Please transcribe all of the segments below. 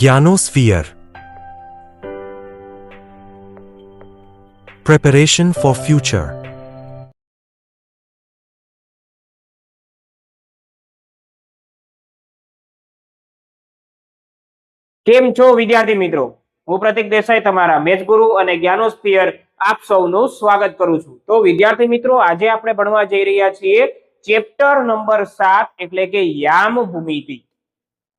Gyanosphere. Preparation for future. કેમ છો વિદ્યાર્થી મિત્રો? હું પ્રતિક દેસાઈ તમારા મેથ ગુરુ અને જ્ઞાનોસ્ફિયર આપ સૌનું સ્વાગત કરું છું. તો વિદ્યાર્થી મિત્રો, આજે આપણે ભણવા જઈ રહ્યા છીએ ચેપ્ટર નંબર 7 એટલે કે યામ ભૂમિતિ.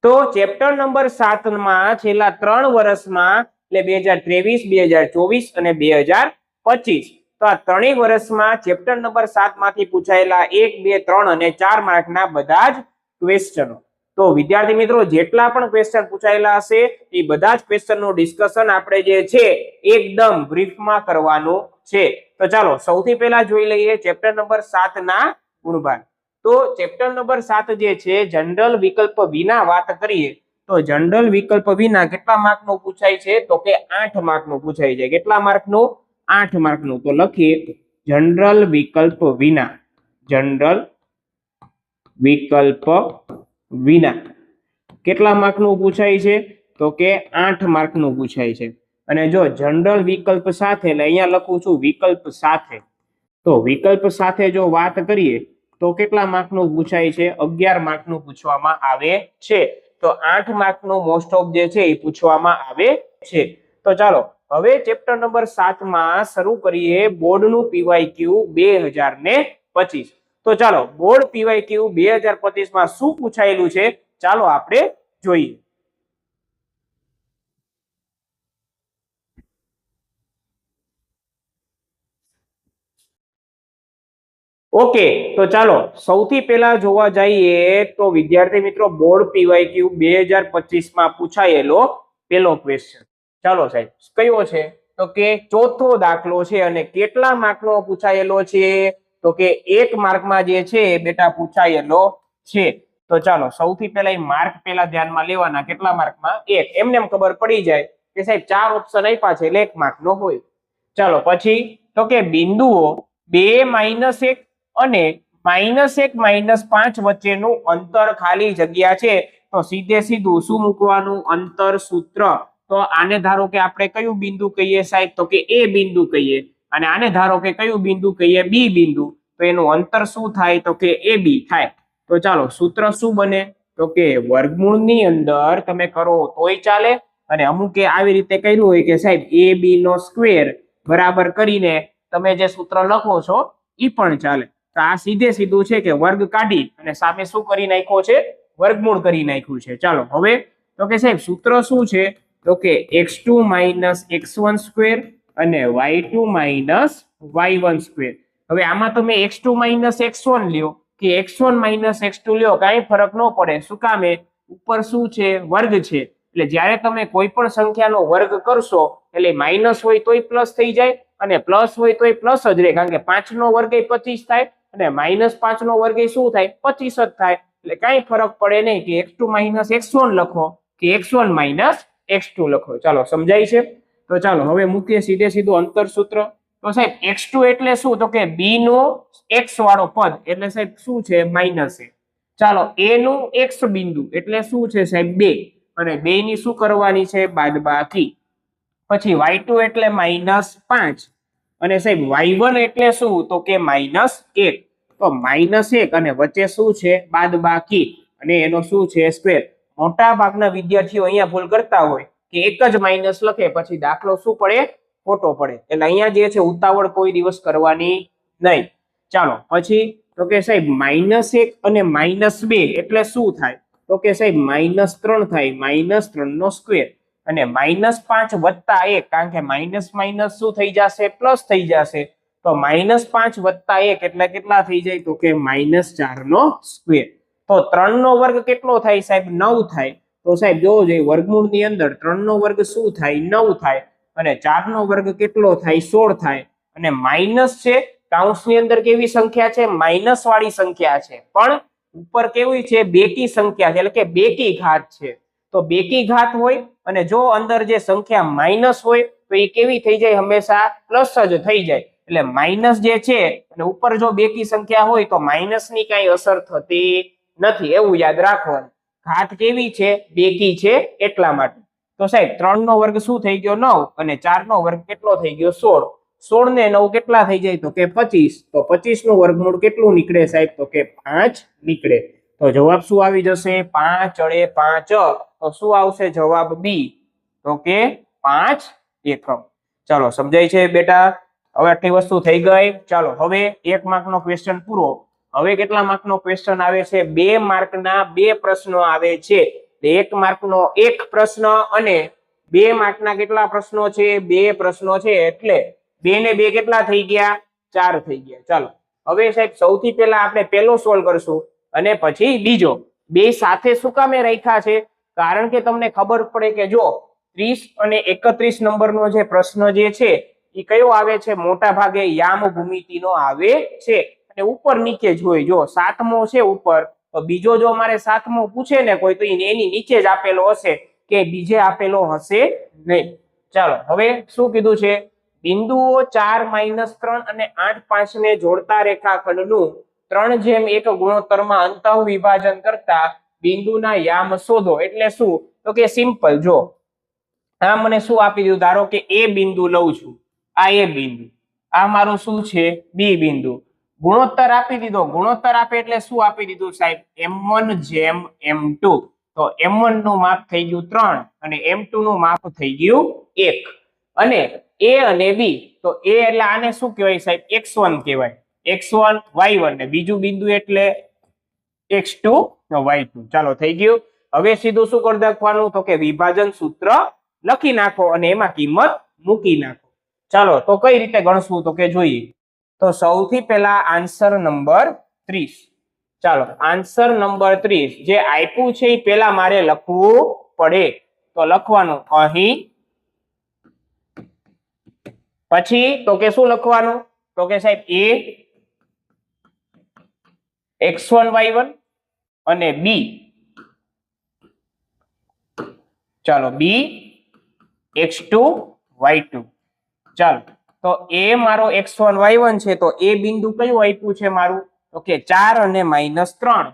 તો ચેપ્ટર નંબર 7 માં છેલ્લા 3 વર્ષમાં એટલે 2023, 2024 અને 2025 તો આ ત્રણેય વર્ષમાં ચેપ્ટર નંબર 7 માંથી પૂછાયેલા 1, 2, 3 અને 4 માર્કના બધા જ ક્વેશ્ચનો. તો વિદ્યાર્થી મિત્રો, જેટલા પણ ક્વેશ્ચન પૂછાયેલા હશે એ બધા જ ક્વેશ્ચનનું ડિસ્કશન આપણે જે છે એકદમ બ્રીફમાં કરવાનું છે. તો ચાલો સૌથી પહેલા જોઈ લઈએ ચેપ્ટર નંબર 7 ના ગુણભાર. તો ચેપ્ટર નંબર 7 જે છે જનરલ વિકલ્પ વિના વાત કરીએ તો જનરલ વિકલ્પ વિના કેટલા માર્કનું પૂછાય છે? તો કે 8 માર્કનું પૂછાય છે. કેટલા માર્કનું? 8 માર્કનું. તો લખીએ જનરલ વિકલ્પ વિના. જનરલ વિકલ્પ વિના કેટલા માર્કનું પૂછાય છે? તો કે 8 માર્કનું પૂછાય છે. અને જો જનરલ વિકલ્પ સાથે એટલે અહીંયા લખું છું વિકલ્પ સાથે. તો વિકલ્પ સાથે જો વાત કરીએ તો કેટલા માર્કનું પૂછાય છે? 11 માર્કનું પૂછવામાં આવે છે. તો 8 માર્કનું મોસ્ટ ઓફ જે છે એ પૂછવામાં આવે છે. તો ચાલો હવે ચેપ્ટર નંબર 7 માં શરૂ કરીએ બોર્ડનું પીવાયક્યુ 2025. તો ચાલો બોર્ડ પીવાયક્યુ 2025 માં શું પૂછાયેલું છે ચાલો આપણે જોઈએ. ઓકે, તો ચાલો સૌથી પહેલા જોવા જઈએ તો વિદ્યાર્થી મિત્રો બોર્ડ પીવાયક્યુ 2025 માં પૂછાયેલો પહેલો ક્વેશ્ચન. ચાલો સાહેબ, કયો છે? તો કે ચોથો દાખલો છે અને કેટલા માર્કનો પૂછાયેલો છે? તો કે 1 માર્કમાં જે છે બેટા પૂછાયેલો છે. તો ચાલો સૌથી પહેલા એ માર્ક પહેલા ધ્યાનમાં લેવાના. કેટલા માર્કમાં? 1. એમને એમ ખબર પડી જાય કે સાહેબ 4 ઓપ્શન આપ્યા છે એટલે 1 માર્કનો હોય. ચાલો પછી તો કે બિંદુઓ 2, -1 અને -1, -5 વચ્ચેનું અંતર ખાલી જગ્યા છે. તો સીધે સીધું શું મૂકવાનું? અંતર સૂત્ર. તો આને ધારો કે આપણે કયું બિંદુ કહીએ સાહેબ? તો કે A બિંદુ કહીએ. અને આને ધારો કે કયું બિંદુ કહીએ? B બિંદુ. તો એનું અંતર શું થાય? તો કે AB થાય. તો ચાલો સૂત્ર શું બને? તો કે વર્ગમૂળની અંદર તમે કરો તોય ચાલે અને અમુકે આવી રીતે કર્યું હોય કે સાહેબ AB નો સ્ક્વેર બરાબર કરીને તમે જે સૂત્ર લખો છો એ પણ ચાલે. તો આ સીધે સીધું છે કે વર્ગ કાઢી અને સામે શું કરી નાખ્યો છે? વર્ગમૂળ કરી નાખ્યું છે. ચાલો હવે તો કે સાહેબ સૂત્ર શું છે? તો કે x2 - x1 સ્ક્વેર અને y2 - y1 સ્ક્વેર. હવે આમાં તમે x2 - x1 લ્યો કે x1 - x2 લ્યો કાંઈ ફરક ન પડે. શું કામે? ઉપર શું છે? વર્ગ છે. એટલે જ્યારે તમે કોઈ પણ સંખ્યાનો વર્ગ કરશો એટલે માઇનસ હોય તોય પ્લસ થઈ જાય અને પ્લસ હોય તોય પ્લસ જ રહે. કારણ કે 5 નો વર્ગ એ 25 થાય અને -5 નો વર્ગ એ શું થાય? 25 જ થાય. એટલે કાંઈ ફરક પડે નહીં કે x2 - x1 લખો કે x1 - x2 લખો. ચાલો સમજાય છે? તો ચાલો હવે મૂકીએ સીધે સીધું અંતર સૂત્ર. તો સાહેબ x2 એટલે શું? તો કે b નો x વાળો પદ એટલે સાહેબ શું છે? -1. ચાલો a નું x બિંદુ એટલે શું છે સાહેબ? 2 અને 2 ની શું કરવાની છે? બાદબાકી. પછી y2 એટલે -5 અને સાહેબ y1 એટલે શું? તો કે -1. તો -1 અને વચ્ચે શું છે? બાદબાકી અને એનો શું છે? સ્ક્વેર. મોટા ભાગના વિદ્યાર્થીઓ અહીંયા ભૂલ કરતા હોય કે એક જ માઇનસ લખે પછી દાખલો શું પડે? ખોટો પડે. એટલે અહીંયા જે છે ઉતાવળ કોઈ દિવસ કરવાની નહીં. ચાલો પછી તો કે સાહેબ -1 અને -2 એટલે શું થાય? તો કે સાહેબ -3 થાય. -3 નો સ્ક્વેર અને -5 વત્તા 1 કારણ કે માઇનસ માઇનસ શું થઈ જશે? પ્લસ થઈ જશે. તો -5 વત્તા 1 એટલે કેટલા થઈ જાય? તો કે -4 નો સ્ક્વેર. તો 3 નો વર્ગ કેટલો થાય સાહેબ? 9 થાય. તો સાહેબ જોવો જોઈએ વર્ગમૂળની અંદર 3 નો વર્ગ શું થાય? 9 થાય અને 4 નો વર્ગ કેટલો થાય? 16 થાય. અને માઇનસ છે કાઉન્સની અંદર કેવી સંખ્યા છે? માઇનસ વાળી સંખ્યા છે પણ ઉપર કેવી છે? બેકી સંખ્યા છે એટલે કે બેકી ઘાત છે. તો બેકી ઘાત હોય અને જો અંદર જે સંખ્યા માઇનસ હોય તો એ કેવી થઈ જાય? હંમેશા પ્લસ જ થઈ જાય. એટલે માઇનસ જે છે અને ઉપર જો બેકી સંખ્યા હોય તો માઇનસ ની કઈ અસર થતી નથી. એવું યાદ રાખવાનું. ઘાત કેવી છે? બેકી છે એટલા માટે. તો સાહેબ 3 નો વર્ગ શું થઈ ગયો 9 અને 4 નો વર્ગ કેટલો થઈ ગયો 16. 16 ને 9 કેટલા થઈ જાય તો કે 25. તો 25 નું વર્ગમૂળ કેટલું નીકળે સાહેબ તો કે 5 નીકળે. તો જવાબ શું આવી જશે 5 અડે 5. તો શું આવશે જવાબ બી તો કે 5 એકમ. ચાલો સમજાય છે બેટા? હવે આટલી વસ્તુ થઈ ગઈ. ચાલો હવે 1 માર્કનો ક્વેશ્ચન પૂરો. હવે કેટલા માર્કનો ક્વેશ્ચન આવે છે? 2 માર્કના 2 પ્રશ્નો આવે છે. 1 માર્કનો 1 પ્રશ્ન અને 2 માર્કના કેટલા પ્રશ્નો છે? 2 પ્રશ્નો છે. એટલે 2 ને 2 કેટલા થઈ ગયા? 4 થઈ ગયા. ચાલો હવે સાહેબ સૌથી પહેલા આપણે પહેલો સોલ્વ કરશું અને પછી બીજો. બે સાથે શું કામે રાખ્યા છે? કારણ કે તમને ખબર પડે કે જો 30 અને 31 નંબરનો જે પ્રશ્ન જે છે એ કયો આવે છે? મોટા ભાગે યામ ભૂમિતિનો આવે છે અને ઉપર નીચે જ હોય. જો 7મો છે ઉપર, તો બીજો જો મારે 7મો પૂછે ને કોઈ, તો એની નીચે જ આપેલો હશે કે બીજે આપેલો હશે નહીં. ચાલો હવે શું કીધું છે? બિંદુઓ 4 -3 અને 8 5 ને જોડતા રેખાખંડનું 3:1 ગુણોત્તરમાં અંતઃ વિભાજન કરતા બિંદુના યામ શોધો. એટલે શું? તો કે સિમ્પલ. જો આ મને શું આપી દીધું? ધારો કે એ બિંદુ લઉં છું, આ એ બિંદુ, આ મારું શું છે? બી બિંદુ. ગુણોત્તર આપી દીધો. ગુણોત્તર આપે એટલે શું આપી દીધું સાહેબ? m1/m2. તો m1 નું માપ થઈ ગયું 3 અને m2 નું માપ થઈ ગયું 1. અને a અને b, તો a એટલે આને શું કહેવાય સાહેબ? x1 કહેવાય. x1 y1 ને બીજું બિંદુ એટલે x2 y2. ચાલો થઈ ગયું. હવે સીધું શું કરી નાખવાનું? તો કે વિભાજન સૂત્ર લખી નાખો અને એમાં કિંમત મૂકી નાખો. ચાલો તો કઈ રીતે ગણશું? તો કે જોઈએ. તો સૌથી પહેલા આન્સર નંબર 30. ચાલો આન્સર નંબર 30 જે આપ્યું છે એ પહેલા મારે લખવું પડે. તો લખવાનું અહીં, પછી તો કે શું લખવાનું? તો કે સાહેબ a x1 y1 અને b, ચાલો b x2 y2. ચાલો તો એ મારો x1 y1 છે, તો એ બિંદુ કયું આપ્યું છે મારું? તો કે 4 અને -3.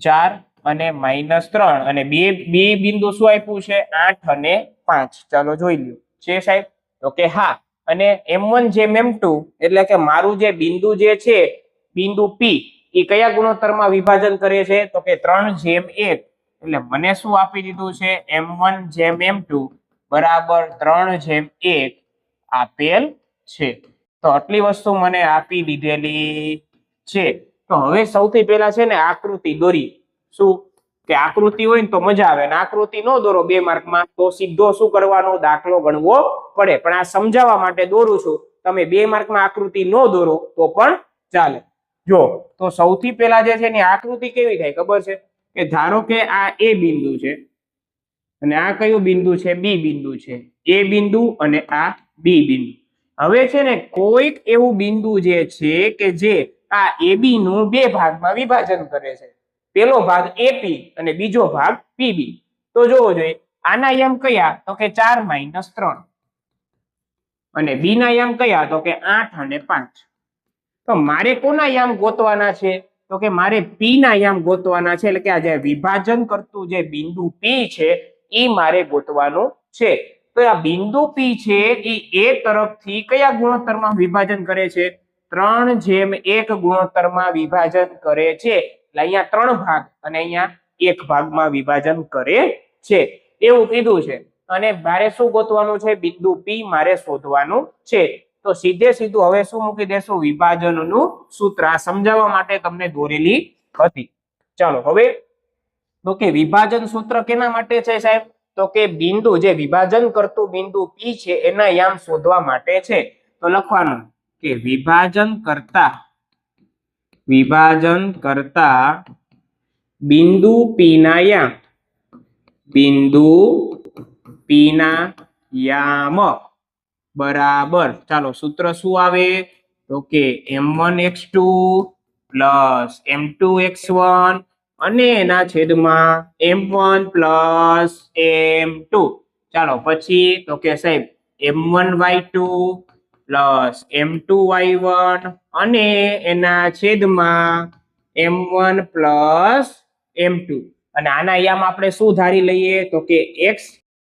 4 અને -3 અને બે બિંદુ શું આપ્યું છે? 8 અને 5. ચાલો જોઈ લ્યો છે સાહેબ. તો કે હા. અને m1/m2 એટલે કે મારું જે બિંદુ જે છે બિંદુ P, એ કયા ગુણોત્તરમાં વિભાજન કરે છે? તો કે 3:1. એટલે મને શું આપી દીધું છે? m1/m2 બરાબર 3:1 આપેલ છે. તો આટલી વસ્તુ મને આપી દીધેલી છે. તો હવે સૌથી પહેલા છે ને આકૃતિ દોરી. શું કે આકૃતિ હોય ને તો મજા આવે, અને આકૃતિ નો દોરો 2 માર્કમાં તો સીધો શું કરવાનો? દાખલો ગણવો પડે. પણ આ સમજાવવા માટે દોરું છું. તમે 2 માર્કમાં આકૃતિ નો દોરો તો પણ ચાલે. જો તો સૌથી પહેલા જે છે ને આકૃતિ કેવી થાય ખબર છે? કે ધારો કે આ એ બિંદુ છે અને આ કયું બિંદુ છે? બી બિંદુ છે. એ બિંદુ અને આ બી બિંદુ. હવે છે ને કોઈક એવું બિંદુ જે છે કે જે આ AB નું 2 ભાગમાં વિભાજન કરે છે. પેલો ભાગ AP અને બીજો ભાગ PB. તો જોવો જોઈએ આના યામ કયા? તો કે 4 - 3 અને B ના યામ કયા? તો કે 8 અને 5. તો મારે કોના યામ ગોતવાના છે? તો કે મારે P ના યામ ગોતવાના છે. એટલે કે આ જે વિભાજન કરતું જે બિંદુ P છે એ મારે ગોતવાનું છે. તો આ બિંદુ P છે એ તરફથી કયા ગુણોત્તરમાં વિભાજન કરે છે? 3:1 ગુણોત્તરમાં વિભાજન કરે છે. એટલે અહીંયા 3 ભાગ અને અહીંયા 1 ભાગમાં વિભાજન કરે છે એવું કીધું છે. અને મારે શું ગોતવાનું છે? બિંદુ P મારે શોધવાનું છે. તો સીધે સીધું હવે શું મૂકી દેશું? વિભાજનનું સૂત્ર. આ સમજાવવા માટે તમને દોરેલી હતી. ચાલો હવે તો કે વિભાજન સૂત્ર કેના માટે છે સાહેબ? તો કે બિંદુ જે વિભાજન કરતું બિંદુ P છે એના યામ શોધવા માટે છે. તો લખવાનું કે વિભાજન કરતા બિંદુ P ના યામ, બિંદુ P ના યામ બરાબર. ચાલો સૂત્ર શું આવે? તો કે m1x2 પ્લસ m2x1 અને એના છેદમાં m1 પ્લસ m2. ચાલો પછી તો કે સાહેબ m1y2 પ્લસ m2y1 અને એના છેદમાં m1 પ્લસ m2. અને આના યામ આપણે શું ધારી લઈએ તો કે x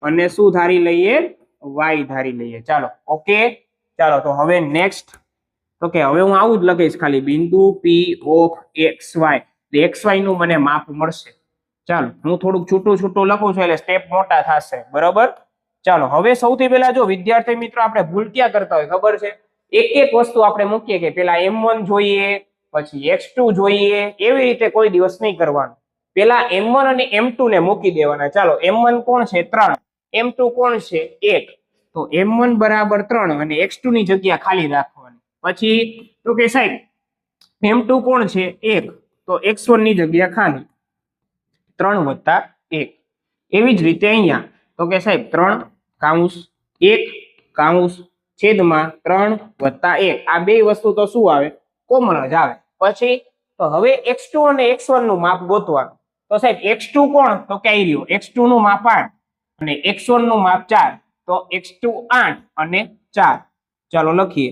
અને શું ધારી લઈએ y ધારી લઈએ. ચાલો ઓકે. ચાલો તો હવે નેક્સ્ટ તો કે હવે હું આવું જ લખીશ ખાલી બિંદુ P ઓફ XY XY નું મને માપ મળશે. ચાલો હું થોડુંક છૂટું લખું છું એટલે સ્ટેપ મોટા થશે બરાબર. ચાલો હવે સૌથી પહેલા જો વિદ્યાર્થી મિત્રો આપણે ભૂલ ક્યાં કરતા હોય ખબર છે, એક વસ્તુ આપણે મૂકીએ કે પેલા M1 જોઈએ પછી X2 જોઈએ, એવી રીતે કોઈ દિવસ નહીં કરવાનું. પેલા M1 અને M2 ને મૂકી દેવાના. ચાલો M1 કોણ છે 3, M2 કોણ છે 1, તો M1 બરાબર 3 અને X2 ની જગ્યા ખાલી રાખવાની. પછી તો કે સાહેબ M2 કોણ છે 1, તો X1 ની જગ્યા ખાલી 3 વત્તા 1. એવી જ રીતે અહીંયા તો કે સાહેબ 3 કૌંસ 1 કૌંસ છેદમાં 3 વત્તા 1. આ બે વસ્તુ તો શું આવે કોમન જ આવે. પછી તો હવે X2 અને X1 નું માપ ગોતવાનું. તો સાહેબ X2 કોણ તો કે આવી રહ્યું, X2 નું માપ 8 અને X1 નું માપ 4, તો X2 8 અને 4. ચાલો લખીએ.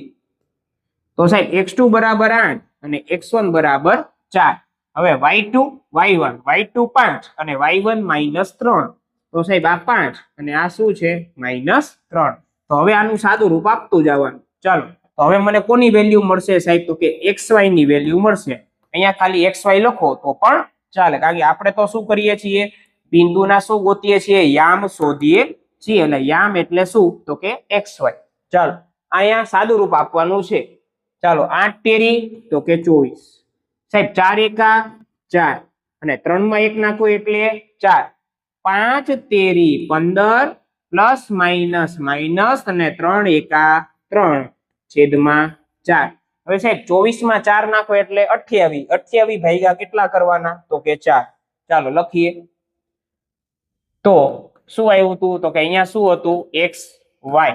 તો સાહેબ X2 બરાબર 8 અને X1 બરાબર 4. હવે Y2 Y1 Y2 5 અને Y1 -3, તો સાહેબ આ 5 અને આ શું છે -3. તો હવે આનું સાદું રૂપ આપતું જવાનું. ચાલો તો હવે મને કોની વેલ્યુ મળશે સાહેબ તો કે XY ની વેલ્યુ મળશે. અહીંયા ખાલી XY લખો તો પણ ચાલે, કારણ કે આપણે તો શું કરીએ છીએ બિંદુના શું ગોતીએ છીએ યામ શોધીએ છીએ. એટલે યામ એટલે શું તો કે XY. ચાલો અહીંયા સાદું રૂપ આપવાનું છે. ચાલો 8 તેરી તો કે 24, સાહેબ 4 એકા 4 અને 3 માં 1 નાખો એટલે 4, 5 તેરી 15 પ્લસ માઇનસ માઇનસ અને 3 એકા 3 છેદમાં 4. હવે સાહેબ 24 માં 4 નાખો એટલે 28, 28 ભાગ્યા કેટલા કરવાના તો કે 4. ચાલો લખીએ. તો શું આવ્યું હતું તો કે અહીંયા શું હતું XY.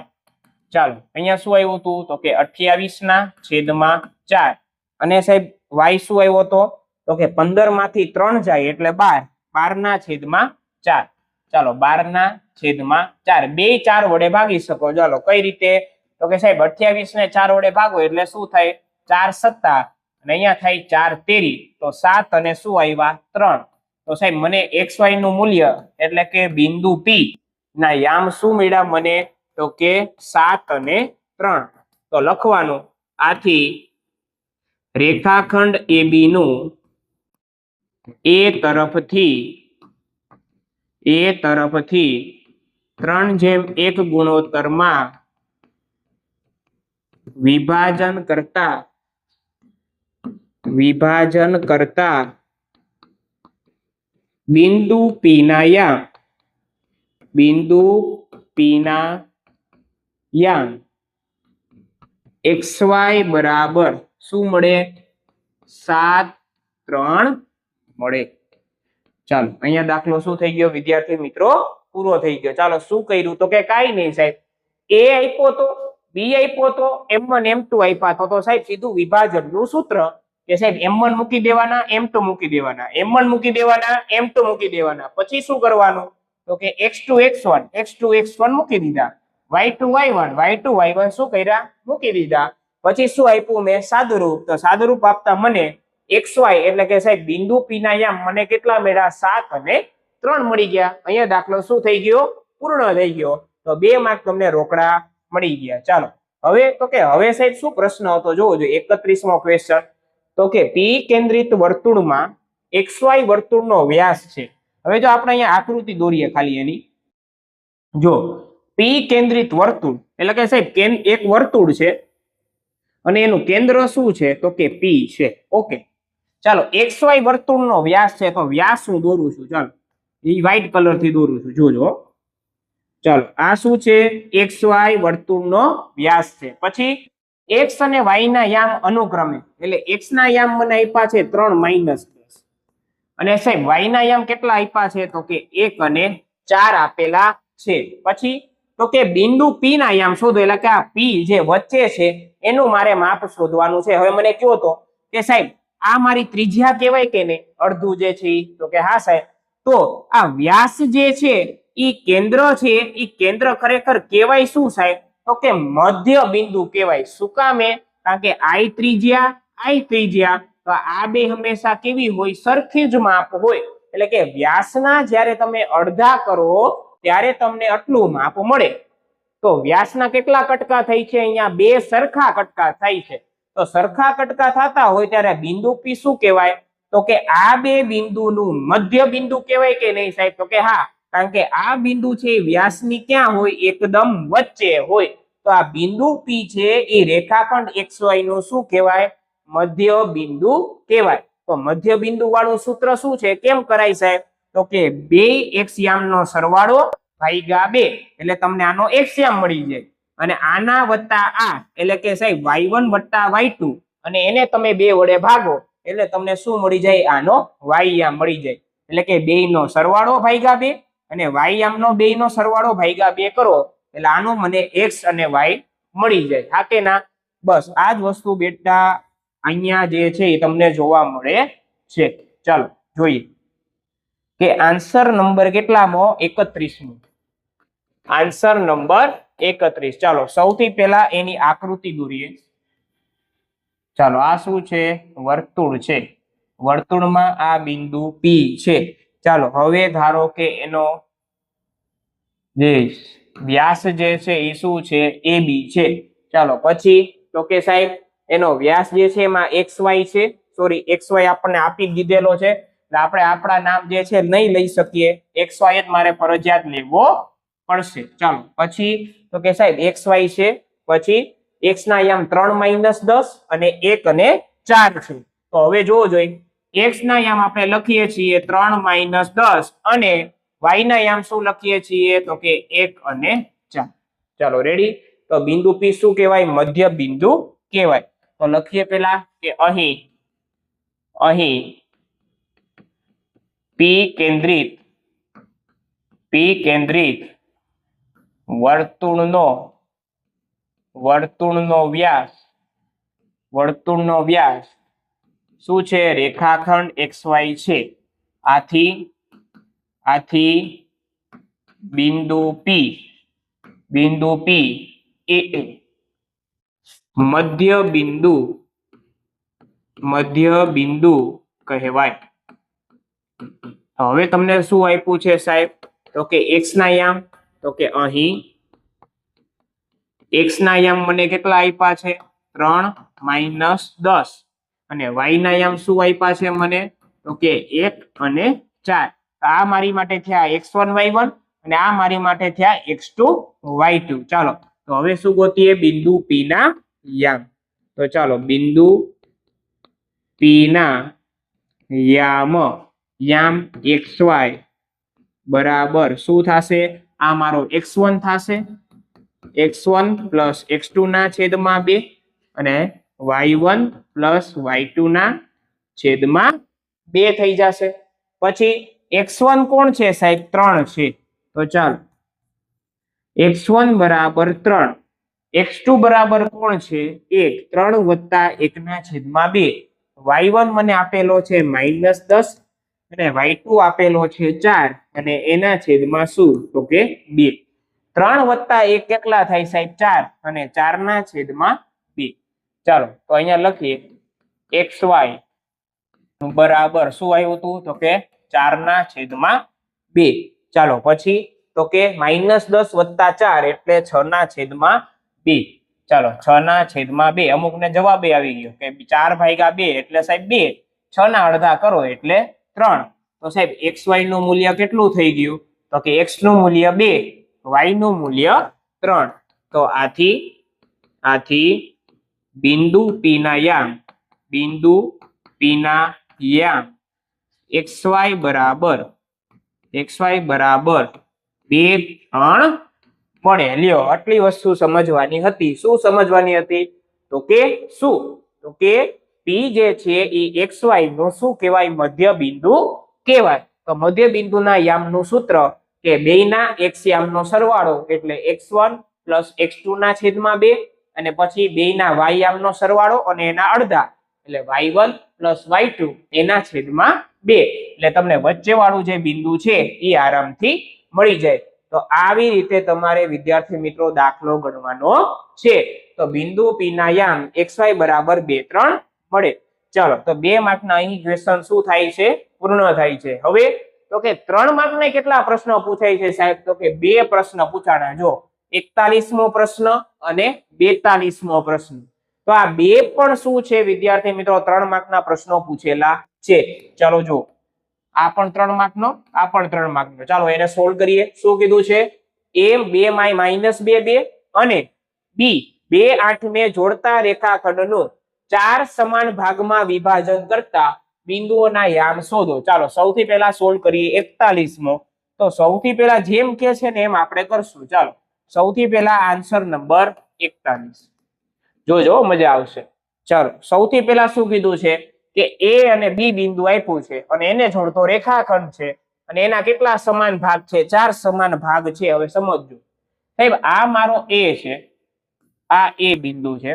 ચાલો અહીંયા શું આવ્યું હતું તો કે 28 ના છેદમાં 4 અને સાહેબ Y શું આવ્યો હતો તો કે 15 માંથી 3 જાય એટલે 12, 12 ના છેદમાં 4. ચાલો 12 ના છેદમાં 4, બે 4 વડે ભાગી શકો. ચાલો કઈ રીતે તો કે સાહેબ 28 ને 4 વડે ભાગો એટલે શું થાય 4 સત્તા અને અહીંયા થાય 4 તેરી, તો 7 અને શું આવ્યા 3. તો સાહેબ મને XY નું મૂલ્ય એટલે કે બિંદુ P ના યામ શું મળ્યા મને તો કે 7 અને 3. તો લખવાનું આથી રેખાખંડ AB નું A તરફથી 3:1 ગુણોત્તરમાં વિભાજન કરતા બિંદુ P ના યામ XY બરાબર શું મળે 7, 3 મળે. ચાલો અહીંયા દાખલો શું થઈ ગયો વિદ્યાર્થી મિત્રો પૂરો થઈ ગયો. ચાલો શું કર્યું તો કે કાઈ નહીં સાહેબ, A આપ્યો તો B આપ્યો તો M1 M2 આપ્યા તો સાહેબ સીધું વિભાજન નું સૂત્ર કે સાહેબ M1 મૂકી દેવાના M2 મૂકી દેવાના, M1 મૂકી દેવાના M2 મૂકી દેવાના. પછી શું કરવાનું તો કે X2 X1 મૂકી દીધા, Y2 Y1 શું કર્યા મૂકી દીધા. પછી શું આપ્યું મેં સાદુરૂપ. તો સાદુરૂપ આપતા મને XY એટલે કે સાહેબ બિંદુ P ના યામ મને કેટલા મળ્યા 7 અને 3 મળી ગયા. અહીંયા દાખલો શું થઈ ગયો પૂર્ણ થઈ ગયો. તો 2 માર્ક તમને રોકડા મળી ગયા. ચાલો હવે તો કે હવે સાહેબ શું પ્રશ્ન હતો જોવો જોઈએ 31મો ક્વેશ્ચન. તો કે P કેન્દ્રિત વર્તુળમાં XY વર્તુળનો વ્યાસ છે. હવે જો આપણે અહીંયા આકૃતિ દોરીએ ખાલી એની, જો P કેન્દ્રિત વર્તુળ એટલે કે સાહેબ એક વર્તુળ છે અને એનું કેન્દ્ર શું છે તો કે P છે. ઓકે ચાલો XY વર્તુળનો વ્યાસ છે, તો વ્યાસ હું દોરું છું. ચાલો એ વ્હાઈટ કલર થી દોરું છું જોજો. ચાલો આ શું છે XY વર્તુળનો વ્યાસ છે. પછી X અને Y ના યામ અનુક્રમે એટલે X ના યામ મને આપ્યા છે 3 -10 અને સાહેબ Y ના યામ કેટલા આપ્યા છે તો કે 1 અને 4 આપેલા છે. પછી તો કે બિંદુ P ના યામ શોધો એટલે કે આ P જે વચ્ચે છે એનું મારે માપ શોધવાનું છે. હવે મને કયો તો કે સાહેબ આ મારી ત્રિજ્યા કહેવાય કે નહીં અડધું જે છે તો કે હા સાહેબ. તો આ વ્યાસ જે છે ઈ કેન્દ્ર છે, ઈ કેન્દ્ર ખરેખર કહેવાય શું સાહેબ તો કે મધ્ય બિંદુ કહેવાય. શું કામે કારણ કે I ત્રિજ્યા તો આ બે હંમેશા કેવી હોય સરખી જ માપ હોય. એટલે કે વ્યાસના જ્યારે તમે અડધા કરો ત્યારે તમને આટલું માપ મળે. તો વ્યાસના કેટલા કટકા થઈ છે? અહીંયા બે સરખા કટકા થાય છે. તો સરખા કટકા થતા હોય ત્યારે બિંદુ P શું કહેવાય? તો કે આ બે બિંદુનું મધ્ય બિંદુ કહેવાય કે નહીં સાહેબ? તો કે હા, કારણ કે આ બિંદુ છે વ્યાસની ક્યાં હોય? એકદમ વચ્ચે હોય. તો આ બિંદુ P છે એ રેખાખંડ XY નું શું કહેવાય? મધ્ય બિંદુ કહેવાય. તો મધ્ય બિંદુ વાળું સૂત્ર શું છે? કેમ કરાય સાહેબ? તો કે બે x યામનો સરવાળો ભાગ્યા 2 એટલે તમને આનો x યામ મળી જાય, અને આના વત્તા આ એટલે કે સાહેબ y1 વત્તા y2 અને એને તમે 2 વડે ભાગો એટલે તમને શું મળી જાય? આનો y યામ મળી જાય. એટલે કે બેયનો સરવાળો ભાગ્યા 2 અને y યામનો બેયનો સરવાળો ભાગ્યા 2 કરો એટલે આનો મને x અને y મળી જાય. હા કે ના? બસ આ જ વસ્તુ બેટા અહીંયા જે છે એ તમને જોવા મળે છે. ચાલો જોઈએ કે આન્સર નંબર કેટલામો? 31મો. Answer number 31. ચાલો સૌથી પહેલા એની આકૃતિ દોરીએ. ચાલો આ શું છે? વર્તુળ છે. વર્તુળમાં આ બિંદુ P છે. ચાલો હવે ધારો કે એનો જે વ્યાસ જે છે એ શું છે? AB છે. ચાલો પછી તો કે સાહેબ એનો વ્યાસ જે છે એમાં XY છે, સોરી XY આપણને આપી દીધેલો છે એટલે આપણે આપણા નામ જે છે નહીં લઈ શકીએ, XY જ મારે ફરજિયાત લેવો પડશે. ચાલો પછી તો કે સાહેબ XY છે, પછી x ના યામ 3 - 10 અને 1 અને 4 છે. તો હવે જોવો જોઈએ x ના યામ આપણે લખીએ છીએ 3 - 10 અને y ના યામ શું લખીએ છીએ? તો કે 1 અને 4. ચાલો રેડી. તો બિંદુ P શું કહેવાય? મધ્ય બિંદુ કહેવાય. તો લખીએ પેલા કે અહીં P કેન્દ્રિત વર્તુળનો વ્યાસ શું છે? રેખાખંડ XY છે. આથી બિંદુ P એ મધ્ય બિંદુ કહેવાય. હવે તમને શું આપ્યું છે સાહેબ? તો કે x ના યામ, તો કે અહીં x ના યામ મને કેટલા આપ્યા છે? 3 - 10 અને y ના યામ શું આપ્યા છે મને? તો કે 1 અને 4. આ મારી માટે થયા x1 y1 અને આ મારી માટે થયા x2 y2. ચાલો તો હવે શું ગોતીએ? બિંદુ P ના યામ. તો ચાલો બિંદુ P ના યામ XY બરાબર શું થશે? આ મારો x1 થશે, x1 + x2 ના છેદમાં 2 અને y1 + y2 ના છેદમાં 2 થઈ જશે. પછી x1 કોણ છે સાહેબ? 3 છે. તો ચાલો x1 બરાબર 3, x2 બરાબર કોણ છે? 1, 3 + 1 ના છેદમાં 2. y1 મને આપેલો છે -10 અને y2 આપેલો છે 4 અને એના છેદમાં શું? તો કે 2. 3 + 1 કેટલા થાય સાહેબ? 4 અને 4 ના છેદમાં 2. ચાલો તો અહીંયા લખીએ xy બરાબર શું આવ્યું હતું? તો કે 4 ના છેદમાં 2. ચાલો પછી તો કે -10 + 4 એટલે 6 ના છેદમાં 2. ચાલો 6 ના છેદમાં 2. અમુકને જવાબ આવી ગયો કે 4/2 એટલે સાહેબ 2, 6 ના અડધા કરો એટલે 3. તો સાહેબ xy નું મૂલ્ય કેટલું થઈ ગયું? તો કે x નું મૂલ્ય 2, y નું મૂલ્ય 3. તો આથી બિંદુ P ના યામ XY બરાબર 2, 3 મળે. લ્યો આટલી વસ્તુ સમજવાની હતી. શું સમજવાની હતી? તો કે P જે છે એ XY નું શું કહેવાય? મધ્ય બિંદુ કહેવાય. તો મધ્ય બિંદુના યામનું સૂત્ર કે બેયના x યામનો સરવાળો એટલે x1 + x2 ના છેદમાં 2 અને પછી બેયના y યામનો સરવાળો અને એના અડધા એટલે y1 + y2 એના છેદમાં 2 એટલે તમને વચ્ચે વાળું જે બિંદુ છે એ આરામથી મળી જાય. તો આવી રીતે તમારે વિદ્યાર્થી મિત્રો દાખલો ગણવાનો છે. તો બિંદુ P ના યામ XY બરાબર 2, 3 મળે. ચાલો તો 2 માર્કના અહીં ક્વેશ્ચન શું થાય છે? પૂર્ણ થાય છે. હવે તો કે 3 માર્કને કેટલા પ્રશ્નો પૂછાય છે સાહેબ? તો કે 2 પ્રશ્ન પૂછાણા. જો 41મો પ્રશ્ન અને 42મો પ્રશ્ન. તો આ બે પણ શું છે વિદ્યાર્થી મિત્રો? 3 માર્કના પ્રશ્નો પૂછેલા છે. ચાલો જો, આ પણ 3 માર્કનો, આ પણ 3 માર્કનો. ચાલો એને સોલ્વ કરીએ. શું કીધું છે? a 2 - 2 2 અને b 2 8 જોડતા રેખાખંડનું 4 સમાન ભાગમાં વિભાજન કરતા બિંદુઓના યામ શોધો. ચાલો સૌથી પહેલા સોલ્વ કરીએ 41મો. તો સૌથી પહેલા જેમ કે છે ને એમ આપણે કરશું. ચાલો સૌથી પહેલા આન્સર નંબર 41 જોજો, મજા આવશે. ચાલો સૌથી પહેલા શું કીધું છે કે a અને b બિંદુ આપ્યું છે અને એને જોડતો રેખાખંડ છે અને એના કેટલા સમાન ભાગ છે? 4 સમાન ભાગ છે. હવે સમજજો સાહેબ, આ મારો a છે, આ a બિંદુ છે.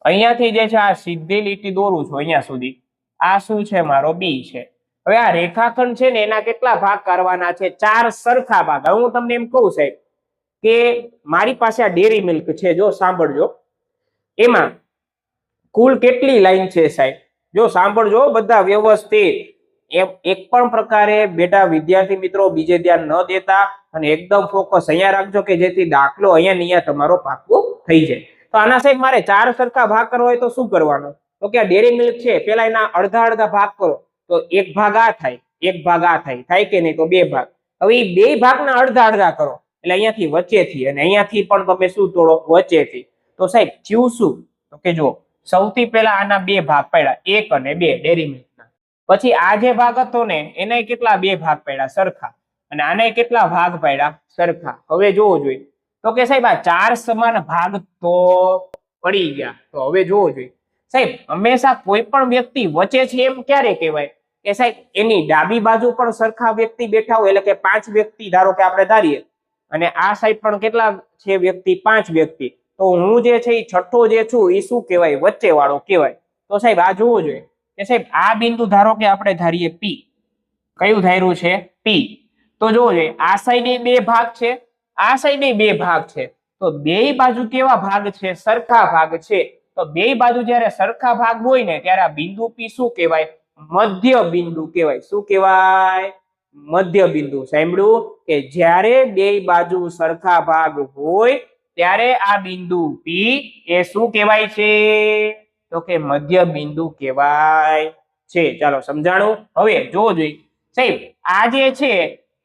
અહીંયાથી જે છે આ સીધી લીટી દોરું છું અહીંયા સુધી, આ શું છે? મારો b છે. હવે આ રેખાખંડ છે ને એના કેટલા ભાગ કરવાના છે? 4 સરખા ભાગ. હવે હું તમને એમ કહું સાહેબ કે મારી પાસે આ ડેરી મિલ્ક છે, જો સાંભળજો, એમાં કુલ કેટલી લાઈન છે સાહેબ? જો સાંભળજો બધા વ્યવસ્થિત, એક પણ પ્રકારે બેટા વિદ્યાર્થી મિત્રો બીજે ધ્યાન ન દેતા અને એકદમ ફોકસ અહીંયા રાખજો કે જેથી દાખલો અહીંયા ને અહીંયા તમારો પાકો થઈ જાય. તો આના સાહેબ મારે 4 સરખા ભાગ કરવા હોય તો શું કરવાનું? તો કે આ ડેરી મિલ્ક છે, પેલા એના અડધા અડધા ભાગ કરો તો એક ભાગ આ થાય, એક ભાગ આ થાય કે નહીં? તો 2 ભાગ. હવે એ 2 ભાગના અડધા અડધા કરો એટલે અહીંયાથી વચ્ચેથી અને અહીંયાથી પણ તમે શું તોડો? વચ્ચેથી. તો સાહેબ થયું શું? તો કે જો સૌથી પહેલા આના 2 ભાગ પડ્યા, 1 અને 2 ડેરી મિલ્કના. પછી આ જે ભાગ હતો ને એના કેટલા 2 ભાગ પડ્યા? સરખા. અને આને કેટલા ભાગ પડ્યા? સરખા. હવે જોવો જોઈએ તો કે સાહેબ આ 4 સમાન ભાગ તો પડી ગયા. તો હવે જોવો જોઈએ સાહેબ, હંમેશા કોઈ પણ વ્યક્તિ વચ્ચે છે એમ ક્યારે કહેવાય? કે સાહેબ એની ડાબી બાજુ પણ સરખા વ્યક્તિ બેઠા હોય, એટલે કે 5 વ્યક્તિ ધારો કે આપણે ધારીએ, અને આ સાઈડ પણ કેટલા છે વ્યક્તિ? 5 વ્યક્તિ. તો હું જે છે એ છઠ્ઠો જે છું એ શું કહેવાય? વચ્ચે વાળો કહેવાય. તો સાહેબ આ જોવું જોઈએ કે સાહેબ આ બિંદુ ધારો કે આપણે ધારીએ P. કયું ધાર્યું છે? P. તો જોવું જોઈએ આ સાઈડે 2 ભાગ છે, આ સાઈડે 2 ભાગ છે. તો બે બાજુ કેવા ભાગ છે? સરખા ભાગ છે. તો બે બાજુ જ્યારે સરખા ભાગ હોય ને ત્યારે આ બિંદુ P શું કહેવાય? મધ્ય બિંદુ કહેવાય. શું કહેવાય? મધ્ય બિંદુ. સાંભળ્યું કે જ્યારે બે બાજુ સરખા ભાગ હોય ત્યારે આ બિંદુ P એ શું કહેવાય છે? તો કે મધ્ય બિંદુ કહેવાય છે. ચાલો સમજાણું? હવે જોવો જોઈએ સાહેબ આ જે છે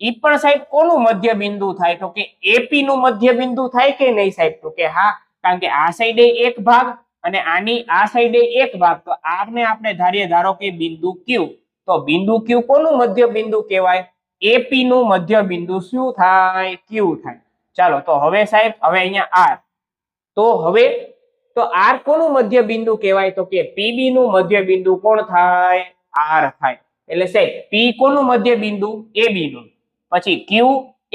ઈ પણ સાહેબ કોનું મધ્ય બિંદુ થાય? તો કે AP નું મધ્ય બિંદુ થાય કે નહીં સાહેબ? તો કે હા, કારણ કે આ સાઈડે 1 ભાગ અને આની આ સાઈડે 1 ભાગ. તો આને આપણે ધારીએ ધારો કે બિંદુ Q. તો બિંદુ Q કોનું મધ્ય બિંદુ કહેવાય? AP નું મધ્ય બિંદુ શું થાય? Q થાય. ચાલો તો હવે સાહેબ હવે અહીંયા R. તો હવે તો R કોનું મધ્ય બિંદુ કહેવાય? તો કે PB નું મધ્ય બિંદુ કોણ થાય? R થાય. એટલે સાહેબ P કોનું મધ્ય બિંદુ? AB નું. પછી Q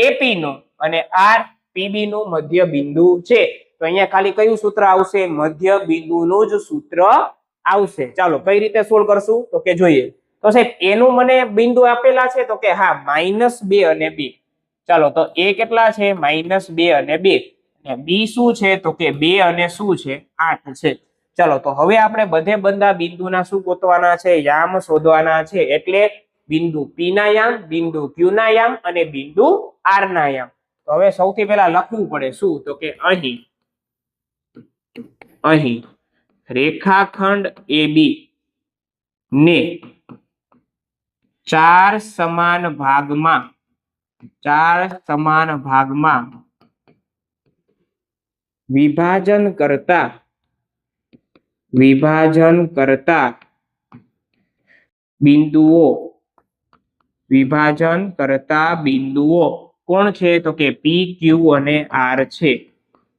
AP નું અને R PB નું મધ્ય બિંદુ છે. તો અહીંયા ખાલી કયું સૂત્ર આવશે? મધ્ય બિંદુનું જ સૂત્ર આવશે. ચાલો કઈ રીતે સોલ્વ કરશું? તો કે જોઈએ. તો સાહેબ એનું મને બિંદુ આપેલા છે તો કે હા -2 અને 2. ચાલો તો એ કેટલા છે? -2 અને 2. અને B શું છે? તો કે 2 અને શું છે? 8 છે. ચાલો તો હવે આપણે બધે બધા બિંદુના શું ગોતવાના છે? યામ શોધવાના છે. એટલે બિંદુ P ના યામ, બિંદુ Q ના યામ અને બિંદુ R ના યામ. તો હવે સૌથી પહેલા લખવું પડે શું? તો કે અહીં રેખાખંડ AB ને 4 સમાન ભાગમાં વિભાજન કરતા બિંદુઓ કોણ છે? તો કે P, Q અને R છે.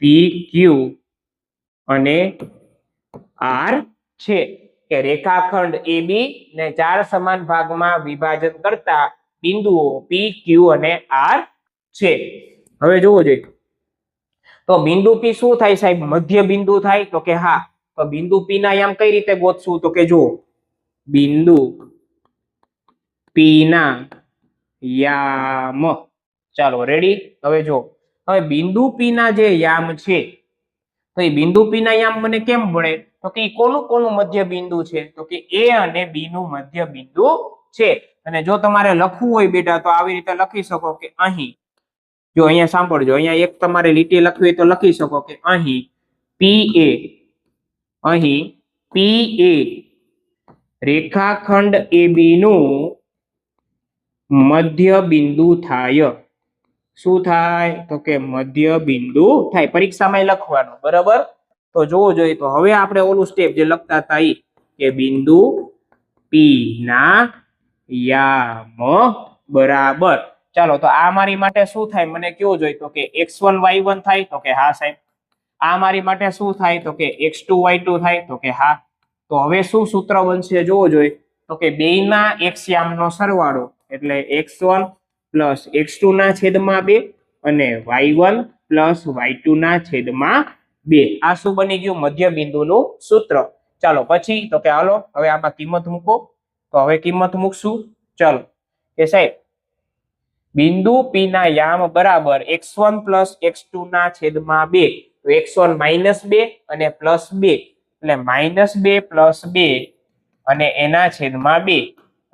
P, Q અને R છે. કે રેખાખંડ AB ને 4 સમાન ભાગમાં વિભાજન કરતા બિંદુઓ P, Q અને R છે. હવે જોવો જોઈએ તો બિંદુ P શું થાય સાહેબ? મધ્ય બિંદુ થાય. તો કે હા. તો બિંદુ P ના યામ કઈ રીતે ગોતશું? તો કે જો બિંદુ P ના યામ. ચાલો રેડી? હવે જો હવે બિંદુ P ના જે યામ છે તો એ બિંદુ P ના યામ મને કેમ મળે? તો કે કોનું મધ્ય બિંદુ છે? તો કે A અને B નું મધ્ય બિંદુ છે. અને જો તમારે લખવું હોય બેટા તો આવી રીતે લખી શકો કે અહીં, જો અહીંયા સાંભળજો, અહીંયા એક તમારે લીટી લખવી હોય તો લખી શકો કે અહીં PA રેખાખંડ AB નું મધ્ય બિંદુ થાય. શું થાય? તો કે મધ્ય બિંદુ થાય. પરીક્ષામાં લખવાનું, બરાબર? તો જોવું જોઈએ. તો હવે આપણે ઓલું સ્ટેપ જે લખતા હતા એ કે બિંદુ P ના યામ બરાબર. ચાલો, તો આ મારી માટે શું થાય મને કેવું જોઈએ? તો કે x1 y1 થાય. તો કે હા સાહેબ. આ મારી માટે શું થાય? તો કે x2 y2 થાય. તો કે હા. તો હવે શું સૂત્ર બનશે જોવું જોઈએ? તો કે બેયના x યામનો સરવાળો એટલે x1 પ્લસ x2 ના છેદમાં 2 અને y1 પ્લસ y2 ના છેદમાં 2. આ શું બની ગયું? મધ્ય બિંદુનું સૂત્ર. ચાલો પછી તો કે હાલો હવે આમાં કિંમત મૂકો. તો હવે કિંમત મૂકશું. ચાલો કે સાહેબ બિંદુ P ના યામ બરાબર x1 પ્લસ x2 ના છેદમાં 2. તો x1 માઇનસ 2 અને પ્લસ 2 એટલે માઇનસ 2 પ્લસ 2 અને એના છેદમાં 2.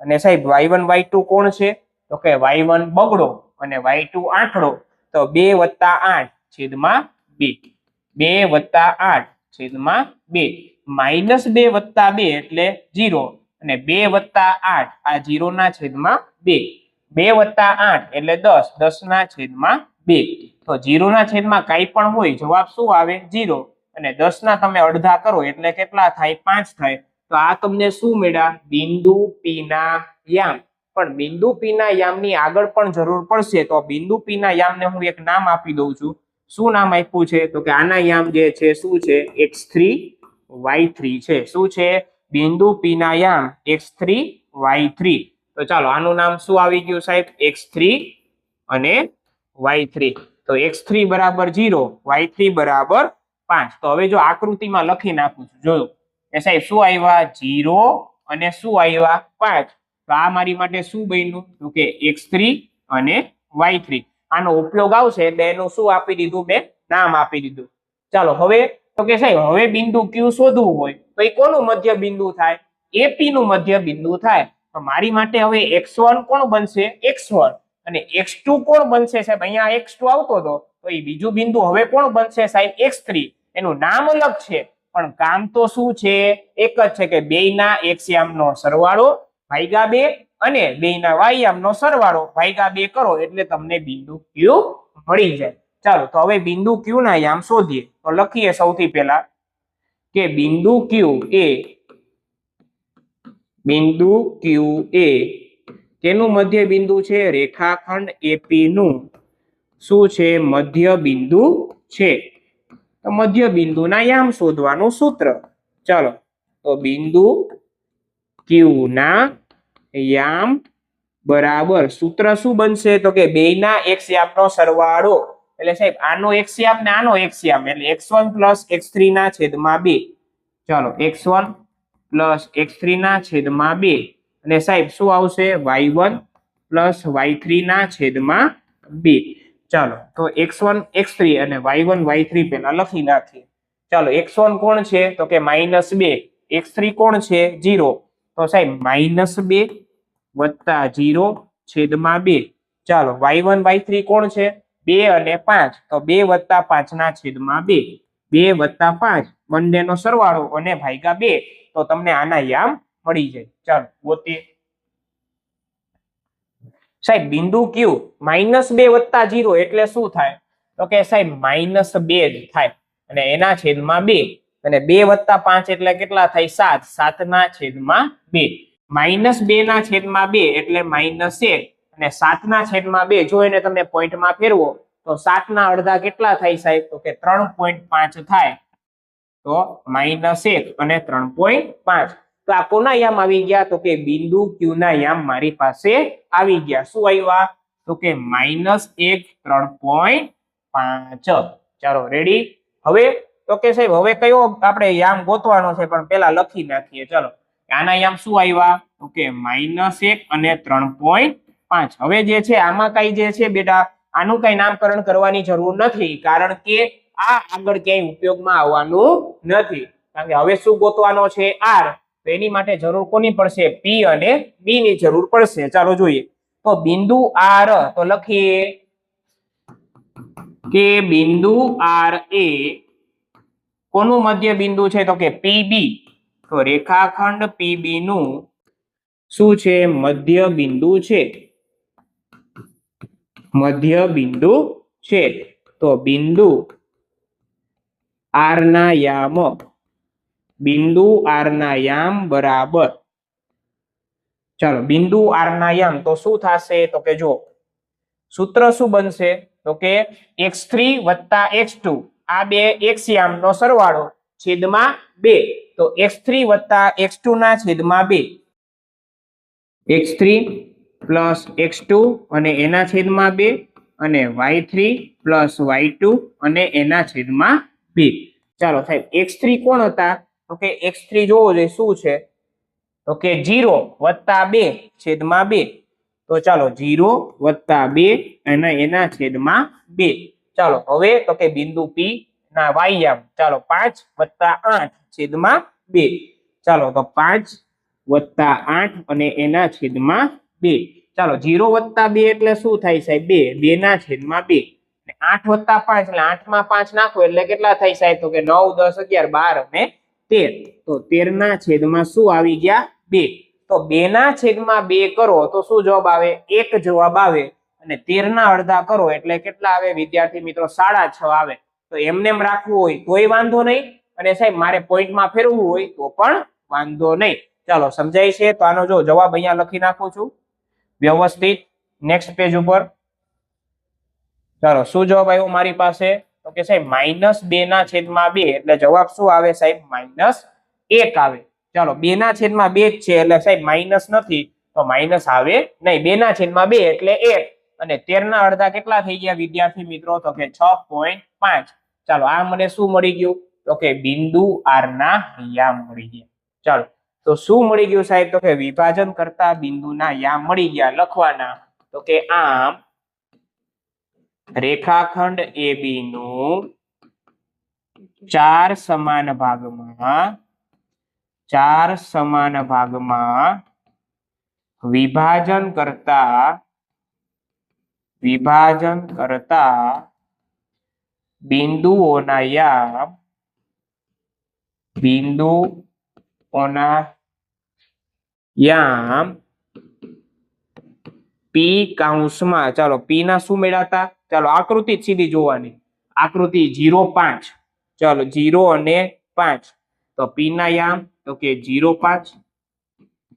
અને સાહેબ y1 y2 કોણ છે? તો કે y1 બગડો અને y2 આંકડો. તો 2 + 8 છેદમાં 2. 2 + 8 છેદમાં 2. -2 + 2 એટલે 0 અને 2 + 8 આ 0 ના છેદમાં 2. 2 + 8 એટલે 10. 10 ના છેદમાં 2. તો 0 ના છેદમાં કાંઈ પણ હોય જવાબ શું આવે? 0. અને 10 ના તમે અડધા કરો એટલે કેટલા થાય? 5 થાય. તો આ તમને શું મળ્યા? બિંદુ P ના યામ. પણ બિંદુ P ના યામની આગળ પણ જરૂર પડશે. તો બિંદુ P ના યામને હું એક નામ આપી દઉં છું. શું નામ આપ્યું છે? તો કે આના યામ જે છે શું છે? x3 y3 છે. શું છે? બિંદુ P ના યામ x3 y3. તો ચાલો આનું નામ શું આવી ગયું સાહેબ? x3 અને y3. તો x3 બરાબર 0, y3 બરાબર 5. તો હવે જો આકૃતિમાં લખી નાખું છું, જોયું કે સાહેબ શું આવ્યા? 0 અને શું આવ્યા? 5. તો આ મારી માટે શું બન્યું? તો કે x3 અને y3. આનો ઉપયોગ આવશે એટલે એનું શું આપી દીધું? મેં નામ આપી દીધું. ચાલો હવે તો કે સાહેબ હવે બિંદુ Q શોધવું હોય તો એ કોનું મધ્ય બિંદુ થાય? AP નું મધ્ય બિંદુ થાય. તો મારી માટે હવે x1 કોણ બનશે? x1. અને x2 કોણ બનશે સાહેબ? અહીંયા x2 આવતો હતો તો એ બીજું બિંદુ હવે કોણ બનશે સાહેબ? x3. એનું નામ અલગ છે પણ કામ તો શું છે? એક જ છે કે બેયના x યામનો સરવાળો ભાગ્યા 2 અને બેયના y યામનો સરવાળો ભાગ્યા 2 કરો એટલે તમને બિંદુ Q મળી જાય. ચાલો તો હવે બિંદુ Q ના યામ શોધીએ. તો લખીએ સૌથી પહેલા કે બિંદુ Q એ તેનું મધ્ય બિંદુ છે? રેખાખંડ AP નું શું છે? મધ્ય બિંદુ છે. તો મધ્ય બિંદુના યામ શોધવાનું સૂત્ર. ચાલો તો બિંદુ Q ના યામ બરાબર સૂત્ર શું બનશે? તો કે બેયના x યામનો સરવાળો એટલે સાહેબ આનો x યામ ને આનો x યામ એટલે x1 + x3 ના છેદમાં 2. ચાલો x1 + x3 ના છેદમાં 2 અને સાહેબ શું આવશે? y1 + y3 ના છેદમાં 2. ચાલો તો x1 x3 અને y1 y3 પહેલા લખી નાખીએ. ચાલો x1 કોણ છે? તો કે -2. x3 કોણ છે? 0. તો સાહેબ -2 + 0 છેદમાં 2. ચાલો y1 y3 કોણ છે? 2 અને 5. તો 2 + 5 ના છેદમાં 2. 2 + 5 બંનેનો સરવાળો અને ભાગ્યા 2 તો તમને આના યામ મળી જાય. ચાલો ગોતીએ. સાહેબ બિંદુ Q -2 + 0 એટલે શું થાય? તો કે સાહેબ -2 જ થાય અને એના છેદમાં 2 અને 2 + 5 એટલે કેટલા થાય? 7. 7 ના છેદમાં 2. -2 ના છેદમાં 2 એટલે -1 અને 7 ના છેદમાં 2 જો એને તમે પોઈન્ટમાં ફેરવો તો 7 ના અડધા કેટલા થાય સાહેબ? તો કે 3.5 થાય. તો -1 અને 3.5. તો આ કોના યામ આવી ગયા? તો કે બિંદુ Q ના યામ મારી પાસે આવી ગયા. શું આવ્યા? તો કે -1 3.5. ચાલો રેડી. હવે તો કે સાહેબ હવે કયો આપણે યામ ગોતવાનો છે પણ પેલા લખી નાખીએ. ચાલો આના યામ શું આવ્યા? તો કે -1 અને 3.5. હવે જે છે આમાં કઈ જે છે બેટા આનું કઈ નામકરણ કરવાની જરૂર નથી કારણ કે આ આગળ ક્યાંય ઉપયોગમાં આવવાનું નથી. કારણ કે હવે શું ગોતવાનો છે? R. તો એની માટે જરૂર કોની પડશે? પી અને બી ની જરૂર પડશે. ચાલો જોઈએ. તો બિંદુ આર તો લખીએ કે બિંદુ આર એ કોનું મધ્ય બિંદુ છે? તો કે પીબી. તો રેખાખંડ પીબી નું શું છે? મધ્ય બિંદુ છે. મધ્ય બિંદુ છે. તો બિંદુ આર ના યામ, બિંદુ આર ના યામ બરાબર, ચાલો બિંદુ આર ના યામ તો શું થશે? તો કે જો સૂત્ર શું બનશે? તો કે x3 + x2 આ બે x યામ નો સરવાળો છેદમાં 2. તો x3 + x2 ના છેદમાં 2, x3 + x2 અને એના છેદમાં 2 અને y3 + y2 અને એના છેદમાં 2. ચાલો સાહેબ x3 કોણ હતા? તો કે x3 જોવો જોઈએ શું છે? તો કે 0 + 2 છેદમાં 2. તો ચાલો 0 + 2 અને એના છેદમાં 2. ચાલો હવે તો કે બિંદુ P ના y યામ, ચાલો 5 + 8 છેદમાં 2. ચાલો તો 5 + 8 અને એના છેદમાં 2. ચાલો 0 + 2 એટલે શું થાય સાહેબ? 2. 2 ના છેદમાં 2. 8 + 5 એટલે 8 માં 5 નાખો એટલે કેટલા થાય સાહેબ? તો કે 9, 10, 11, 12 અને 13. તો 13 ના છેદમાં શું આવી ગયા? 2. તો 2 ના છેદમાં 2 કરો તો શું જવાબ આવે? 1 જવાબ આવે. અને 13 ના અડધા કરો એટલે કેટલા આવે વિદ્યાર્થી મિત્રો? 6.5 આવે. તો એમને એમ રાખવું હોય તોય વાંધો નહીં, અને સાહેબ મારે પોઈન્ટમાં ફેરવવું હોય તો પણ વાંધો નહીં. ચાલો સમજાય છે? તો આનો જો જવાબ અહીંયા લખી નાખું છું વ્યવસ્થિત નેક્સ્ટ પેજ ઉપર. ચાલો શું જવાબ આવ્યો મારી પાસે? તો કે સાહેબ -2 ના છેદમાં 2 એટલે જવાબ શું આવે સાહેબ? -1 આવે. ચાલો 2 ના છેદમાં 2 જ છે એટલે સાહેબ માઇનસ નથી તો માઇનસ આવે નહીં. 2 ના છેદમાં 2 એટલે 1 અને 13 ના અડધા કેટલા થઈ ગયા વિદ્યાર્થી મિત્રો? તો કે 6.5. ચાલો આ મને શું મળી ગયું? તો કે બિંદુ આર ના યામ મળી ગયા. ચાલો તો શું મળી ગયું સાહેબ? તો કે વિભાજન કરતા બિંદુના યામ મળી ગયા. લખવાના તો કે આમ રેખાખંડ AB નું 4 સમાન ભાગમાં વિભાજન કરતા બિંદુઓના યામ P કૌંસમાં, ચાલો P ના શું મેળવતા? ચાલો આકૃતિ સીધી જોવાની. આકૃતિ 0, 5. ચાલો 0 અને 5. તો P ના યામ તો કે 0, 5.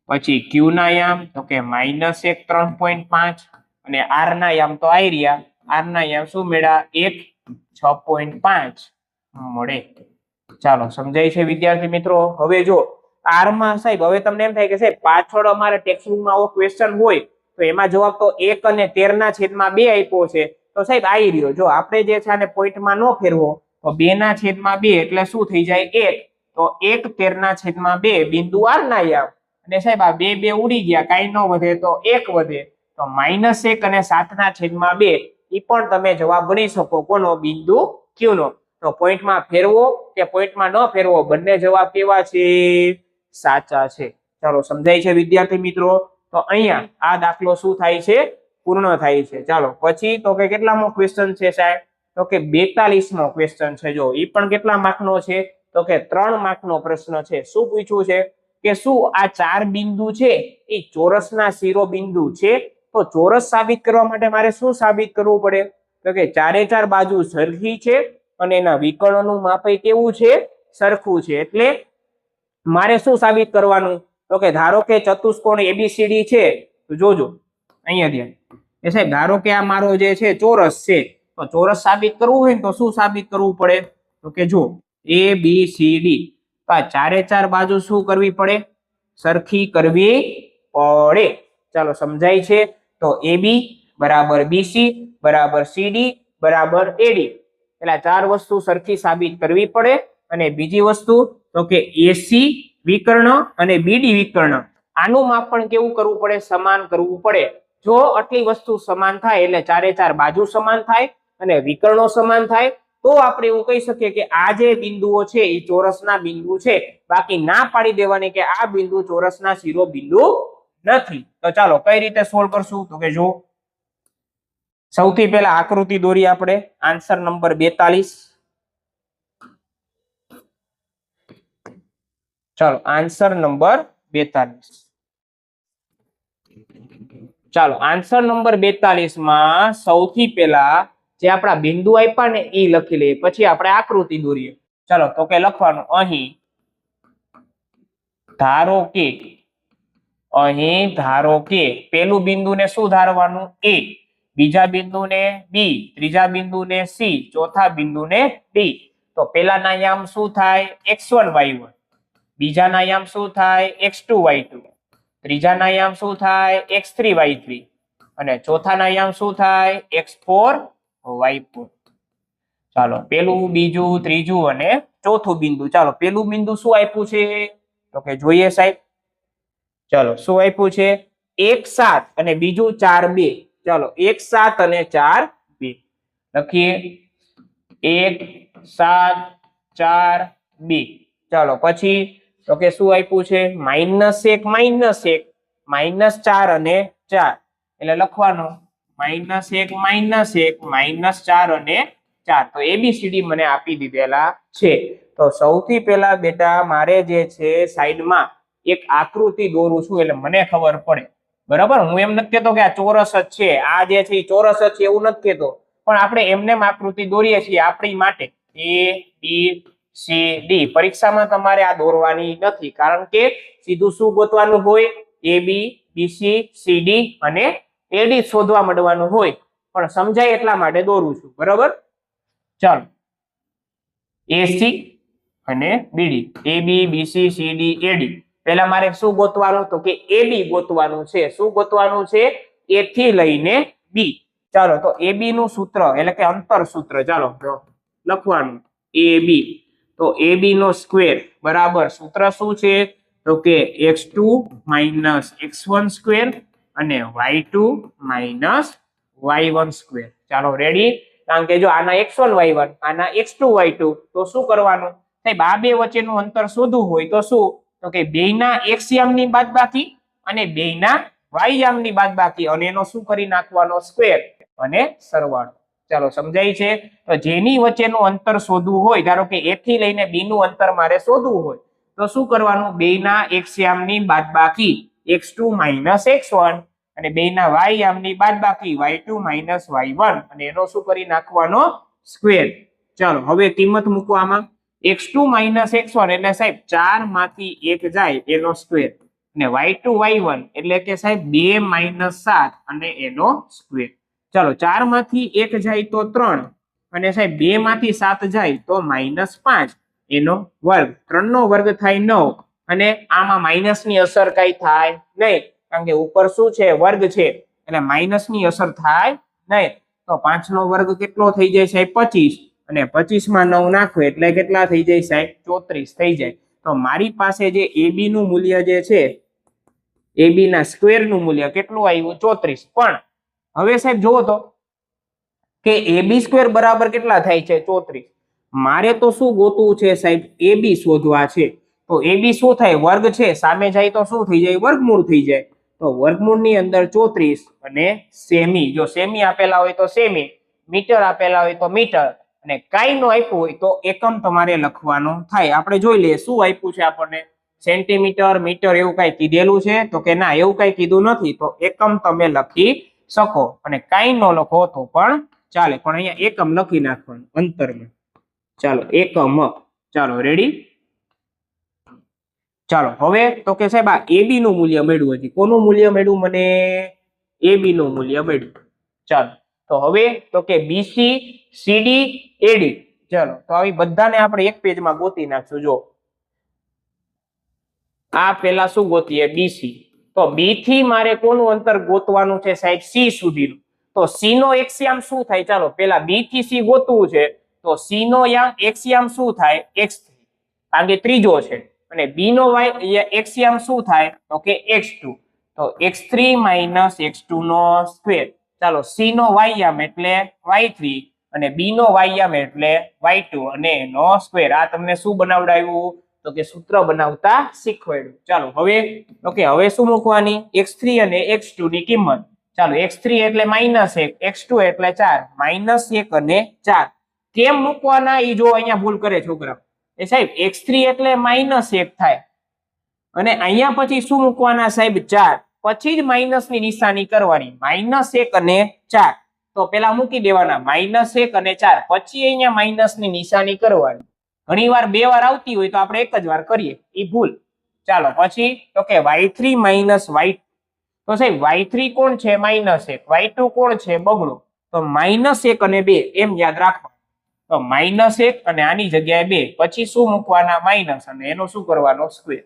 પછી Q ના યામ તો કે -1 3.5 અને R ના યામ તો આઈ રહ્યા. R ના યામ શું મેળા? 1 6.5 મળે. ચાલો સમજાય છે વિદ્યાર્થી મિત્રો? હવે જો R માં સાહેબ હવે તમને એમ થાય કે સાહેબ પાછળ અમારે ટેક્સ્ટબુકમાં આવો ક્વેશ્ચન હોય તો એમાં જવાબ તો 1 અને 13 ના છેદમાં 2 આપ્યો છે. તો સાહેબ આવી રહ્યો. જો આપણે જે છે આને પોઈન્ટમાં ન ફેરવો તો 2 ના છેદમાં 2 એટલે શું થઈ જાય? 1. તો 1 13 ના છેદમાં 2 બિંદુ R ના યામ. અને સાહેબ આ 2 2 ઉડી ગયા, કાંઈ ન વધે તો 1 વધે. તો -1 અને 7 ના છેદમાં 2 ઈ પણ તમે જવાબ ગણી શકો. કોનો? બિંદુ Q નો. તો પોઈન્ટમાં ફેરવો કે પોઈન્ટમાં ન ફેરવો બંને જવાબ કેવા છે? સાચા છે. ચાલો સમજાય છે વિદ્યાર્થી મિત્રો? તો અહીંયા આ દાખલો શું થાય છે? પૂર્ણ થાય છે. ચાલો પછી તો કે કેટલામો ક્વેશ્ચન છે સાહેબ? તો કે 42મો ક્વેશ્ચન છે. જો ઈ પણ કેટલા માર્કનો છે? તો કે 3 માર્કનો પ્રશ્ન છે. શું પૂછ્યું છે? કે શું આ 4 બિંદુ છે એ ચોરસના શિરોબિંદુ છે? તો ચોરસ સાબિત કરવા માટે મારે શું સાબિત કરવું પડે? તો કે 4 બાજુ સરખી છે અને એના વિકર્ણનું માપ કેવું છે? સરખું છે. એટલે મારે શું સાબિત કરવાનું? તો કે ધારો કે ચતુષ્કોણ ABCD છે. તો જોજો અહીંયા ધ્યાન. એ સાહેબ ધારો કે આ મારો જે છે ચોરસ છે, તો ચોરસ સાબિત કરવું હોય ને તો શું સાબિત કરવું પડે? તો કે જો ABCD તો આ 4 બાજુ શું કરવી પડે? સરખી કરવી પડે. ચાલો સમજાય છે? તો AB = BC = CD = AD. એટલે 4 વસ્તુ સરખી સાબિત કરવી પડે. અને બીજી વસ્તુ તો કે AC વિકર્ણ અને BD વિકર્ણ આનું માપ પણ કેવું કરવું પડે? સમાન કરવું પડે. જો આટલી વસ્તુ સમાન થાય એટલે 4 બાજુ સમાન થાય અને વિકર્ણો સમાન થાય તો આપણે એવું કહી શકીએ કે આ જે બિંદુઓ છે એ ચોરસના બિંદુ છે, બાકી ના પાડી દેવાની કે આ બિંદુ ચોરસના શિરોબિંદુ નથી. તો ચાલો કઈ રીતે સોલ્વ કરશું? તો કે જો સૌથી પહેલા આકૃતિ દોરી આપણે. Answer number 42. ચાલો આન્સર નંબર 42. ચાલો આન્સર નંબર 42 માં સૌથી પહેલા જે આપણા બિંદુ આપ્યા ને એ લખી લઈએ, પછી આપણે આકૃતિ દોરીએ. ચાલો તો કે લખવાનું અહીં ધારો કે પેલું બિંદુને શું ધારવાનું? A, બીજા બિંદુને B, ત્રીજા બિંદુને C, ચોથા બિંદુને D. તો પેલાના યામ શું થાય? x1 y1. બીજાના યામ શું થાય? x2 y2. ત્રીજાના યામ શું થાય? x3 y3. અને ચોથાના યામ શું થાય? x4 y4. ચાલો પેલું, બીજું, ત્રીજું અને ચોથું બિંદુ. ચાલો પેલું બિંદુ શું આપ્યું છે? તો કે જોઈએ સાહેબ. ચાલો શું આપ્યું છે? 1 7 અને બીજું 4 2. ચાલો 1 7 અને 4 2 લખીએ. 1 7 4 2. ચાલો પછી તો કે શું આપ્યું છે? -1 -1 -4 અને 4. એટલે લખવાનું -1 -1 -4 અને 4. તો ABCD મને આપી દીધેલા છે. તો સૌથી પહેલા બેટા મારે જે છે સાઈડમાં એક આકૃતિ દોરું છું એટલે મને ખબર પડે. બરાબર, હું એમ નથી કહેતો કે આ ચોરસ જ છે, આ જે છે એ ચોરસ જ છે એવું નથી કહેતો, પણ આપણે એમને આકૃતિ દોરીએ છીએ આપણી માટે. ABCD પરીક્ષામાં તમારે આ દોરવાની નથી, કારણ કે સીધું શું ગોતવાનું હોય? AB BC CD અને AD શોધવા માંડવાનું હોય, પણ સમજાય એટલા માટે દોરું છું. બરાબર, ચાલો AC અને BD, AB BC CD AD. પહેલા મારે શું ગોતવાનું? તો કે AB ગોતવાનું છે. શું ગોતવાનું છે? A થી લઈને B. ચાલો તો AB નું સૂત્ર એટલે કે અંતર સૂત્ર ચાલો લખવાનું AB. તો AB નો સ્ક્વેર બરાબર સૂત્ર શું છે? તો કે x2 x1 સ્ક્વેર અને y2 y1 સ્ક્વેર. ચાલો રેડી? કારણ કે જો આના x1 y1 આના x2 y2, તો શું કરવાનું સાહેબ? આ બે વચ્ચેનું અંતર શોધવું હોય તો શું? તો કે બેયના x યામની બાદબાકી અને બેયના y યામની બાદબાકી, અને એનો શું કરી નાખવાનો? સ્ક્વેર અને સરવાળો. ચાલો સમજાય છે? તો જેની વચ્ચેનું અંતર શોધવું હોય, ધારો કે a થી લઈને b નું અંતર મારે શોધવું હોય, તો શું કરવાનું? બેયના x યામની બાદબાકી x2 x1 અને બેયના y યામની બાદબાકી y2 y1, અને એનો શું કરી નાખવાનો? સ્ક્વેર. ચાલો હવે કિંમત મૂકો આમાં. x2 x1 એટલે સાહેબ 4 માંથી 1 જાય એનો સ્ક્વેર, અને y2 y1 એટલે કે સાહેબ 2 - 7 અને એનો સ્ક્વેર. ચાલો 4 માંથી 1 જાય તો 3, અને સાહેબ 2 માંથી 7 જાય તો -5 એનો વર્ગ. 3 નો વર્ગ થાય 9, અને આમાં માઇનસ ની અસર કઈ થાય નહીં, કારણ કે ઉપર શું છે? વર્ગ છે, એટલે માઇનસ ની અસર થાય નહીં. તો 5 નો વર્ગ કેટલો થઈ જાય સાહેબ? 25, અને 25 માં 9 નાખો એટલે કેટલા થઈ જાય સાહેબ? 34 થઈ જાય. તો મારી પાસે જે AB નું મૂલ્ય જે છે, AB ના સ્ક્વેર નું મૂલ્ય કેટલું આવ્યું? 34. પણ હવે સાહેબ જુઓ તો કે AB સ્ક્વેર બરાબર કેટલા થાય છે? 34. મારે તો શું ગોતવું છે સાહેબ? AB શોધવા છે. તો AB શું થાય? વર્ગ છે, સામે જાય તો શું થઈ જાય? વર્ગમૂળ થઈ જાય. તો વર્ગમૂળ ની અંદર 34 અને સેમી. જો સેમી આપેલા હોય તો સેમી, મીટર આપેલા હોય તો મીટર, અને કાઈ નો આપ્યું હોય તો એકમ તમારે લખવાનો થાય. આપણે જોઈ લઈએ શું આપ્યું છે આપણને. સેન્ટીમીટર, મીટર એવું કઈ કીધેલું છે? તો કે ના, એવું કઈ કીધું નથી. તો એકમ તમે લખી શકો, અને કાઈ નો લખો તો પણ ચાલે, પણ અહીંયા એકમ લખી નાખવાનું અંતરમાં. ચાલો એકમ. ચાલો રેડી? ચાલો હવે તો કે સાહેબ આ AB નું મૂલ્ય મળ્યું. હજી કોનું મૂલ્ય મળ્યું મને? AB નું મૂલ્ય મળ્યું. ચાલો તો હવે તો કે BC CD AD. ચાલો તો આવી બધાને આપણે એક પેજમાં ગોતી નાખશું. જો આ પેલા શું ગોતીએ? BC. તો B થી મારે કોનું અંતર ગોતવાનું છે સાહેબ? C સુધીનું. તો C નો x યામ શું થાય? ચાલો પેલા B થી C ગોતવું છે, તો C નો યામ x યામ શું થાય? x3, કારણ કે ત્રીજો છે. અને B નો x યામ શું થાય? તો કે x2. તો x3 - x2 નો સ્ક્વેર. ચાલો C નો y યામ એટલે y3, અને બી નો વાયમ એટલે y2 અને એનો સ્ક્વેર. આ તમને શું બનાવડાવ્યું? તો કે સૂત્ર બનાવતા શીખવાડ્યું. ચાલો હવે ઓકે, હવે શું મૂકવાની? x3 અને x2 ની કિંમત. ચાલો x3 એટલે -1, x2 એટલે 4, -1 અને 4 કેમ મૂકવાના એ જો અહીંયા ભૂલ કરે છોકરા. એ સાહેબ x3 એટલે -1 થાય અને અહીંયા પછી શું મૂકવાના સાહેબ? 4, પછી જ માઇનસ ની નિશાની કરવાની. -1 અને 4 તો પેલા મૂકી દેવાના -1 અને 4, પછી અહીંયા માઇનસ ની નિશાની કરવાની. ઘણી વાર 2 વાર આવતી હોય તો આપણે એક જ વાર કરીએ, એ ભૂલ. ચાલો પછી તો કે y3 y, તો સાહેબ y3 કોણ છે? -1, y2 કોણ છે? બગડો. તો -1 અને 2 એમ યાદ રાખવા. તો -1 અને આની જગ્યાએ 2, પછી શું મૂકવાના? માઇનસ અને એનો શું કરવાનો? સ્ક્વેર.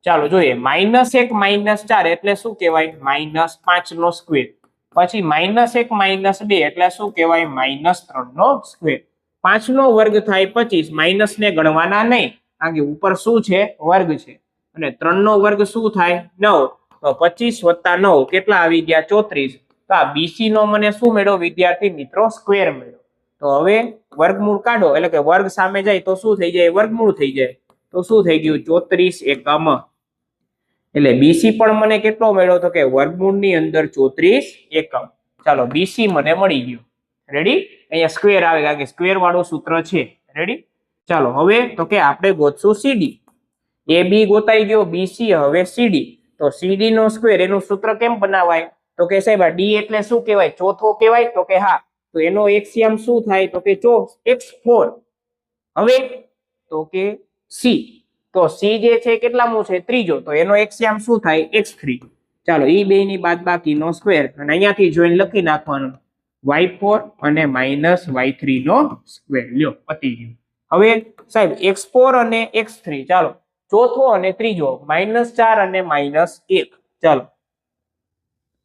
ચાલો જોઈએ, -1 -4 એટલે શું કહેવાય? -5 નો સ્ક્વેર. પછી -1 -2 એટલે શું કહેવાય? -3 નો સ્ક્વેર. 5 નો વર્ગ થાય 25, માઇનસ ને ગણવાના નહીં, કારણ કે ઉપર શું છે? વર્ગ છે. અને 3 નો વર્ગ શું થાય? 9. તો 25 + 9 કેટલા આવી ગયા? 34. તો આ બીસી નો મને શું મેળવો વિદ્યાર્થી મિત્રો? સ્ક્વેર મેળવો. તો હવે વર્ગમૂળ કાઢો, એટલે કે વર્ગ સામે જાય તો શું થઈ જાય? વર્ગમૂળ થઈ જાય. તો શું થઈ ગયું? 34 એકમ. એટલે બીસી પણ મને કેટલો મળ્યો? તો કે વર્ગમૂળની અંદર 34 એકમ. ચાલો બીસી મને મળી ગયું. રેડી? અહીંયા સ્ક્વેર આવે કારણ કે સ્ક્વેર વાળું સૂત્ર છે. રેડી? ચાલો હવે તો કે આપણે ગોતશું સીડી. એ બી ગોતાઈ ગયો, બીસી, હવે સીડી. તો સીડી નો સ્ક્વેર એનું સૂત્ર કેમ બનાવાય? તો કે સાહેબ આ ડી એટલે શું કહેવાય? ચોથો કહેવાય. તો કે હા. તો એનો એક્સિયમ શું થાય? તો કે x4. હવે તો કે સી, તો સી જે છે કેટલામું છે? ત્રીજો. તો એનો એક્સિયમ શું થાય? x3. ચાલો ઈ બે ની બાદબાકીનો સ્ક્વેર, અને અહીંયાથી જોઈને લખી નાખવાનું y4 અને -y3 નો સ્ક્વેર. લ્યો પતી ગયું. હવે સાહેબ x4 અને x3, ચાલો ચોથો અને ત્રીજો, -4 અને -1. ચાલો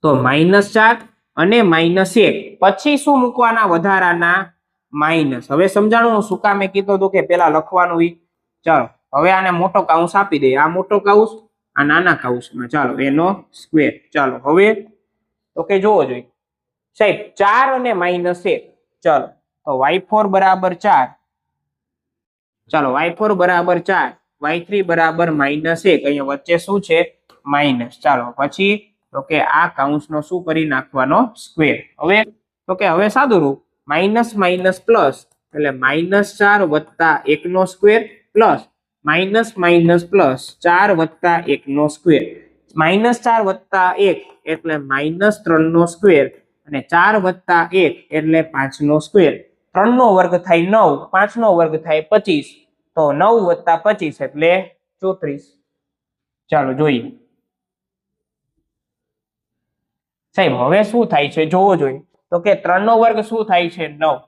તો -4 અને -1, પછી શું મૂકવાના? વધારાના માઇનસ. હવે સમજાણું શું કામે કીધું હતું કે પેલા લખવાનું ઈ? ચાલો હવે આને મોટો કૌંસ આપી દઈએ. આ મોટો કૌંસ, આ નાના કૌંસમાં. ચાલો એનો સ્ક્વેર. ચાલો હવે તો કે જોવો જોઈએ સાહેબ 4 અને -1. ચાલો તો y4 બરાબર 4. ચાલો y4 બરાબર 4, y3 બરાબર -1. અહીંયા વચ્ચે શું છે? માઇનસ. ચાલો પછી તો કે આ કૌંસનો શું કરી નાખવાનો? સ્ક્વેર. હવે તો કે હવે સાદું રૂપ, માઇનસ માઇનસ પ્લસ એટલે -4 + 1 નો square plus minus minus plus 4 + 1 નો સ્ક્વેર. -4 + 1 એટલે -3 નો સ્ક્વેર, અને 4 + 1 એટલે 5 નો સ્ક્વેર. 3 નો વર્ગ થાય 9, 5 નો વર્ગ થાય 25. તો 9 + 25 એટલે 34. ચાલો જોઈએ સાહેબ હવે શું થાય છે જોવો જોઈએ. તો કે 3 નો વર્ગ શું થાય છે? 9,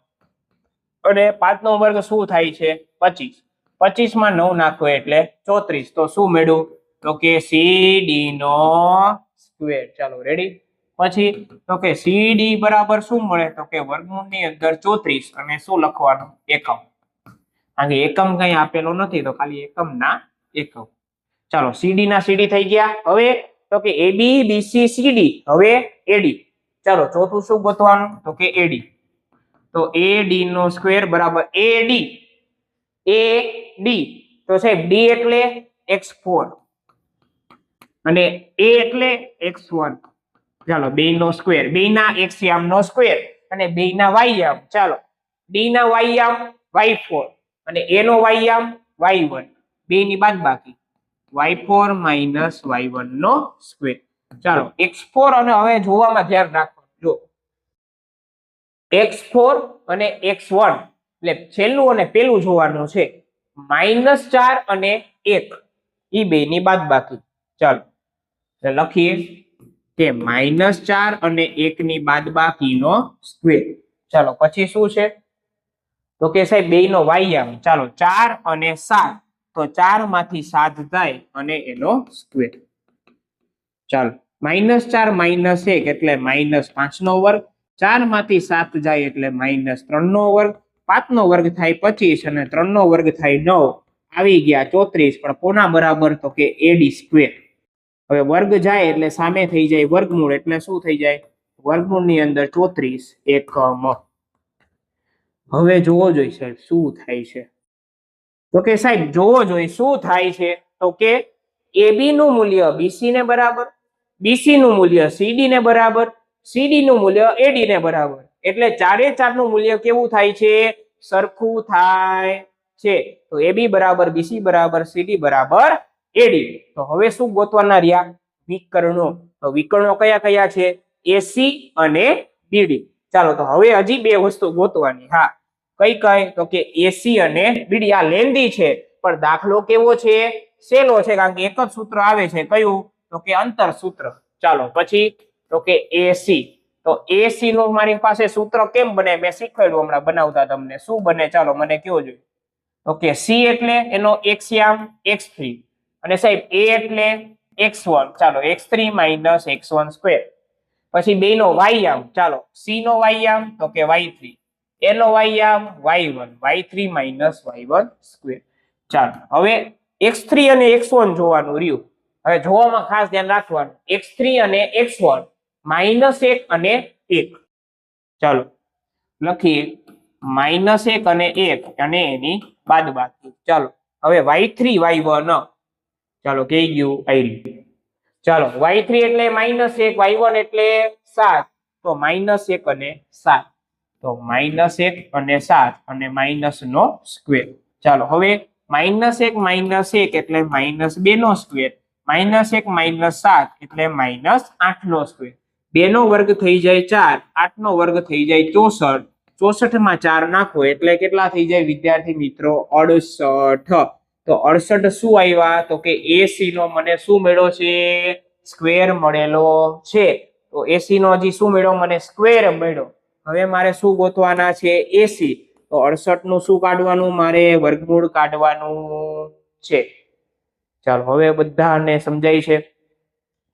અને 5 નો વર્ગ શું થાય છે? 25. 25 માં 9 નાખો એટલે 34. તો શું મેળવું? તો કે સીડી નો સ્ક્વેર. ચાલો રેડી? પછી તો કે સીડી બરાબર શું મળે? તો કે વર્ગમૂળની અંદર 34 અને શું લખવાનું? એકમ. કારણ કે એકમ કઈ આપેલો નથી, તો ખાલી એકમ ના એકમ. ચાલો સીડી ના સીડી થઈ ગયા. હવે તો કે એબી બીસી સીડી, હવે એડી. ચાલો ચોથું શું ગોતવાનું? તો કે એડી. તો એડી નો સ્ક્વેર બરાબર એડી. એડી તો સાહેબ ડી એટલે x4 અને એ એટલે x1. ચાલો બે નો સ્ક્વેર, બે ના એક્સિયમ નો સ્ક્વેર અને બે ના વાયમ. ચાલો ડી ના વાયમ y4 અને એ નો વાયમ y1, બે ની બાદબાકી y4 - y1 નો સ્ક્વેર. ચાલો x4 અને હવે જોવામાં ધ્યાન રાખવાનું. જો x4 અને x1 એટલે છેલ્લું અને પેલું જોવાનું છે. -4 અને 1 ઈ બે ની બાદબાકી. ચાલો લખીએ કે -4 અને 1 ની બાદબાકીનો સ્ક્વેર. ચાલો પછી શું છે? તો કે સાહેબ બે નો વાયમ. ચાલો 4 અને 7, તો 4 માંથી 7 જાય અને એનો સ્ક્વેર. ચાલો -4 - 1 એટલે -5 નો વર્ગ, 4 માંથી 7 જાય એટલે -3 નો વર્ગ, 5 નો વર્ગ થાય 25 અને 3 નો વર્ગ થાય 9. આવી ગયા 34. પણ કોના બરાબર? તો કે એડી સ્ક્વેર. હવે વર્ગ જાય એટલે સામે થઈ જાય વર્ગમૂળ, એટલે શું થઈ જાય? વર્ગમૂળની અંદર 34 એકમ. હવે જોવો જોઈએ સાહેબ શું થાય છે. તો કે સાહેબ જોવો જોઈએ શું થાય છે. તો કે AB નું મૂલ્ય BC ને બરાબર, BC નું મૂલ્ય CD ને બરાબર, CD નું મૂલ્ય AD ને બરાબર. એટલે ચારે ચારનું મૂલ્ય કેવું થાય છે? સરખું થાય છે. તો AB બરાબર BC બરાબર CD બરાબર AD. તો હવે શું ગોતવાના રહ્યા? વિકર્ણો. તો વિકર્ણો કયા કયા છે? AC અને BD. ચાલો તો હવે હજી બે વસ્તુ ગોતવાની. હા, કઈ કઈ? તો કે AC અને BD. આ લેન્ધી છે પણ દાખલો કેવો છે? સહેલો છે, કારણ કે એક જ સૂત્ર આવે છે. કયું? તો કે અંતર સૂત્ર. ચાલો પછી તો કે AC. તો AC નું મારી પાસે સૂત્ર કેમ બને? મેં શીખવાડ્યું હમણાં બનાવતા તમને. શું બને? ચાલો મને કયો જોઈએ. તો કે C એટલે એનો એક્સયામ x3 અને સાહેબ A એટલે x1. ચાલો x3 માઇનસ x1 સ્ક્વેર. પછી બે નો વાયયામ. ચાલો C નો વાયયામ તો કે y3, A નો વાયયામ y1, y3 minus y1 square. ચાલો હવે x3 અને x1 જોવાનું રહ્યું. હવે જોવામાં ખાસ ધ્યાન રાખવાનું. x3 અને x1 -1 અને 1. ચાલો લખીએ -1 અને 1 અને એની બાદબાકી. ચાલો હવે y3 y1. ચાલો કઈ ગયું? આવી. ચાલો y3 એટલે -1, y1 એટલે 7. તો -1 અને 7. તો -1 અને 7 અને માઇનસ નો સ્ક્વેર. ચાલો હવે -1 -1 એટલે -2 નો સ્ક્વેર, -1 -7 એટલે -8 નો સ્ક્વેર. 2 નો વર્ગ થઈ જાય 4, 8 નો વર્ગ થઈ જાય 64. 64 માં 4 નાખો એટલે કેટલા થઈ જાય વિદ્યાર્થી મિત્રો? 68. તો 68 શું આવ્યા? તો કે AC નો મને શું મળ્યો છે? સ્ક્વેર મળેલો છે. તો AC નો હજી શું મળ્યો મને? સ્ક્વેર મળ્યો. હવે મારે શું ગોતવાના છે? AC. તો 68 નું શું કાઢવાનું? મારે વર્ગમૂળ કાઢવાનું છે. ચાલો હવે બધાને સમજાય છે.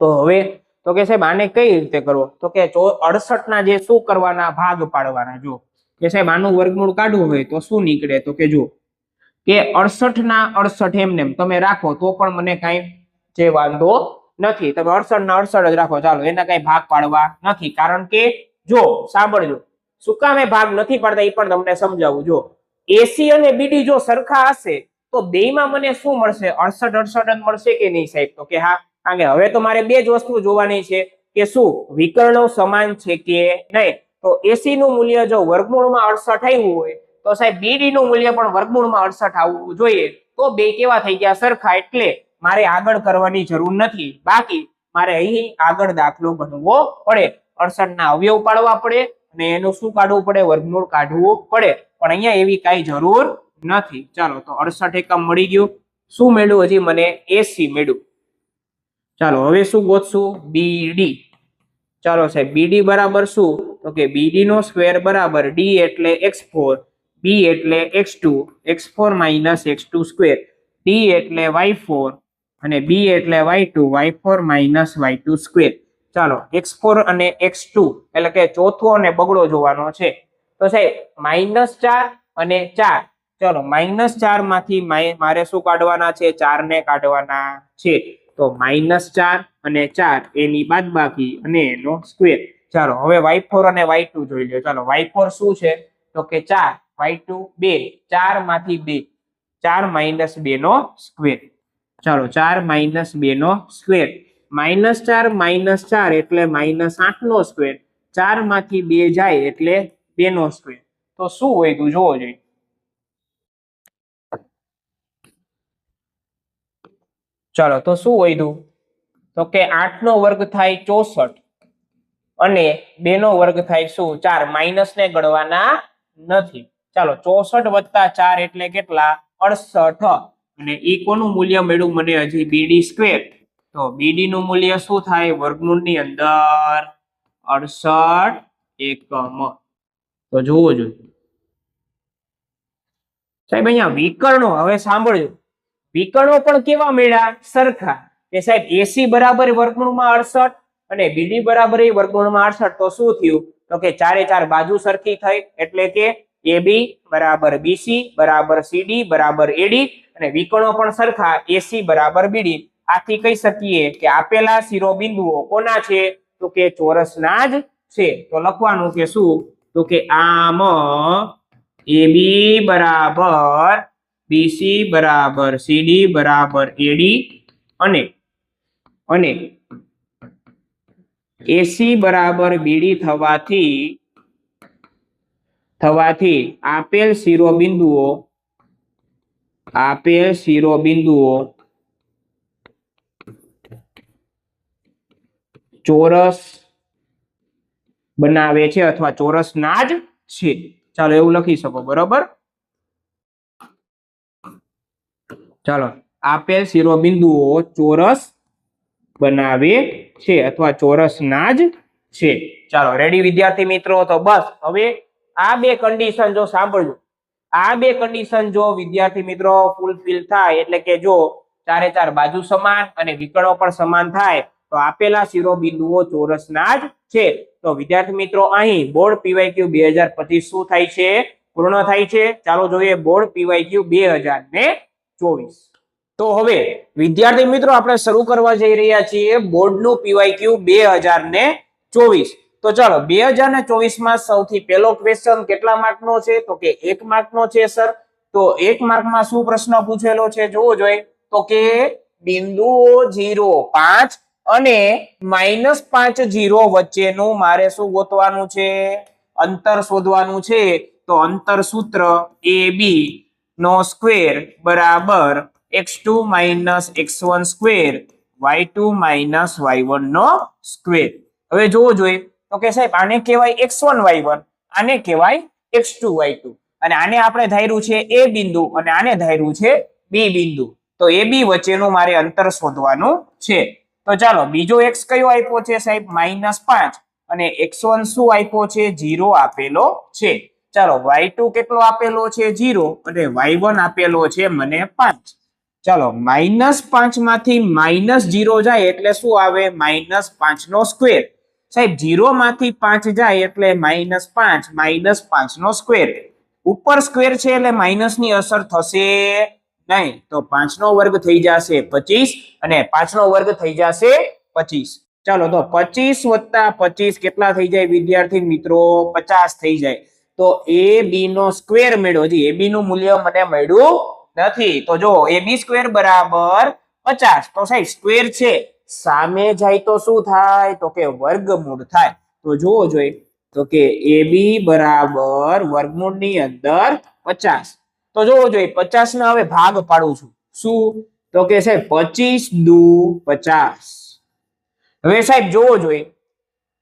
તો હવે તો કે સાહેબ આને કઈ રીતે કરવો? તો કે 68 ના જે શું કરવાના? ભાગ પાડવાના. જો કે સાહેબ આનું વર્ગમૂળ કાઢવું હોય તો શું નીકળે? તો કે જો કે 68 ના 68 એમને તમે રાખો તો પણ મને કઈ જે વાંધો નથી. તમે 68 ના 68 જ રાખો. ચાલો એના કઈ ભાગ પાડવા નથી, કારણ કે જો સાંભળજો શું કામ એ ભાગ નથી પાડતા એ પણ તમને સમજાવું. જો AC અને BD જો સરખા હશે તો બેયમાં મને શું મળશે? 68 68 જ મળશે કે નહીં સાહેબ? તો કે હા, કારણ કે હવે તો મારે બે જ વસ્તુ જોવાની છે કે શું વિકર્ણો સમાન છે કે નહીં. તો AC નું મૂલ્ય જો વર્ગમૂળમાં 68 આવ્યું હોય તો સાહેબ BD નું મૂલ્ય પણ વર્ગમૂળમાં 68 આવવું જોઈએ. તો બે કેવા થઈ ગયા? સરખા. એટલે મારે આગળ કરવાની જરૂર નથી. બાકી મારે અહીં આગળ દાખલો ગણવો પડે. 68 ના અવયવ પાડવા પડે અને એનું શું કાઢવું પડે? વર્ગમૂળ કાઢવું પડે. પણ અહીંયા એવી કઈ જરૂર નથી. ચાલો તો 68 એકમ મળી ગયું. શું મેળવ્યું? હજી મને AC મેળવ્યું. ચાલો હવે શું ગોતશું? BD. ચાલો સાહેબ BD બરાબર શું? તો કે BD નો સ્ક્વેર બરાબર D એટલે x4, B એટલે x2, x4 minus x2 square, D એટલે y4 અને B એટલે y2, y4 minus y2 square. ચાલો x4 અને x2 એટલે કે ચોથો અને બગડો જોવાનો છે. તો સાહેબ -4 અને 4. ચલો -4 માંથી મારે શું કાઢવાના છે? 4 ને કાઢવાના છે. તો -4 અને 4 એની બાદબાકી અને એનો સ્ક્વેર. ચાલો હવે y4 અને y2 જોઈ લો. ચાલો y4 શું છે? તો કે 4, y2 2. 4 માંથી 2, 4 - 2 નો સ્ક્વેર. ચાલો 4 - 2 નો સ્ક્વેર. -4 - 4 એટલે -8 નો સ્ક્વેર. 4 માંથી 2 જાય એટલે 2 નો સ્ક્વેર. તો શું હોય તું જોવો જોઈએ. ચાલો તો શું વધ્યું? તો કે 8 નો વર્ગ થાય 64 અને 2 નો વર્ગ થાય શું? 4. માઇનસ ને ગણવાના નથી. ચાલો 64 વત્તા 4 એટલે કેટલા? 68. અને ઈ કોનું મૂલ્ય મળ્યું મને? હજી BD સ્ક્વેર. તો BD નું મૂલ્ય શું થાય? વર્ગમૂળની અંદર 68 એકમ. તો જોવો જોઈએ સાહેબ અહીંયા વિકર્ણો. હવે સાંભળજો, વિકર્ણો પણ કેવા મળ્યા? સરખા. કે સાહેબ AC બરાબર વર્ગમૂળમાં 68 અને BD બરાબર વર્ગમૂળમાં 68. તો શું થયું? તો કે ચારે ચાર બાજુ સરખી થઈ. એટલે કે AB બરાબર BC બરાબર CD બરાબર AD અને વિકર્ણો પણ સરખા AC બરાબર BD. આથી કહી શકીએ કે આપેલા શિરોબિંદુઓ કોના છે? તો કે ચોરસના જ છે. તો લખવાનું કે શું? તો કે આમ AB બરાબર BC બરાબર CD બરાબર AD અને AC બરાબર BD થવાથી આપેલ શિરોબિંદુઓ ચોરસ બનાવે છે અથવા ચોરસના જ છે. ચાલો એવું લખી શકો. બરોબર. ચાલો, આપેલ શિરોબિંદુઓ ચોરસ બનાવે છે અથવા ચોરસના જ છે. ચાલો રેડી વિદ્યાર્થી મિત્રો? તો બસ હવે આ બે કન્ડિશન જો સાંભળજો, આ બે કન્ડિશન જો વિદ્યાર્થી મિત્રો ફૂલફિલ થાય એટલે કે જો ચારે ચાર બાજુ સમાન અને વિકર્ણો પણ સમાન થાય તો આપેલા શિરોબિંદુઓ ચોરસના જ છે. તો વિદ્યાર્થી મિત્રો અહીં બોર્ડ પીવાયક્યુ 2025 શું થાય છે? પૂર્ણ થાય છે. ચાલો જોઈએ બોર્ડ પીવાયક્યુ 2024. તો હવે વિદ્યાર્થી મિત્રો આપણે શરૂ કરવા જઈ રહ્યા છીએ બોર્ડનું પીવાયક્યુ 2024. તો ચાલો 2024 માં સૌથી પહેલો ક્વેશ્ચન કેટલા માર્કનો છે? તો કે 1 માર્કનો છે સર. તો 1 માર્કમાં શું પ્રશ્ન પૂછેલો છે જોવો જોઈએ. તો કે બિંદુઓ 0, 5 અને -5, 0 વચ્ચેનું મારે શું ગોતવાનું છે? અંતર શોધવાનું છે. તો અંતર સૂત્ર AB નો સ્ક્વેર બરાબર x2 - x1 square y2 - y1 નો સ્ક્વેર. હવે જોવો જોઈએ તો કે સાહેબ આને કહેવાય x1 y1, આને કહેવાય x2 y2 અને આને આપણે ધાર્યું છે A બિંદુ અને આને ધાર્યું છે B બિંદુ. તો AB વચ્ચેનું મારે અંતર શોધવાનું છે. તો ચાલો બીજો x કયો આપ્યો છે સાહેબ? -5 અને x1 શું આપ્યો છે? 0 આપેલો છે. ચાલો y2 કેટલો આપેલો છે? 0 અને y1 આપેલો છે મને 5. ચાલો -5 માંથી -0 જાય એટલે શું આવે? -5 નો સ્ક્વેર. સાહેબ 0 માંથી 5 જાય એટલે -5 -5 નો સ્ક્વેર. ઉપર સ્ક્વેર છે એટલે માઇનસ ની અસર થશે નહીં. તો 5 નો વર્ગ થઈ જશે 25 અને 5 નો વર્ગ થઈ જશે 25. ચાલો તો 25 વત્તા 25 કેટલા થઈ જાય વિદ્યાર્થી મિત્રો? 50 થઈ જાય. તો AB નો સ્ક્વેર મળ્યો. હજી AB નું મૂલ્ય મને મળ્યું નથી. તો જો AB સ્ક્વેર બરાબર 50. તો સાહેબ સ્ક્વેર છે સામે જાય તો શું થાય? તો કે વર્ગમૂળ થાય. તો જોવો જોઈએ તો કે AB બરાબર વર્ગમૂળની અંદર 50. તો જોવો જોઈએ 50 ના હવે ભાગ પાડું છું. શું? તો કે સાહેબ 25 દુ 50. હવે સાહેબ જોવો જોઈએ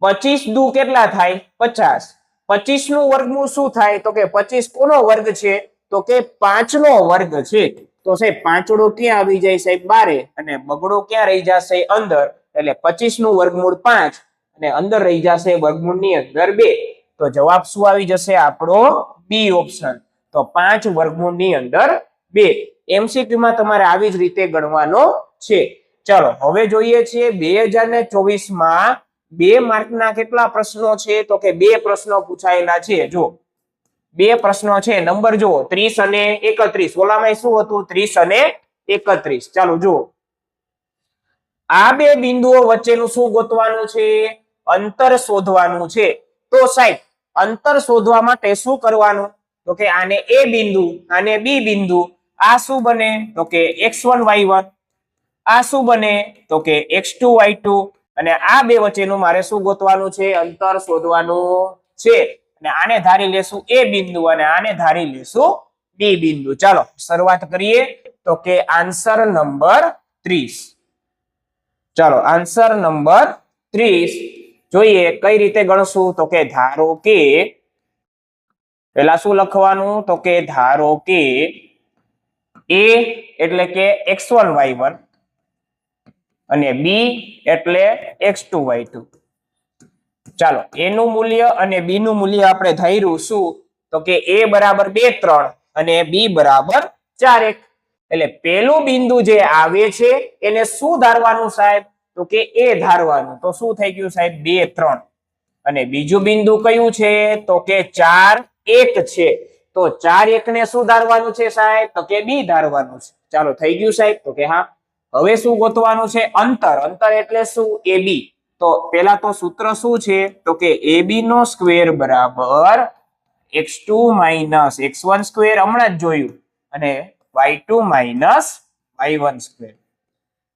25 દુ કેટલા થાય? 50. 25 નું વર્ગમૂળ શું થાય? તો કે 25 કોનો વર્ગ છે? તો કે 5 નો વર્ગ છે. તો સાહેબ પાંચડો ક્યાં આવી જાય સાહેબ? બારે અને બગડો ક્યાં રહી જશે? અંદર. એટલે 25 નું વર્ગમૂળ 5 અને અંદર રહી જશે વર્ગમૂળની અંદર 2. તો જવાબ શું આવી જશે આપણો? B option. તો 5 વર્ગમૂળની અંદર 2. MCQ માં તમારે આવી જ રીતે ગણવાનો છે. ચાલો હવે જોઈએ છીએ 2024 માં 2 માર્કના કેટલા પ્રશ્નો છે? તો કે 2 પ્રશ્નો પૂછાયેલા છે. જો 2 પ્રશ્નો છે. નંબર જુઓ 30 અને 31. ઓલામાં શું હતું? 30 અને 31. ચાલો જુઓ આ બે બિંદુઓ વચ્ચેનું શું ગોતવાનું છે? અંતર શોધવાનું છે. તો સાહેબ અંતર શોધવા માટે શું કરવાનું? તો કે આને A બિંદુ આને B બિંદુ. આ શું બને? તો કે x1 y1. આ શું બને? તો કે x2 y2. અને આ બે વચ્ચેનું મારે શું ગોતવાનું છે? અંતર શોધવાનું છે. અને આને ધારી લેશું A બિંદુ અને આને ધારી લેશું B બિંદુ. ચાલો શરૂઆત કરીએ. તો કે આન્સર નંબર 30. ચાલો આન્સર નંબર 30 જોઈએ કઈ રીતે ગણશું? તો કે ધારો કે પેલા શું લખવાનું? તો કે ધારો કે A એટલે કે x1 y1 અને B એટલે x2 y2. ચાલો A નું મૂલ્ય અને B નું મૂલ્ય આપણે ધાર્યું શું? તો કે A બરાબર 2 3 અને B બરાબર 4 1. એટલે પેલું બિંદુ જે આવે છે એને શું ધારવાનું સાહેબ? તો કે A ધારવાનું. તો શું થઈ ગયું સાહેબ? 2 3. અને બીજું બિંદુ કયું છે? તો કે 4 1 છે. તો 4 1 ને શું ધારવાનું છે સાહેબ? તો કે B ધારવાનું છે. ચાલો થઈ ગયું સાહેબ? તો કે હા. હવે શું ગોતવાનું છે? અંતર. અંતર એટલે શું? AB. તો પેલા તો સૂત્ર શું છે? તો કે AB નો સ્ક્વેર બરાબર x2 માઇનસ x1 સ્ક્વેર હમણાં જ જોયું અને y2 માઇનસ y1 સ્ક્વેર.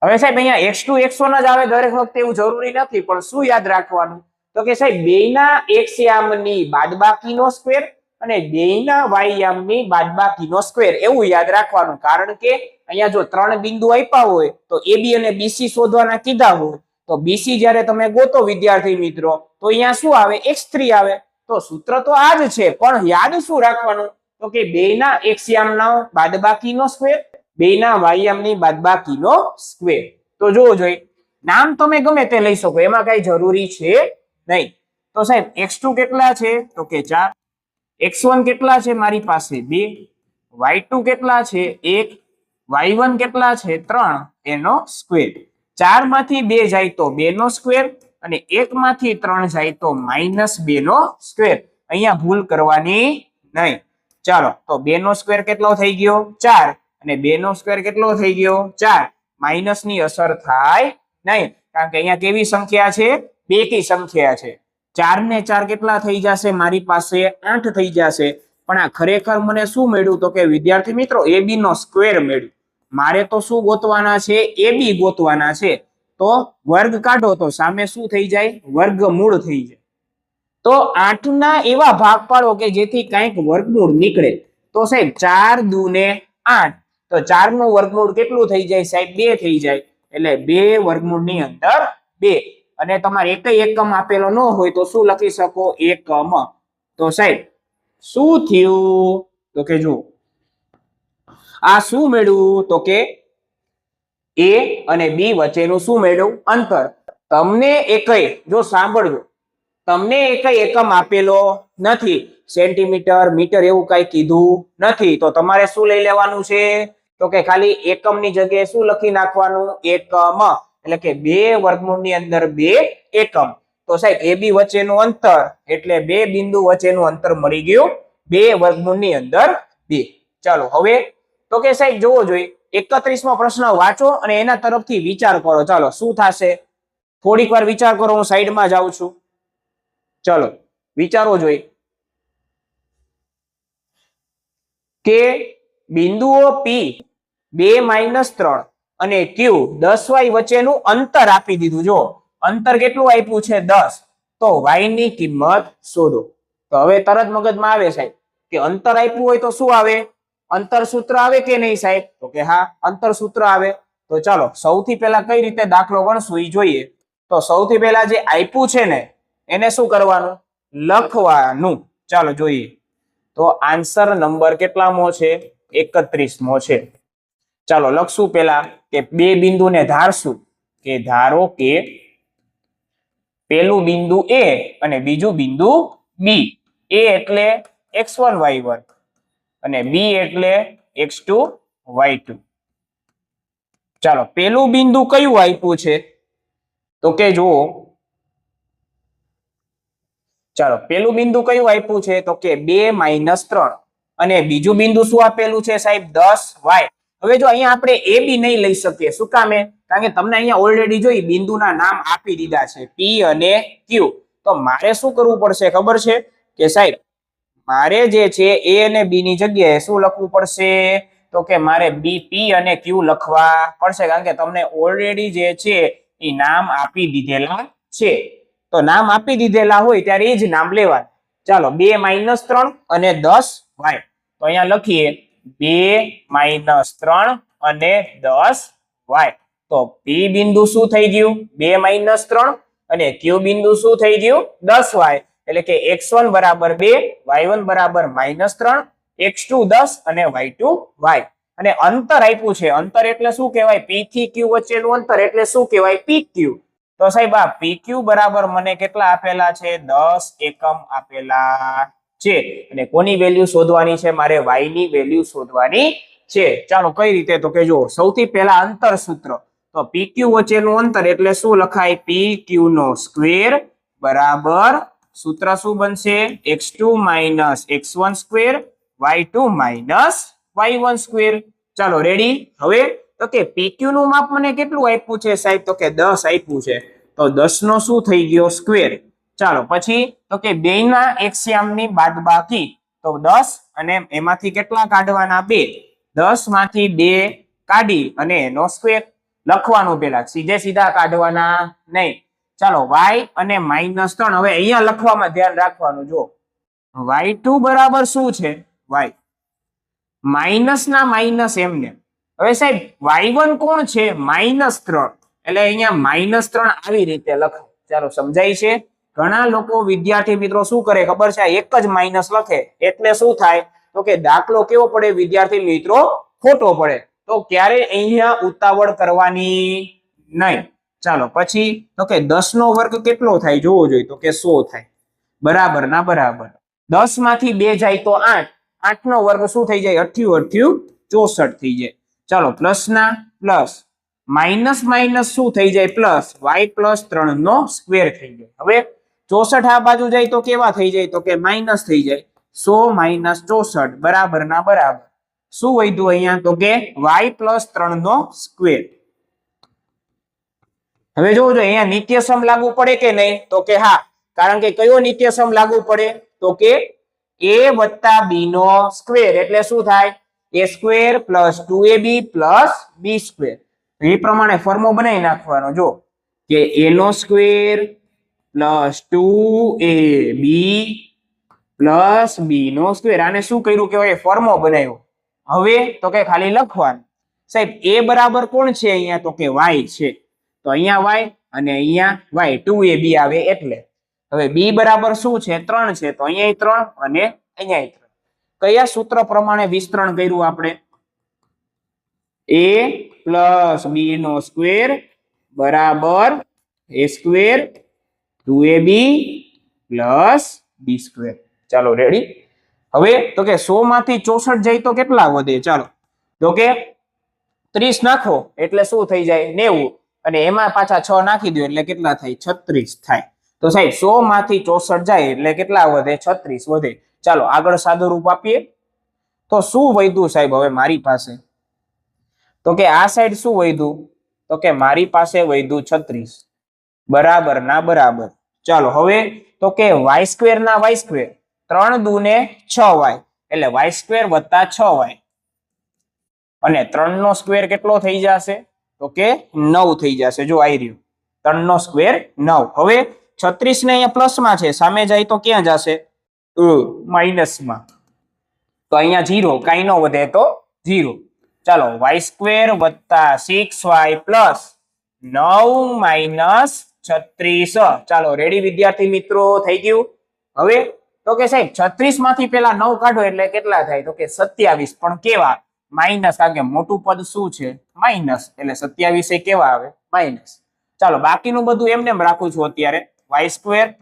હવે સાહેબ અહીંયા x2 x1 જ આવે દરેક વખતે એવું જરૂરી નથી, પણ શું યાદ રાખવાનું તો કે સાહેબ બેયના x યામની બાદબાકીનો સ્ક્વેર અને બેયના y યામની બાદબાકીનો સ્ક્વેર એવું યાદ રાખવાનું. કારણ કે અહીંયા જો ત્રણ બિંદુ આપ્યા હોય તો AB અને BC શોધવાના કીધા હોય તો BC જ્યારે તમે ગોતો વિદ્યાર્થી મિત્રો તો અહીંયા શું આવે x3 આવે. તો સૂત્ર તો આ જ છે, પણ યાદ શું રાખવાનું તો કે બેયના x યામનો બાદબાકીનો સ્ક્વેર બેયના y યામની બાદબાકીનો સ્ક્વેર. તો જોવો જોઈએ નામ તમે ગમે તે લઈ શકો, એમાં કઈ જરૂરી છે નહીં. તો સાહેબ x2 કેટલા છે તો કે 4, x1 કેટલા છે મારી પાસે 2, y2 કેટલા છે 1, y1 કેટલા છે 3 એનો સ્ક્વેર. 4 માંથી 2 જાય તો 2 નો સ્ક્વેર અને 1 માંથી 3 જાય તો -2 નો સ્ક્વેર. અહીંયા ભૂલ કરવાની નહીં. ચાલો તો 2 નો સ્ક્વેર કેટલો થઈ ગયો 4 અને 2 નો સ્ક્વેર કેટલો થઈ ગયો 4. માઇનસ ની અસર થાય નહીં, કારણ કે અહીંયા કેવી સંખ્યા છે બેકી સંખ્યા છે. 4 ને 4 કેટલા થઈ જશે મારી પાસે 8 થઈ જશે. પણ આ ખરેખર મને શું મળ્યું તો કે વિદ્યાર્થી મિત્રો AB નો સ્ક્વેર મળ્યું. મારે તો શું ગોતવાના છે AB ગોતવાના છે. તો વર્ગ કાઢો તો સામે શું થઈ જાય વર્ગમૂળ થઈ જાય. તો 8 ના એવા ભાગ પાડો કે જેથી કંઈક વર્ગમૂળ નીકળે. તો સાહેબ 4 દૂને 8 તો 4 નું વર્ગમૂળ કેટલું થઈ જાય સાહેબ 2 થઈ જાય. એટલે 2 વર્ગમૂળ ની અંદર 2 અને તમારે એકમ આપેલો ન હોય તો શું લખી શકો એકમ. તો સાહેબ શું થયું તો કે જો આ શું મળ્યું તો કે A અને B વચ્ચેનું શું મળ્યું અંતર. તમને જો સાંભળજો તમને એકમ આપેલો નથી, સેન્ટીમીટર મીટર એવું કઈ કીધું નથી, તો તમારે શું લઈ લેવાનું છે તો કે ખાલી એકમની જગ્યાએ શું લખી નાખવાનું એકમ. એટલે કે 2 વર્ગમૂળની અંદર 2 એકમ. તો સાહેબ AB વચ્ચેનું અંતર એટલે 2 બિંદુ વચ્ચેનું અંતર મળી ગયું 2 વર્ગમૂળની અંદર 2. ચાલો હવે તો કે સાહેબ જોવો જોઈએ 31મો પ્રશ્ન વાંચો અને એના તરફથી વિચાર કરો. ચાલો શું થશે થોડીક વાર વિચાર કરો, હું સાઈડમાં જાઉં છું. ચાલો વિચારો જોઈએ કે બિંદુઓ P 2 - 3 અને Q 10y વચ્ચેનું અંતર આપી દીધું. જો અંતર કેટલું આપ્યું છે 10, તો y ની કિંમત શોધો. તો હવે તરત મગજમાં આવે સાહેબ કે અંતર આપ્યું હોય તો શું આવે અંતર સૂત્ર આવે કે નહીં સાહેબ તો કે હા અંતર સૂત્ર આવે. તો ચાલો સૌથી પહેલા કઈ રીતે દાખલો ગણશું એ જોઈએ. તો સૌથી પહેલા જે આપ્યું છે ને એને શું કરવાનું લખવાનું. ચાલો જોઈએ તો આન્સર નંબર કેટલામો છે 31મો છે. ચાલો લખશું પહેલા કે બે બિંદુને ધારશું કે ધારો કે પેલું બિંદુ A અને બીજું બિંદુ B. A એટલે x1 y1 અને B એટલે x2 y2. ચાલો પેલું બિંદુ કયું આપ્યું છે તો કે જુઓ ચાલો પેલું બિંદુ કયું આપ્યું છે તો કે 2 - 3 અને બીજું બિંદુ શું આપેલું છે સાહેબ 10y. હવે જો અહીંયા આપણે AB નહીં લઈ શકીએ શું કામે કારણ કે તમને અહીંયા ઓલરેડી જોઈ બિંદુના નામ આપી દીધા છે P અને Q. તો મારે શું કરવું પડશે ખબર છે કે સાહેબ મારે જે છે A અને B ની જગ્યાએ શું લખવું પડશે તો કે મારે P અને Q લખવા પડશે કારણ કે તમને ઓલરેડી જે છે એ નામ આપી દીધેલા છે. તો નામ આપી દીધેલા હોય ત્યારે એ જ નામ લેવાનું. ચાલો 2 - 3 અને 10y. તો અહીંયા લખીએ 2 - 3 અને 10y. તો P બિંદુ શું થઈ ગયું 2 - 3 અને Q બિંદુ શું થઈ ગયું 10y. એટલે કે x1 બરાબર 2, y1 બરાબર -3, x2 10 અને y2 y. અને અંતર આપ્યું છે અંતર એટલે શું કહેવાય P થી Q વચ્ચેનું અંતર એટલે શું કહેવાય PQ. તો સાહેબ આ PQ બરાબર મને કેટલા આપેલા છે 10 એકમ આપેલા છે અને કોની વેલ્યુ શોધવાની છે મારે y ની વેલ્યુ શોધવાની છે. ચાલો કઈ રીતે તો કે જો સૌથી પહેલા અંતર સૂત્ર તો PQ વચ્ચેનું અંતર એટલે શું લખાય PQ નો સ્ક્વેર બરાબર સૂત્ર શું બનશે x2 - x1 square y2 - y1 square. ચાલો રેડી. હવે તો કે PQ નું માપ મને કેટલું આપ્યું છે સાહેબ તો કે 10 આપ્યું છે. તો 10 નો શું થઈ ગયો સ્ક્વેર. ચાલો પછી તો કે બેયના x યામની બાદબાકી તો 10 અને એમાંથી કેટલા કાઢવાના 2 10 માંથી 2 કાઢી અને એનો સ્ક્વેર લખવાનું પેલા સીધે સીધા કાઢવાના નહીં ચાલો y અને -3 હવે અહીંયા લખવામાં ધ્યાન રાખવાનું જો y2 બરાબર શું છે y માઇનસ ના માઇનસ એમને હવે સાહેબ y1 કોણ છે -3 એટલે અહીંયા -3 આવી રીતે લખાય ચાલો સમજાય છે ઘણા લોકો વિદ્યાર્થી મિત્રો શું કરે ખબર છે એક જ માઇનસ લખે એટલે શું થાય તો કે દાખલો કેવો પડે વિદ્યાર્થી મિત્રો ખોટો પડે તો ક્યારે અહીંયા ઉતાવળ કરવાની નહીં ચાલો પછી તો કે 10 નો વર્ગ કેટલો થાય જોવો જોઈએ તો કે 100 થાય બરાબર ના બરાબર 10 માંથી 2 જાય તો 8 8 નો વર્ગ શું થઈ જાય 88 64 થઈ જાય ચાલો પ્લસ ના પ્લસ માઇનસ માઇનસ શું થઈ જાય પ્લસ y+3 નો સ્ક્વેર થઈ જાય હવે 64 આ બાજુ જાય તો કેવા થઈ જાય તો કે માઇનસ થઈ જાય 100 - 64 બરાબર ના બરાબર શું વધ્યું અહીંયા તો કે y+3 નો સ્ક્વેર હવે જોજો અહીંયા નિત્યસમ લાગુ પડે કે નહીં તો કે હા કારણ કે કયો નિત્યસમ લાગુ પડે તો કે a + b નો સ્ક્વેર એટલે શું થાય a² + 2ab + b². એ પ્રમાણે ફોર્મો બનાવી નાખવાનો જો કે a નો સ્ક્વેર + 2ab + b નો સ્ક્વેર આને શું કર્યું કહેવાય ફોર્મો બનાવ્યો હવે તો કે ખાલી લખવાનું સાહેબ a બરાબર કોણ છે અહીંયા તો કે y છે તો અહીંયા y અને અહીંયા y 2ab આવે એટલે હવે b બરાબર શું છે 3 છે તો અહીંયા 3 અને અહીંયા 3 કયા સૂત્ર પ્રમાણે વિસ્તરણ કર્યું આપણે a + b નો સ્ક્વેર બરાબર a² 2ab + b². ચાલો રેડી હવે તો કે 100 માંથી 64 જાય તો કેટલા વધે ચાલો તો કે 30 નાખો એટલે શું થઈ જાય 90 અને એમાં પાછા 6 નાખી દો એટલે કેટલા થાય 36 થાય તો સાહેબ 100 માંથી 64 જાય એટલે કેટલા વધે 36 વધે ચાલો આગળ સાદું રૂપ આપીએ તો શું વધ્યું સાહેબ હવે મારી પાસે તો કે આ સાઈડ શું વધ્યું તો કે મારી પાસે વધ્યું 36 બરાબર ના બરાબર ચાલો હવે તો કે y² ના y² 3 × 2 = 6y એટલે y² + 6y અને 3 નો સ્ક્વેર કેટલો થઈ જશે તો કે 9 થઈ જશે જો આવી રહ્યું 3 નો સ્ક્વેર 9 હવે 36 ને અહીંયા પ્લસ માં છે સામે જાય તો ક્યાં જશે માઇનસ માં તો અહીંયા 0 કાઈ ન વધે તો 0 ચાલો y² + 6y + 9 - 36 ચાલો રેડી વિદ્યાર્થી મિત્રો થઈ ગયું હવે તો કે સાહેબ 36 માંથી પેલા 9 કાઢો એટલે કેટલા થાય તો કે 27 પણ કેવા માઇનસ કારણ કે મોટું પદ શું છે માઇનસ એટલે 27 એ કેવા આવે માઇનસ ચાલો બાકીનું બધું એમને એમ રાખું છું અત્યારે y²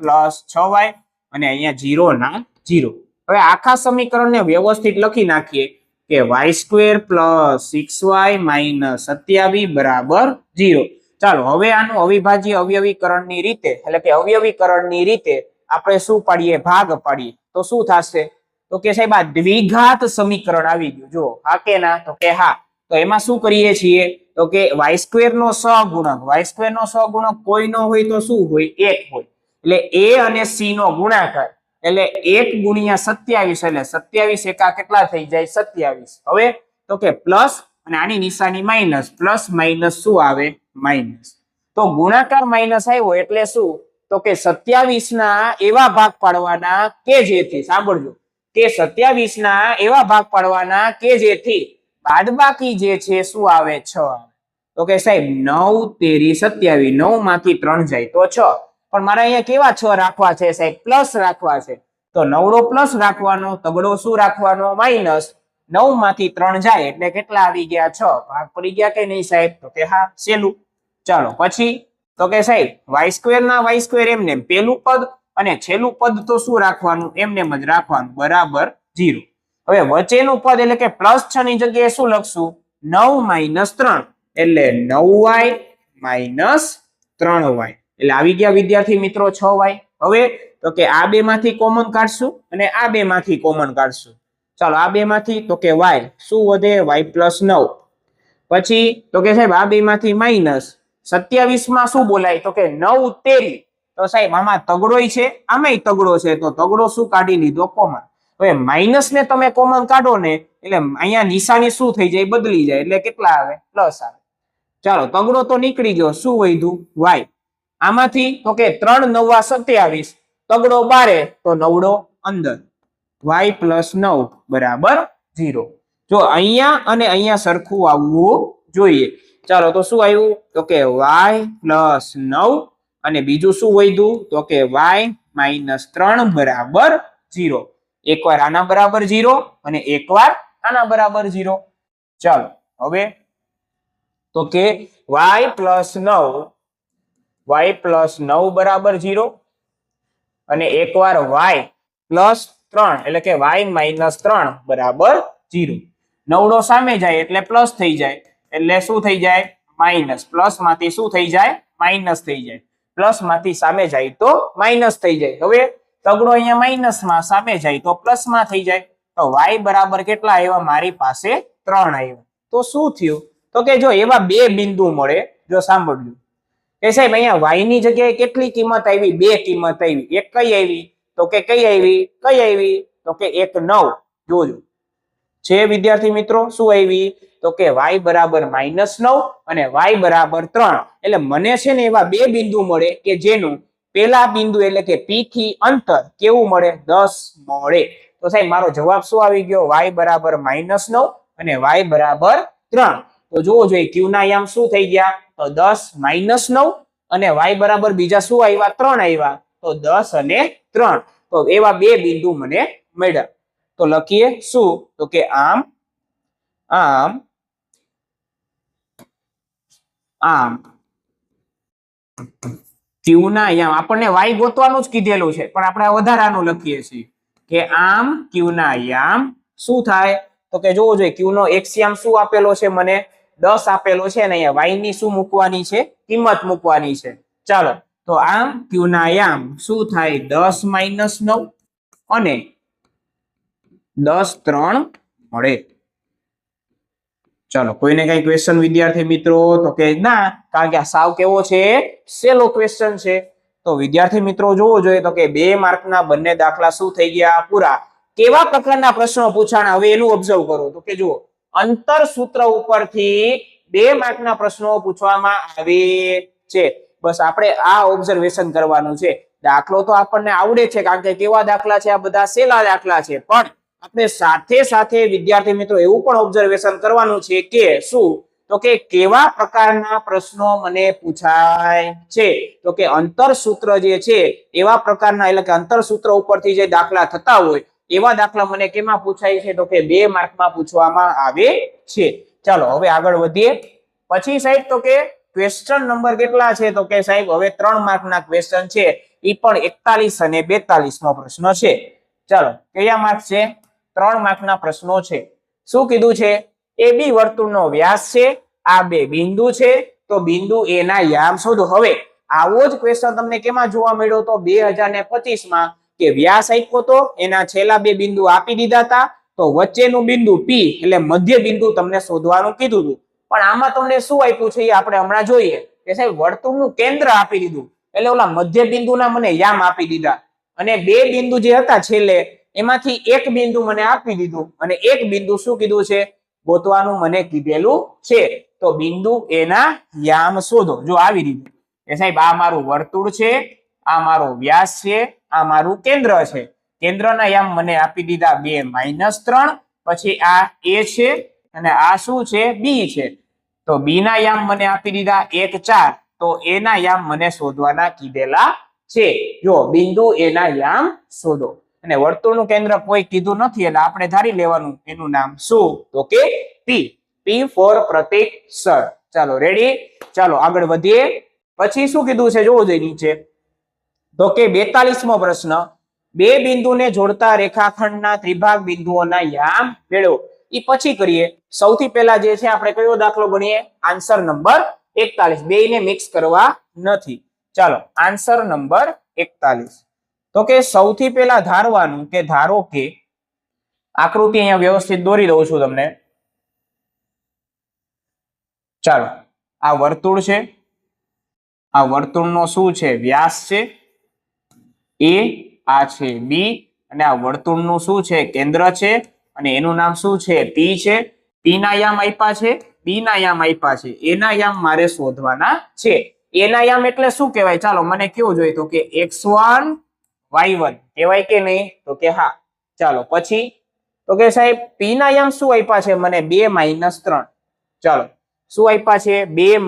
+ 6y અને અહીંયા 0 ના 0 હવે આખા સમીકરણને વ્યવસ્થિત લખી નાખીએ કે y² + 6y - 27 બરાબર 0 ચાલો હવે આનું અવિભાજ્ય અવયવીકરણની રીતે એટલે કે અવયવીકરણની રીતે આપણે શું પાડીએ ભાગ પાડીએ તો શું થશે તો કે સાહેબ આ દ્વિઘાત સમીકરણ આવી ગયું જો હા કે ના તો કે હા તો એમાં શું કરીએ છીએ તો કે y² નો સહગુણક y² નો સહગુણક કોઈ નો હોય તો શું હોય 1 હોય એટલે a અને c નો ગુણાકાર એટલે 1 × 27 એટલે 27 એકા કેટલા થઈ જાય 27 હવે તો કે પ્લસ અને આની નિશાની માઇનસ પ્લસ માઇનસ શું આવે માઇનસ તો ગુણાકાર માઇનસ આવ્યો એટલે શું તો કે 27 ના એવા ભાગ પાડવાના કે જેથી સાંભળજો કે 27 ના એવા ભાગ પાડવાના કે જેથી બાદબાકી જે છે શું આવે 6 આવે તો કે સાહેબ 9 તેરી 27 9 માંથી 3 જાય તો 6 પણ મારે અહીંયા કેવા 6 રાખવા છે સાહેબ પ્લસ રાખવા છે તો નવડો પ્લસ રાખવાનો તગડો શું રાખવાનો માઇનસ 9 માંથી 3 જાય એટલે કેટલા આવી ગયા 6 ભાગ પડી ગયા કે નહીં સાહેબ તો કે હા સેલું ચાલો પછી તો કે સાહેબ y² ના y² એમને પેલું પદ અને છેલ્લું પદ તો શું રાખવાનું એમને જ રાખવાનું બરાબર 0 હવે વચ્ચેનું પદ એટલે કે +6 ની જગ્યાએ શું લખશું 9 - 3 એટલે 9y - 3y એટલે આવી ગયા વિદ્યાર્થી મિત્રો 6y હવે તો કે આ બે માંથી કોમન કાઢશું અને આ બે માંથી કોમન કાઢશું ચાલો આ બે માંથી તો કે y શું વધે y + 9 પછી તો કે સાહેબ આ બે માંથી માઇનસ 27 માં શું બોલાય તો કે 9 તેરી તો સાહેબ આમાં તગડોય છે આમાંય તગડો છે તો તગડો શું કાઢી લીધો કોમન હવે માઇનસ ને તમે કોમન કાઢો ને એટલે અહીંયા નિશાની શું થઈ જાય, બદલી જાય, એટલે કેટલા આવે, પ્લસ આવે. ચાલો તગડો તો નીકળી ગયો, શું વધ્યું, વાય. આમાંથી તો કે 3 × 9 = 27, તગડો બારે તો નવડો અંદર, y + 9 = 0. જો અહીંયા અને અહીંયા સરખું આવવું જોઈએ. ચાલો તો શું આવ્યું, તો કે y + 9 અને બીજું શું વધ્યું, તો કે y - 3 = 0. એકવાર આના બરાબર 0 અને એકવાર આના બરાબર 0. ચાલો હવે તો કે y + 9 = 0 અને એકવાર y + 3 એટલે કે y - 3 = 0. નવડો સામે જાય એટલે પ્લસ થઈ જાય, એટલે શું થઈ જાય, માઇનસ. પ્લસ માંથી શું થઈ જાય, માઇનસ થઈ જાય. પ્લસ માંથી સામે જાય તો માઇનસ થઈ જાય. હવે તગડો અહીંયા માઇનસ માં, સામે જાય તો પ્લસ માં થઈ જાય. તો y બરાબર કેટલા આવ્યા, મારી પાસે 3 આવ્યા. તો શું થયું, તો કે જો એવા બે બિંદુ મળે, જો સાંભળજો કે સાહેબ અહીંયા y ની જગ્યાએ કેટલી કિંમત આવી, 2 કિંમત આવી. એક કઈ આવી, તો કે કઈ આવી, તો કે 1 9. જોજો છે વિદ્યાર્થી મિત્રો, શું આવી, તો કે y બરાબર -9 અને y બરાબર 3. એટલે મને છે ને એવા બે બિંદુ મળે કે જેનું પેલા બિંદુ એટલે કે P થી અંતર કેવું મળે, 10 મળે. તો સાહેબ મારો જવાબ શું આવી ગયો, y બરાબર -9 અને y બરાબર 3. તો જોવો જોઈએ q ના યામ શું થઈ ગયા, તો 10 - 9 અને y બરાબર બીજા શું આવ્યા, 3 આવ્યા. તો 10 અને 3. તો એવા બે બિંદુ મને મળ્યા. તો લખીએ શું, તો કે આમ q ના યામ, આપણને y ગોતવાનું જ કીધેલું છે પણ આપણે વધારાનું લખીએ છીએ કે આમ q ના યામ શું થાય, તો કે જોવો જોઈએ q નો x યામ શું આપેલો છે, મને 10 આપેલો છે અને અહીંયા y ની શું મૂકવાની છે, કિંમત મૂકવાની છે. ચાલો તો આમ q ના યામ શું થાય, 10 - 9 અને 10 3 મળે. ચાલો કોઈને કઈ ક્વેશ્ચન વિદ્યાર્થી મિત્રો, તો કે ના, કારણ કે આ સાવ કેવો છે, સેલો ક્વેશ્ચન છે. તો વિદ્યાર્થી મિત્રો જોવો જોઈએ તો કે 2 માર્કના બંને દાખલા શું થઈ ગયા, પૂરા. કેવા પ્રકારના પ્રશ્નો પૂછાણા, હવે એનું ઓબ્ઝર્વ કરો. તો કે જુઓ, અંતર સૂત્ર ઉપરથી 2 માર્કના પ્રશ્નો પૂછવામાં આવે છે. બસ આપણે આ ઓબ્ઝર્વેશન કરવાનું છે. દાખલો તો આપણને આવડે છે, કારણ કે કેવા દાખલા છે, આ બધા સેલા દાખલા છે. પણ આપણે સાથે સાથે વિદ્યાર્થી મિત્રો એવું પણ ઓબ્ઝર્વેશન કરવાનું છે કે શું, તો કે કેવા પ્રકારના પ્રશ્નો મને પૂછાય છે. તો કે અંતર સૂત્ર જે છે એવા પ્રકારના, એટલે કે અંતર સૂત્ર ઉપરથી જે દાખલા થતા હોય એવા દાખલા મને કેમાં પૂછાય છે, તો કે 2 માર્કમાં પૂછવામાં આવે છે. ચાલો હવે આગળ વધીએ. પછી સાહેબ તો કે ક્વેશ્ચન નંબર કેટલા છે, તો કે સાહેબ હવે 3 માર્કના ક્વેશ્ચન છે, એ પણ 41 અને 42 નો પ્રશ્ન છે. ચાલો કયા માર્ક છે, 3 માર્કના પ્રશ્નો છે. શું કીધું છે, AB વર્તુળનો વ્યાસ છે, આ બે બિંદુ છે, તો બિંદુ A ના યામ શોધો. હવે આવો જ ક્વેશ્ચન તમને કેમાં જોવા મળ્યો તો 2025 માં, કે વ્યાસ આપ્યો તો એના છેલ્લા બે બિંદુ આપી દીધા હતા, તો વચ્ચેનું બિંદુ P એટલે મધ્ય બિંદુ તમને શોધવાનું કીધું હતું. પણ આમાં તમને શું આપ્યું છે એ આપણે હમણાં જોઈએ કે સાહેબ વર્તુળનું કેન્દ્ર આપી દીધું, એટલે ઓલા મધ્ય બિંદુના મને યામ આપી દીધા અને બે બિંદુ જે હતા છેલ્લે એમાંથી એક બિંદુ મને આપી દીધું અને એક બિંદુ શું કીધું છે, ગોતવાનું મને કીધેલું છે. તો બિંદુ A ના યામ શોધો. જો આવી રીતે કે સાહેબ આ મારું વર્તુળ છે, આ મારો વ્યાસ છે, આ મારું કેન્દ્ર છે. કેન્દ્રના યામ મને આપી દીધા 2 - 3, પછી આ A છે અને આ શું છે, B છે. તો B ના યામ મને આપી દીધા 1 4, તો A ના યામ મને શોધવાના કીધેલા છે. જો બિંદુ A ના યામ શોધો. અને વર્તુળનું કેન્દ્ર કોઈ કીધું નથી એટલે આપણે ધારી લેવાનું એનું નામ શું, તો કે P. P ફોર પ્રતીક સર. ચાલો રેડી, ચાલો આગળ વધીએ. પછી શું કીધું છે જોવો જોઈએ નીચે, તો કે 42મો પ્રશ્ન, બે બિંદુને જોડતા રેખાખંડના ત્રિભાગ બિંદુઓના યામ મેળવો. એ પછી કરીએ. સૌથી પહેલા જે છે આપણે કયો દાખલો ગણીએ, આન્સર નંબર 41. બેયને મિક્સ કરવા નથી. ચાલો આન્સર નંબર 41. તો કે સૌથી પહેલા ધારવાનું કે ધારો કે આકૃતિ અહીંયા વ્યવસ્થિત દોરી દઉં છું તમને. ચાલો આ વર્તુળ છે, આ વર્તુળનો શું છે, વ્યાસ છે A, આ છે B અને આ વર્તુળનું શું છે કેન્દ્ર છે અને એનું નામ શું છે પી છે. પી ના યામ આપ્યા છે, બી ના યામ આપ્યા છે, એ ના યામ મારે શોધવાના છે. એ ના યામ એટલે શું કહેવાય? ચાલો મને કેવું જોઈએ તો કે x1 y1 કહેવાય કે નહીં? તો કે હા. ચાલો પછી તો કે સાહેબ પી ના યામ શું આપ્યા છે મને? 2 - 3. ચાલો શું આપ્યા છે? 2 -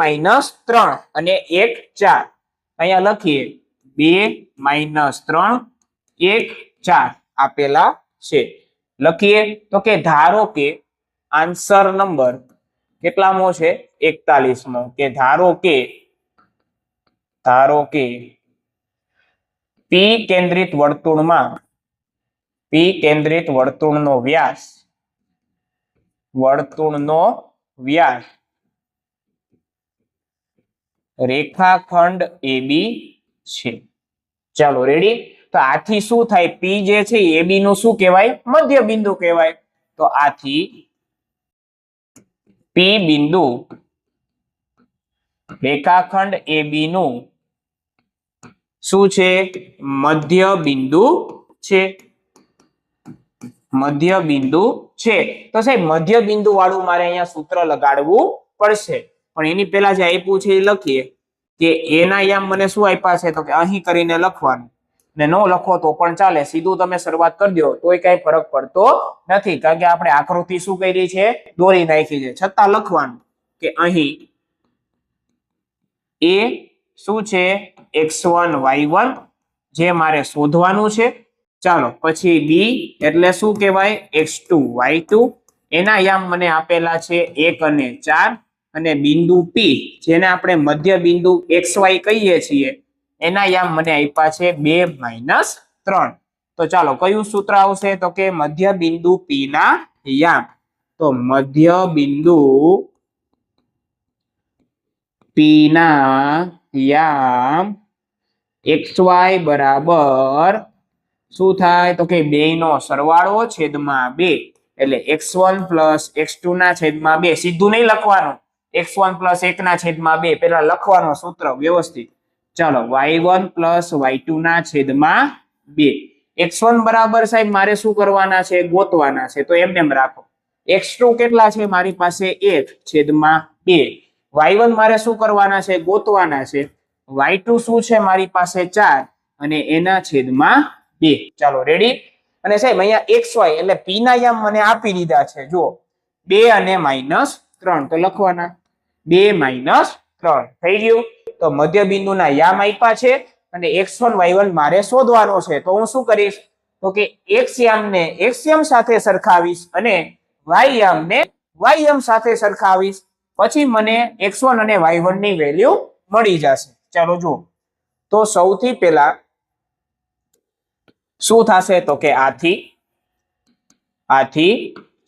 3 અને 1 4. અહીંયા લખીએ 2 - 3 1 4 આપેલા છે. લખીએ તો કે ધારો કે આન્સર નંબર કેટલામો છે? 41મો. કે ધારો કે પી કેન્દ્રિત વર્તુળનો વ્યાસ રેખાખંડ AB છે. ચાલો રેડી. તો આથી શું થાય? પી જે છે AB નું શું કહેવાય? મધ્ય બિંદુ કહેવાય. તો આથી પી બિંદુ રેખાખંડ AB નું શું છે? મધ્ય બિંદુ છે. મધ્ય બિંદુ છે. તો સાહેબ મધ્ય બિંદુ વાળું મારે અહીંયા સૂત્ર લગાડવું પડશે. પણ એની પહેલા જે આપ્યું છે એ લખીએ કે એના યામ મને શું આપ્યા છે? તો કે અહીં કરીને લખવાનું. ને નો લખો તો પણ ચાલે, સીધું તમે શરૂઆત કરી દો તોય કઈ ફરક પડતો નથી, કારણ કે આપણે આકૃતિ શું કરી છે? દોરી નાખી છે. છતાં લખવાનું કે અહીં એ શું છે? x1 y1 જે મારે શોધવાનું છે. ચાલો પછી બી એટલે શું કહેવાય? x2 y2 એના યામ મને આપેલા છે 1 અને 4 અને બિંદુ પી જેને આપણે મધ્ય બિંદુ xy કહીએ છીએ એના યામ મને આપ્યા છે 2 - 3. તો ચાલો કયું સૂત્ર આવશે? તો કે મધ્ય બિંદુ પી ના યામ. તો મધ્ય બિંદુ પી ના યામ xy બરાબર શું થાય? તો કે 2 નો સરવાળો છેદમાં 2 એટલે x1 + x2 ના છેદમાં 2. સીધું નહીં લખવાનું, x1 + 1 ના છેદમાં 2 પેલા લખવાનો સૂત્ર વ્યવસ્થિત. ચાલો y1 + y2 ના છેદમાં 2. x1 બરાબર સાહેબ મારે શું કરવાના છે? ગોતવાના છે. તો એમને એમ રાખો. x2 કેટલા છે મારી પાસે? 1/2. y1 મારે શું કરવાના છે? ગોતવાના છે. y2 શું છે મારી પાસે? 4 અને એના છેદમાં 2. ચાલો રેડી. અને સાહેબ અહીંયા xy એટલે p ના યામ મને આપી દીધા છે. જુઓ 2 અને -3 તો લખવાના 2 - 3 થઈ ગયું. તો મધ્ય બિંદુના યામ આપ્યા છે અને x1 y1 મારે શોધવાનો છે. તો હું શું કરીશ? તો કે x યામને x યામ સાથે સરખાવીશ અને y યામને y યામ સાથે સરખાવીશ. પછી મને x1 અને y1 ની વેલ્યુ મળી જશે. ચાલો જુઓ. તો સૌથી પહેલા શું થશે? તો કે આથી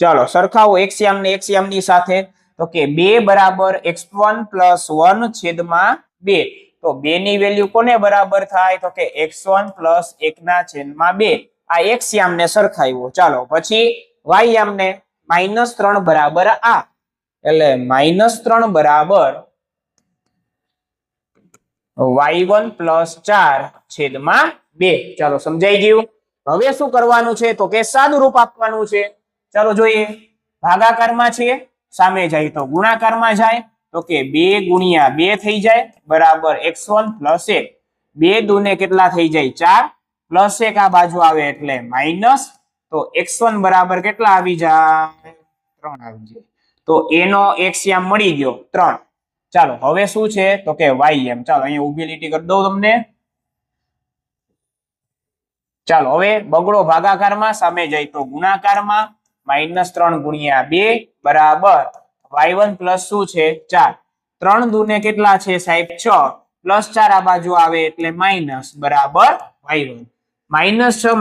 ચાલો સરખાવો x યામ ને x યામ ની સાથે. તો કે 2 બરાબર x1 + 1 છેદમાં 2. તો 2 ની વેલ્યુ કોને બરાબર થાય? તો કે x1 + 1 ના છેદમાં 2. આ x યામ ને સરખાવ્યો. ચાલો પછી y યામ ને -3 બરાબર આ એટલે -3 બરાબર y1 + 4 છેદમાં 2. ચાલો સમજાઈ ગયું. હવે શું કરવાનું છે? તો કે સાદું રૂપ આપવાનું છે. ચાલો જોઈએ. ભાગાકારમાં છે, સામે જાય તો ગુણાકારમાં જાય. તો કે 2 × 2 થઈ જાય બરાબર x1 + 1. 2 દૂને કેટલા થઈ જાય? 4 + 1 આ બાજુ આવે એટલે માઇનસ. તો x1 બરાબર કેટલા આવી જાય? 3 આવી જાય. તો એનો x યામ મળી ગયો 3. ચાલો હવે શું છે? તો કે y યામ. ચાલો અહીંયા ઊભી લીટી કરી દઉં તમને. ચાલો હવે બગડો ભાગાકારમાં, સામે જાય તો ગુણાકારમાં. -3 × 2 બરાબર y1 + શું છે? 4. 3 દૂને કેટલા છે સાહેબ? 6 + 4 આ બાજુ આવે એટલે માઇનસ બરાબર y1. -6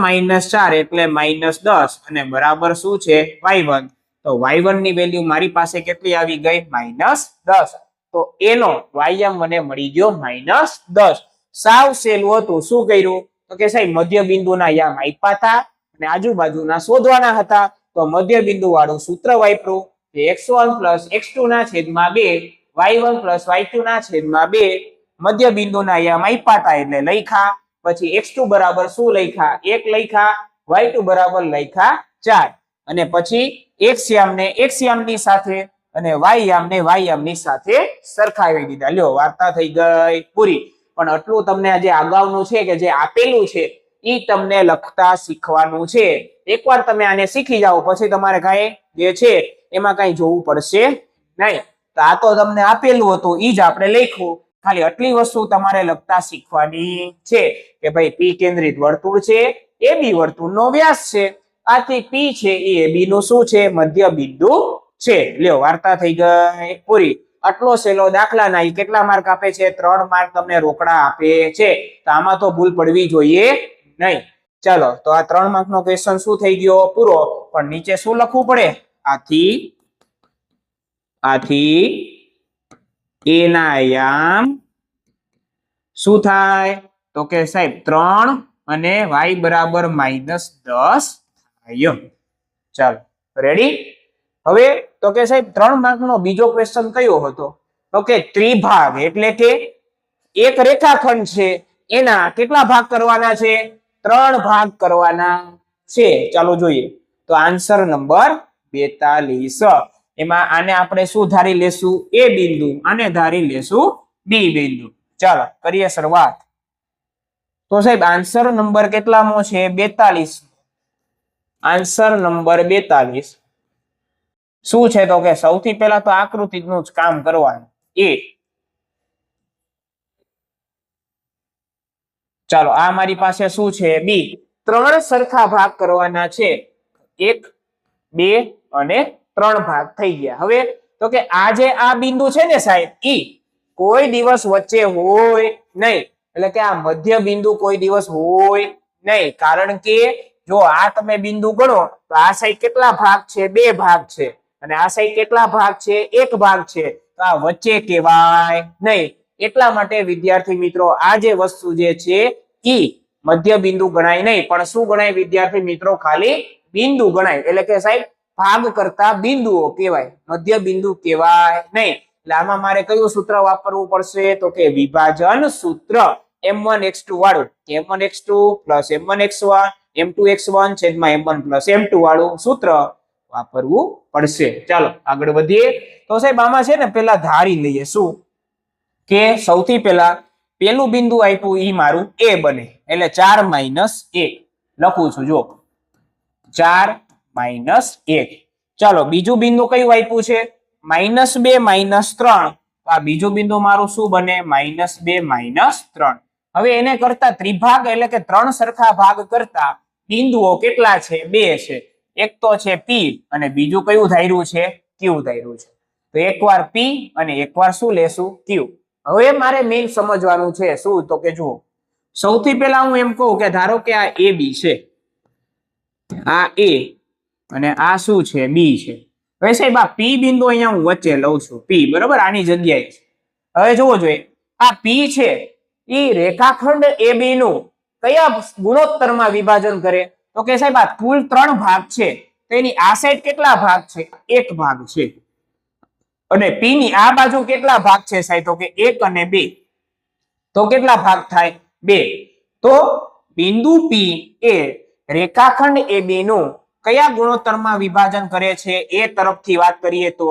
- 4 એટલે -10 અને બરાબર શું છે? y1. તો y1 ની વેલ્યુ મારી પાસે કેટલી આવી ગઈ? -10. તો એનો y યામ મને મળી ગયો -10. સાવ સહેલું હતું. શું કર્યું? તો કે સાહેબ મધ્ય બિંદુના યામ આપ્યા હતા અને આજુબાજુના શોધવાના હતા. તો મધ્ય બિંદુ વાળું સૂત્ર વાપર્યું કે x1 + x2 ના છેદમાં 2 y1 + y2 ના છેદમાં 2. મધ્ય બિંદુના યામ આપ્યા હતા એટલે લખ્યા. પછી x2 બરાબર શું લખ્યા? 1 લખ્યા. y2 બરાબર લખ્યા 4 અને પછી x યામને x યામની સાથે અને y યામની સાથે સરખાવી દીધા. લ્યો વાર્તા થઈ ગઈ પૂરી. પણ આટલું તમને આજે આગળનું છે કે જે આપેલું છે ઈ તમને લખતા શીખવાનું છે. એકવાર તમે આને શીખી જાઓ પછી તમારે કાંઈ જે છે એમાં કાંઈ જોવું પડશે નહીં. તો આ તો તમને આપેલું હતું ઈ જ આપણે લખ્યું. ખાલી આટલી વસ્તુ તમારે લખતા શીખવાની છે કે ભાઈ પી કેન્દ્રિત વર્તુળ છે, AB વર્તુળનો વ્યાસ છે. આથી P છે એ AB નું શું છે? મધ્ય બિંદુ છે. લ્યો વાર્તા થઈ ગઈ પૂરી. આટલો સહેલો દાખલાના ઈ કેટલા માર્ક આપે છે? 3 માર્ક તમને રોકડા આપે છે. તો આમાં તો ભૂલ પડવી જોઈએ નહીં. ચાલો તો આ 3 માર્કનો ક્વેશ્ચન શું થઈ ગયો? પૂરો. પણ નીચે શું લખવું પડે? આથી A ના યામ શું થાય? તો કે સાહેબ 3 અને y બરાબર -10 થાય. ચાલો રેડી? હવે તો કે સાહેબ 3 માર્કનો બીજો ક્વેશ્ચન કયો હતો? તો કે ત્રિભાગ એટલે કે એક રેખાખંડ છે એના કેટલા ભાગ કરવાના છે? 3 ભાગ કરવાના છે. ચાલો જોઈએ. તો આન્સર નંબર 42. એમાં આને આપણે શું ધારી લેશું? A બિંદુ. આને ધારી લેશું B બિંદુ. ચાલો કરીએ શરૂઆત. તો સાહેબ આન્સર નંબર કેટલામો છે? 42. આન્સર નંબર 42 શું છે? તો કે સૌથી પહેલા તો આકૃતિનું જ કામ કરવાનું. A. ચાલો આ મારી પાસે શું છે? B. 3 સરખા ભાગ કરવાના છે. 1 2 અને 3 ભાગ થઈ ગયા. હવે તો કે આ જે આ બિંદુ છે ને સાહેબ ઈ કોઈ દિવસ વચ્ચે હોય નહીં. એટલે કે આ મધ્ય બિંદુ કોઈ દિવસ હોય નહીં. કારણ કે જો આ તમે બિંદુ ગણો તો આ સાઈડ કેટલા ભાગ છે? 2 ભાગ છે. અને આ સાઈડ કેટલા ભાગ છે? 1 ભાગ છે. તો આ વચ્ચે કહેવાય નહીં. એટલા માટે વિદ્યાર્થી મિત્રો આ જે વસ્તુ જે છે ઈ મધ્ય બિંદુ ગણાય નહીં. પણ શું ગણાય વિદ્યાર્થી મિત્રો? ખાલી બિંદુ ગણાય. એટલે કે સાહેબ ભાગ કરતા બિંદુઓ કહેવાય, મધ્ય બિંદુ કહેવાય નહીં. એટલે આમાં મારે કયું સૂત્ર વાપરવું પડશે? તો કે વિભાજન સૂત્ર m1x2 વાળું. m1x2 m1x1 m2x1 છેદમાં m1 m2 વાળું સૂત્ર વાપરવું પડશે. ચાલો આગળ વધીએ. તો સાહેબ આમાં છે ને પેલા ધારી લઈએ શું કે સૌથી પહેલા પેલું બિંદુ આપ્યું ઈ મારું A બને. એટલે 4 - 1 લખું છું. જો 4 - 1. ચાલો બીજું બિંદુ કયું આપ્યું છે? -2 - 3. આ બીજું બિંદુ મારું શું બને? -2 - 3. હવે એને કરતા ત્રિભાગ એટલે કે 3 સરખા ભાગ કરતા બિંદુઓ કેટલા છે? 2 છે. એક તો છે P અને બીજું કયું ધાર્યું છે? Q ધાર્યું છે. તો એકવાર P અને એકવાર શું લેશું? Q. હવે મારે મેઇન સમજવાનું છે શું? તો કે જુઓ સૌથી પહેલા હું એમ કહું કે ધારો કે આ AB છે, આ A અને આ શું છે? B છે. હવે સાહેબ આ P બિંદુ અહીંયા હું વચ્ચે લઉં છું. P બરાબર આની જગ્યાએ છે. હવે જોવો જોઈએ આ P છે એ રેખાખંડ AB નું કયા ગુણોત્તરમાં વિભાજન કરે? તો કે સાહેબ આ કુલ 3 ભાગ છે તો એની આ સાઈડ કેટલા ભાગ છે? 1 ભાગ છે. અને P ની આ બાજુ કેટલા ભાગ છે સાહેબ? તો કે 1 અને 2. તો કેટલા ભાગ થાય? 2. તો બિંદુ P એ રેખાખંડ AB નું કયા ગુણોત્તરમાં વિભાજન કરે છે? એ તરફથી વાત કરીએ તો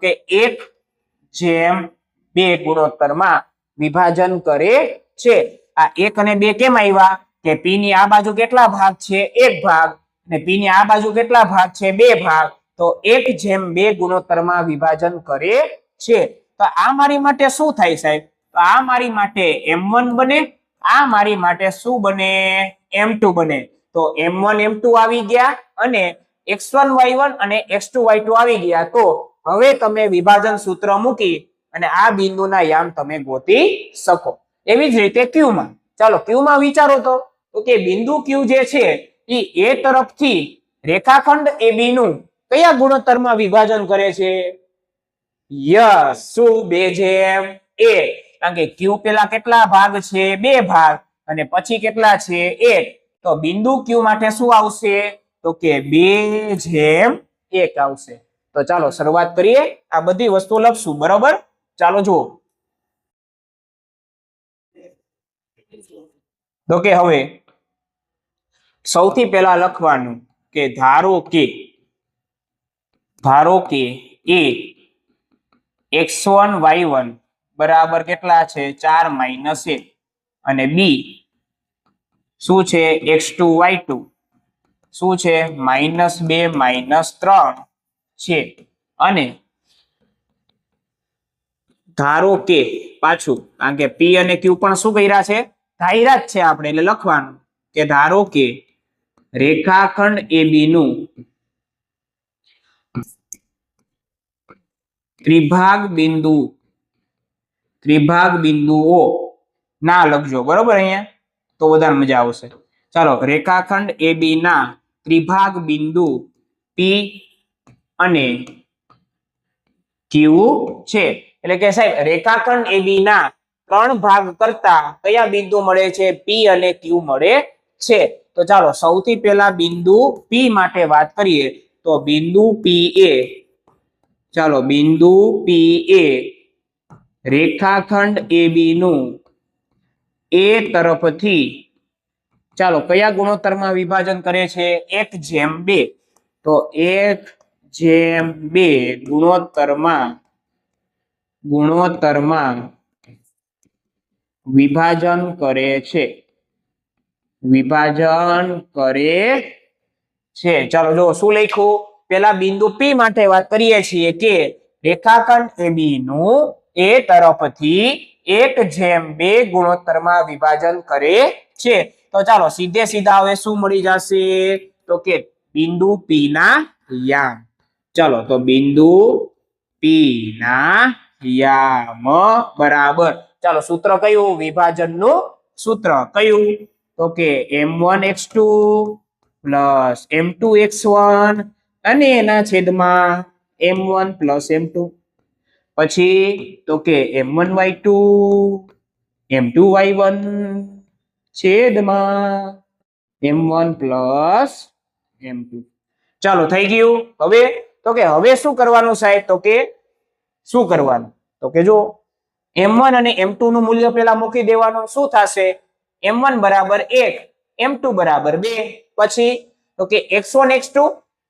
કે 1/2 ગુણોત્તરમાં વિભાજન કરે છે. આ 1 અને 2 કેમ આવ્યા? કે P ની આ બાજુ કેટલા ભાગ છે? 1 ભાગ. અને P ની આ બાજુ કેટલા ભાગ છે? 2 ભાગ. તો 1/2 ગુણોત્તરમાં વિભાજન કરે છે. તો આ મારી માટે શું થાય સાહેબ? તો આ મારી માટે M1 બને, આ મારી માટે શું બને? M2 બને. તો M1 M2 આવી ગયા અને x1 y1 અને x2 y2 આવી ગયા. તો હવે તમે વિભાજન સૂત્ર મૂકી અને આ બિંદુના યામ તમે ગોતી શકો. એવી જ રીતે Q માં. ચાલો Q માં વિચારો તો કે બિંદુ Q જે છે એ A તરફથી રેખાખંડ AB નું કયા ગુણોત્તરમાં વિભાજન કરે છે? યસ શું? 2/a. કારણ કે Q પેલા કેટલા ભાગ છે? 2 ભાગ અને પછી કેટલા છે? 1. તો બિંદુ Q માટે શું આવશે? તો કે 2/1 આવશે. તો ચાલો શરૂઆત કરીએ. આ બધી વસ્તુ લખશું બરોબર. ચાલો જુઓ. તો કે હવે સૌથી પહેલા લખવાનું કે ધારો કે એ x1 y1 બરાબર કેટલા છે 4 માઇનસ a અને બી શું છે x2 y2 શું છે -2 -3 છે અને ધારો કે પાછું કારણ કે p અને q પણ શું કર્યા છે ધાર્યા જ છે આપણે એટલે લખવાનું કે ધારો કે રેખાખંડ AB નું ત્રિભાગ બિંદુઓ ના લખજો બરોબર અહીંયા તો વધારે મજા આવશે ચાલો રેખાખંડ AB ના ત્રિભાગ બિંદુ P અને Q છે એટલે કે સાહેબ રેખાખંડ AB ના 3 ભાગ કરતા કયા બિંદુ મળે છે P અને Q મળે છે તો ચાલો સૌથી પહેલા બિંદુ P માટે વાત કરીએ તો બિંદુ PA ચાલો બિંદુ PA રેખાખંડ AB નું A તરફથી ચાલો કયા ગુણોત્તરમાં વિભાજન કરે છે 1/2 તો 1/2 ગુણોત્તરમાં વિભાજન કરે છે ચાલો જો શું લખ્યું પેલા બિંદુ P માટે વાત કરીએ છીએ કે રેખાખંડ AB નું A તરફથી 1/2 ગુણોત્તરમાં વિભાજન કરે છે તો ચાલો સીધે સીધા હવે શું મળી જશે તો કે બિંદુ P ના યામ ચાલો તો બિંદુ P ના યામ બરાબર ચાલો સૂત્ર કયું વિભાજનનું સૂત્ર કયું તો કે m1x2 m2x1 અને એના છેદમાં m1 m2 પછી તો કે m1y2 m2y1 છેદમાં m1 m2 ચાલો થઈ ગયું હવે તો કે હવે શું કરવાનું સાહેબ તો કે શું કરવાનું તો કે જો m1 અને m2 નું મૂલ્ય પેલા મૂકી દેવાનું શું થશે m1 બરાબર 1 m2 બરાબર 2 પછી તો કે x1 x2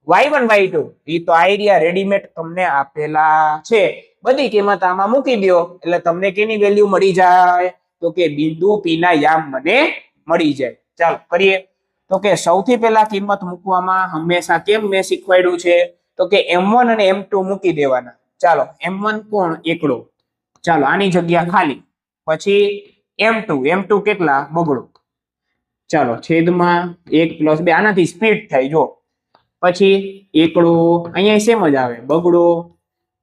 y1 y2 એ તો આઈડિયા રેડીમેડ તમને આપેલા છે બધી કિંમત આમાં મૂકી દો એટલે તમને કેની વેલ્યુ મળી જાય તો કે બિંદુ P ના યામ મને મળી જાય ચાલો કરીએ તો કે સૌથી પહેલા કિંમત મૂકવામાં હંમેશા કેમ મેં શીખવાડ્યું છે તો કે m1 અને m2 મૂકી દેવાના ચાલો m1 કોણ એકડો ચાલો આની જગ્યા ખાલી પછી m2 કેટલા બગડો ચાલો છેદમાં 1 + 2 આનાથી સ્પીડ થાય જો પછી એકડો અહીંયા સેમ જ આવે બગડો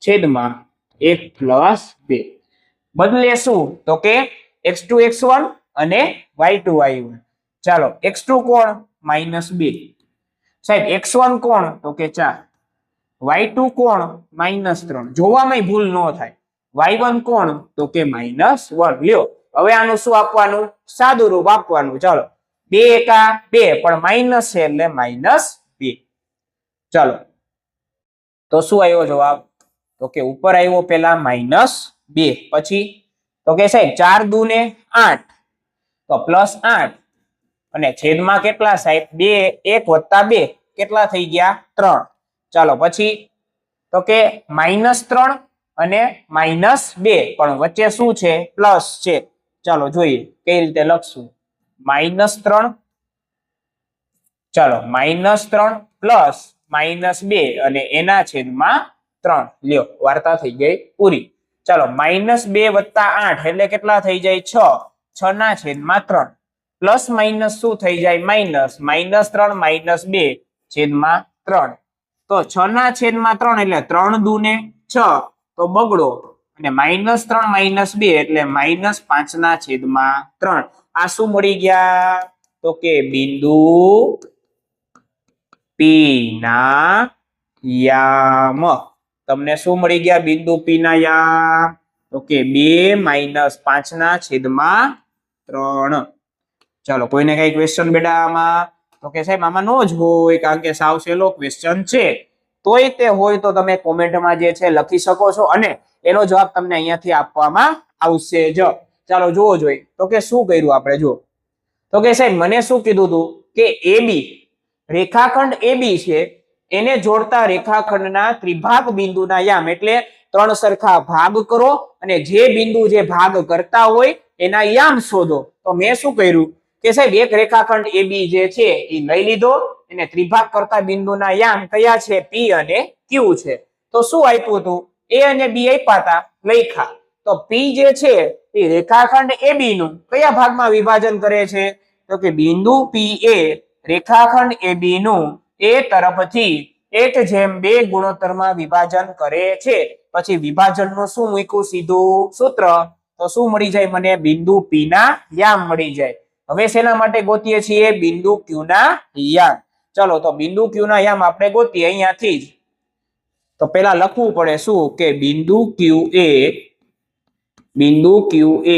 છેદમાં 1 + 2 બદલે શું તો કે x2 x1 અને y2 y1 ચાલો x2 કોણ -2 સાહેબ x1 કોણ તો કે 4 y2 કોણ -3 જોવામાં ભૂલ ન થાય y1 કોણ તો કે -1 લ્યો હવે આનું શું આપવાનું સાદું રૂપ આપવાનું ચાલો 2 એકા 2 પણ માઈનસ છે એટલે -2 ચાલો તો શું આવ્યો જવાબ તો કે ઉપર આવ્યો પેલા -2 પછી તો કે સાહેબ 4 દુ ને 8 તો +8 અને છેદમાં કેટલા સાહેબ 2 1 + 2 કેટલા થઈ ગયા 3 ચાલો પછી તો કે -3 અને -2 પણ વચ્ચે શું છે પ્લસ છે ચાલો જોઈએ કઈ રીતે લખશું -3 ચાલો -3 પ્લસ -2 અને એના છેદમાં 3 લ્યો વાર્તા થઈ ગઈ પૂરી ચાલો -2 + 8 એટલે કેટલા થઈ જાય 6 ના છેદમાં 3 પ્લસ માઇનસ શું થઈ જાય માઇનસ -3 -2 છેદમાં 3 તો 6 ના છેદમાં 3 એટલે 3 દુ ને 6 તો બગડો અને -3 -2 એટલે -5 ના છેદમાં 3 આ શું મળી ગયા તો કે બિંદુ P ના યામ તમને શું મળી ગયા બિંદુ P ના યામ તો કે 2 - 5 ના છેદમાં 3 ચાલો કોઈને કઈ ક્વેશ્ચન બેટા આમાં તો કે સાહેબ આમાં નો જ હોય કારણ કે સાવ સહેલો ક્વેશ્ચન છે તોય તે હોય તો તમે કોમેન્ટમાં જે છે લખી શકો છો અને એનો જવાબ તમને અહીંયાથી આપવામાં આવશે જ ચાલો જોવો જોઈએ તો કે શું કર્યું આપણે જો તો કે સાહેબ મને શું કીધું હતું કે AB રેખાખંડ AB છે એને જોડતા રેખાખંડના ત્રિભાગ બિંદુના યામ એટલે 3 સરખા ભાગ કરો અને જે બિંદુ જે ભાગ કરતા હોય એના યામ શોધો. તો મેં શું કર્યું કે સાહેબ એક રેખાખંડ AB જે છે એ લઈ લીધો અને ત્રિભાગ કરતા બિંદુના યામ કયા છે P અને Q છે. તો શું આપ્યું હતું A અને B આપ્યા હતા લખ્યા. તો P જે છે એ રેખાખંડ AB નું કયા ભાગમાં વિભાજન કરે છે તો કે બિંદુ P એ રેખાખંડ AB નું એ તરફથી 1/2 ગુણોત્તરમાં વિભાજન કરે છે. પછી વિભાજનનું શું મૂક્યું સીધું સૂત્ર તો શું મળી જાય મને બિંદુ P ના યામ મળી જાય. હવે શેના માટે ગોતીએ છીએ બિંદુ Q ના યામ. ચલો તો બિંદુ Q ના યામ આપણે ગોતીએ અહીંયાથી જ. તો પેલા લખવું પડે શું કે બિંદુ Q એ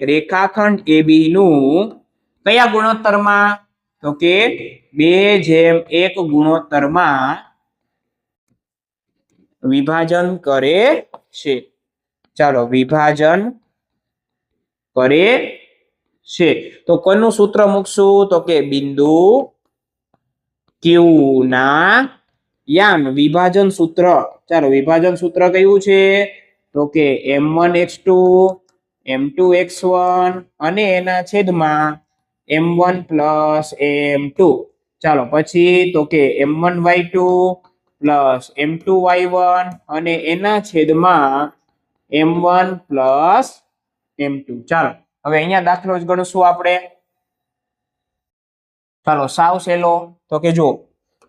રેખાખંડ AB નું કયા ગુણોત્તરમાં તો કે 2/1 ગુણોત્તરમાં વિભાજન કરે છે. ચાલો વિભાજન કરે છે. તો કોનું સૂત્ર મૂકશું તો કે બિંદુ Q ના યામ વિભાજન સૂત્ર. ચાલો વિભાજન સૂત્ર કયું છે તો કે m1x2 m2x1 અને એના છેદમાં m1 plus m2. ચાલો પછી તો કે m1y2 plus m2y1 અને એના છેદમાં m1 plus m2. ચાલો હવે અહીંયા દાખલો જ ગણશું આપણે. ચાલો સાવ સહેલો તો કે જો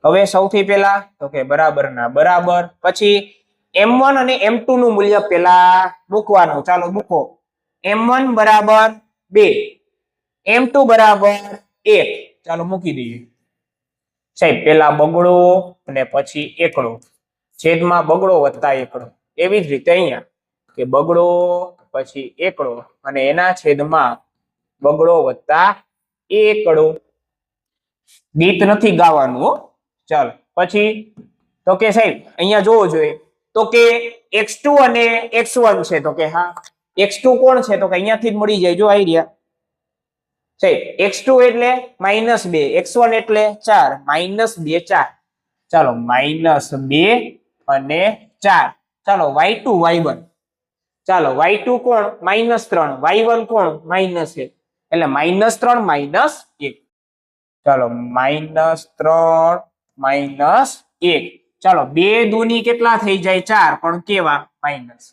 હવે સૌથી પહેલા તો કે બરાબર ના બરાબર પછી m1 અને m2 નું મૂલ્ય પહેલા મૂકવાનું. ચાલો મૂકો m1 બરાબર 2 m2 બરાબર 1. ચાલો મૂકી દઈએ સાહેબ પહેલા બગડો અને પછી એકડો છેદમાં બગડો વત્તા એકડો. એવી જ રીતે અહીંયા કે બગડો પછી એકડો અને એના છેદમાં બગડો વત્તા એકડો. ગીત નથી ગાવાનું હો. ચાલો પછી તો કે સાહેબ અહીંયા જોવો જોઈએ તો કે x2 અને x1 છે તો કે હા x2 કોણ છે તો કે અહીંયાથી જ મળી જાય જો આઈડિયા સાહેબ x2 એટલે -2 x1 એટલે 4 -2 4. ચાલો -2 અને 4. ચાલો y2 y1 ચાલો y2 કોણ -3 y1 કોણ -1 એટલે -3 -1. ચાલો -3 -1. ચાલો 2 દૂની કેટલા થઈ જાય 4 પણ કેવા માઇનસ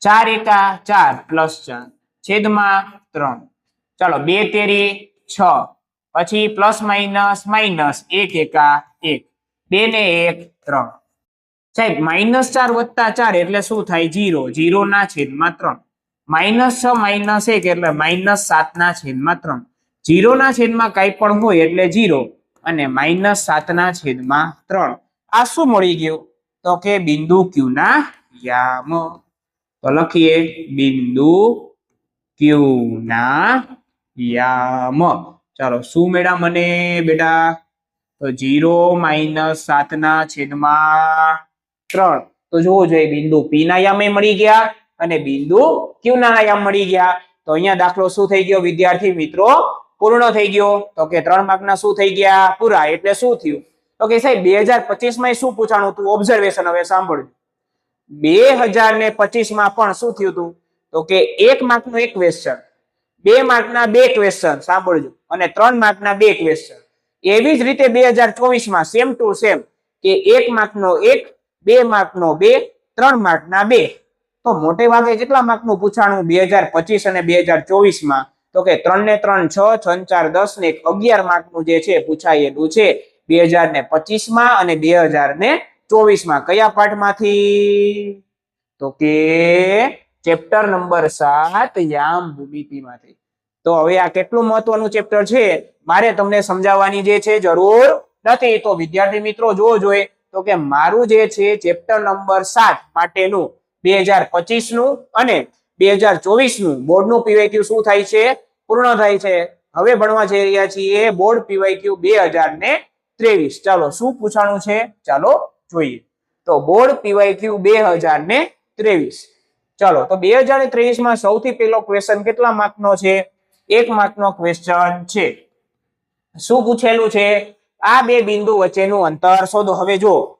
4 એકા 4 પ્લસ 4 છેદમાં 3. ચાલો 2 તેરી 6 પછી પ્લસ માઇનસ માઇનસ 1 એકા 1 2 ને 1 3. સાહેબ -4 વત્તા 4 એટલે શું થાય 0 0 ના છેદમાં 3. -6 -1 એટલે -7 ના છેદમાં 3. 0 ના છેદમાં કઈ પણ હોય એટલે 0 અને -7 ના છેદમાં 3. આ શું મળી ગયું તો કે બિંદુ Q ના યામ. તો લખીએ બિંદુ Q ના યામ. ચાલો શું મેળા મને બેટા તો 0 -7 ના છેદમાં 3. તો જોવો જોઈએ બિંદુ P ના યામે મળી ગયા અને બિંદુ Q ના યામ મળી ગયા. તો અહીંયા દાખલો શું થઈ ગયો વિદ્યાર્થી મિત્રો પૂર્ણ થઈ ગયો. તો કે 3 માર્કના શું થઈ ગયા પૂરા. એટલે શું થયું તો કે સાહેબ 2025 માં શું પૂછાણું હતું ઓબ્ઝર્વેશન. હવે સાંભળજો 2025 માં પણ શું થયું હતું તો કે 1 માર્કનો એક ક્વેશ્ચન 2 માર્કના 2 ક્વેશ્ચન સાંભળજો અને 3 માર્કના 2 ક્વેશ્ચન. એવી જ રીતે 2024 માં સેમ ટુ સેમ કે 1 માર્કનો 1 2 માર્કનો 2 3 માર્કના 2. તો મોટે ભાગે કેટલા માર્કનું પૂછાણું 2025 અને 2024 માં તો કે 3 ને 3 6 6 4 10 ને 11 માર્કનું જે છે પૂછાયેલું છે 2025 માં અને 2024 માં. કયા પાઠમાંથી તો કે ચેપ્ટર નંબર 7 યામ ભૂમિતિમાંથી. તો હવે આ કેટલું મહત્વનું ચેપ્ટર છે મારે તમને સમજાવવાની જે છે જરૂર નથી. તો વિદ્યાર્થી મિત્રો જોવો જોઈએ તો કે મારું જે છે ચેપ્ટર નંબર 7 માટેનું 2025 નું અને 2024 નું બોર્ડનું પીવાયક્યુ શું થાય છે પૂર્ણ થાય છે. હવે ભણવા જઈ રહ્યા છીએ બોર્ડ પીવાયક્યુ 2023. ચાલો શું પૂછાણું છે ચાલો જોઈએ. તો બોર્ડ પીવાયક્યુ 2023. ચાલો તો 2023 માં સૌથી પહેલો ક્વેશ્ચન કેટલા માર્કનો છે 1 માર્કનો ક્વેશ્ચન છે. શું પૂછેલું છે? આ બે બિંદુ વચ્ચેનું અંતર શોધો. હવે જો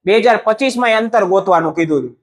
2025 માં અંતર ગોતવાનું કીધું હતું,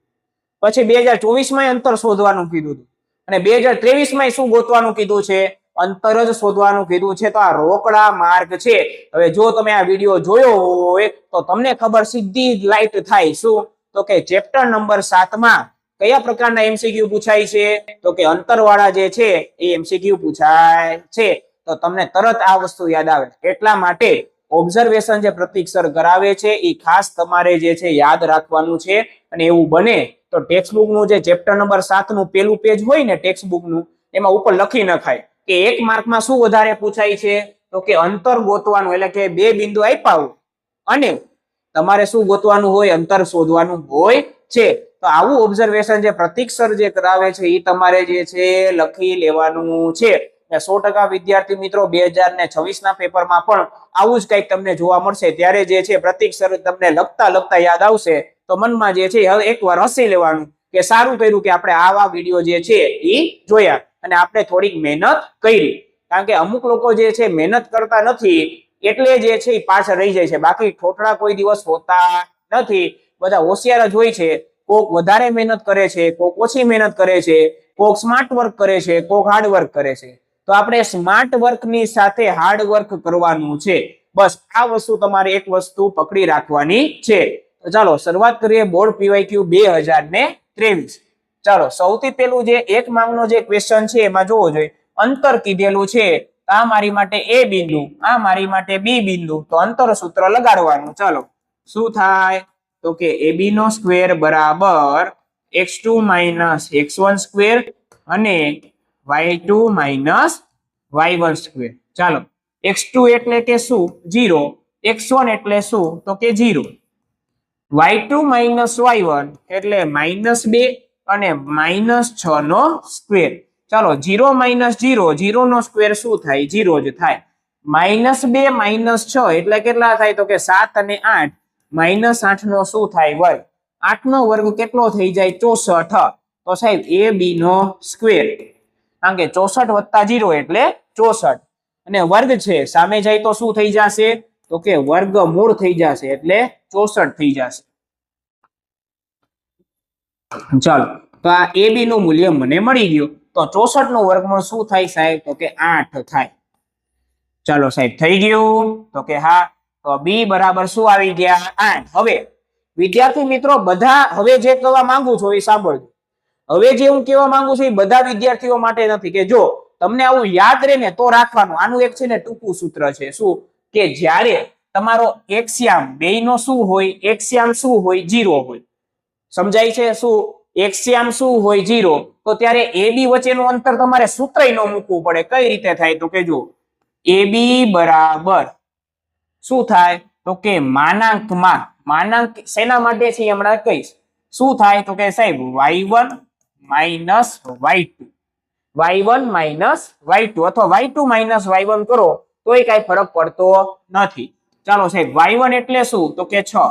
પછી 2024 માં અંતર શોધવાનું કીધું હતું, અને 2023 માં શું ગોતવાનું કીધું છે? અંતર જ શોધવાનું કીધું છે. તો આ રોકડા માર્ગ છે. હવે જો તમે આ વિડીયો જોયો હોય તો તમને ખબર સીધી લાઈટ થાય. શું? તો કે ચેપ્ટર નંબર 7 માં કયા પ્રકારના એમસીક્યુ પૂછાય છે? તો કે અંતરવાળા જે છે એ એમસીક્યુ પૂછાય છે. તો તમને તરત આ વસ્તુ યાદ આવે. એટલા માટે ઓબ્ઝર્વેશન જે પ્રતીક સર કરાવે છે એ ખાસ તમારે જે છે યાદ રાખવાનું છે. અને એવું બને તો ટેક્સ્ટ બુક નું જે ચેપ્ટર નંબર 7 નું પેલું પેજ હોય ને ટેક્સ્ટ બુક નું, એમાં ઉપર લખી નખાય કે 1 માર્કમાં શું વધારે પૂછાય છે? તો કે અંતર ગોતવાનું, એટલે કે બે બિંદુ આપ્યા હોય અને તમારે શું ગોતવાનું હોય? અંતર શોધવાનું હોય છે. તો આવું ઓબ્ઝર્વેશન જે પ્રતીક સર જે કરાવે છે એ તમારે જે છે લખી લેવાનું છે. 100% વિદ્યાર્થી મિત્રો 2026 ના પેપરમાં પણ આવું જ કંઈક તમને જોવા મળશે. ત્યારે જે છે પ્રતીક સર તમને લખતા યાદ આવશે તો મનમાં જે છે હવે એકવાર હસી લેવાનું કે સારું કર્યું કે આપણે આવા વિડીયો જે છે એ જોયા અને આપણે થોડીક મહેનત કરી. કારણ કે અમુક લોકો જે છે મહેનત કરતા નથી એટલે જે છે એ પાછળ રહી જાય છે. બાકી ઠોઠડા કોઈ દિવસ હોતા નથી. બધા હોશિયાર જ હોય છે. કોક વધારે મહેનત કરે છે, કોક ઓછી મહેનત કરે છે, કોક સ્માર્ટ વર્ક કરે છે, કોક હાર્ડ વર્ક કરે છે. તો આપણે સ્માર્ટ વર્કની સાથે હાર્ડ વર્ક કરવાનું છે. બસ આ વસ્તુ તમારે એક વસ્તુ પકડી રાખવાની છે. તો ચાલો શરૂઆત કરીએ બોર્ડ પીવાયક્યુ 2023. ચાલો સૌથી પહેલું જે 1 માર્કનો જે ક્વેશ્ચન છે એમાં જોવો જોઈએ અંતર કીધેલું છે. આ મારી માટે એ બિંદુ, આ મારી માટે બી બિંદુ. તો અંતર સૂત્ર લગાડવાનું. ચાલો શું થાય? તો કે ab નો સ્ક્વેર બરાબર x2 - x1 સ્ક્વેર અને y2 - y1 સ્ક્વેર. ચાલો x2 એટલે કે શું? 0. x1 એટલે શું? તો કે 0. y2 - y1 એટલે -2 અને -6 નો સ્ક્વેર. ચાલો 0 - 0, 0 નો સ્ક્વેર શું થાય? 0 જ થાય. -2 - 6 એટલે કેટલા થાય? તો કે 7 અને 8. -8 નો શું થાય? વર્ગ. 8 નો વર્ગ કેટલો થઈ જાય? 64. તો સાહેબ એ બી નો સ્ક્વેર, કારણ કે 64 + 0 એટલે 64 અને વર્ગ છે સામે જાય તો શું થઈ જશે? તો કે વર્ગમૂળ થઈ જશે એટલે 64 થઈ જશે. ચાલો તો આ એ બી નું મૂલ્ય મને મળી ગયું. તો 64 નું વર્ગમૂળ શું થાય સાહેબ? તો કે 8 થાય. ચાલો સાહેબ થઈ ગયું? તો કે હા. તો બી બરાબર શું આવી ગયા? 8. હવે વિદ્યાર્થી મિત્રો બધા હવે જે કહેવા માંગુ છું એ સાંભળજો. હવે જે હું કહેવા માંગુ છું એ બધા વિદ્યાર્થીઓ માટે નથી. કે જો તમને આવું યાદ રહે ને તો રાખવાનું. આનું એક છે ને ટૂંકું સૂત્ર છે. શું? કે જ્યારે તમારો એક્સ્યામ બેયનો શું હોય? એક્સ્યામ શું હોય? 0 હોય. સમજાય છે? શું એક્સ્યામ શું હોય? 0. તો ત્યારે એ બી વચ્ચેનું અંતર તમારે સૂત્ર ન મૂકવું પડે. કઈ રીતે થાય? તો કે જો એ બી બરાબર શું થાય? તો કે માનાંકમાં, માનાંક શેના માટે છે હમણાં કહીશ. શું થાય? તો કે સાહેબ y1 - y2, y1 - y2 અથવા y2 - y1 કરો તોય કઈ ફરક પડતો નથી. ચાલો સાહેબ y1 એટલે શું? તો કે 6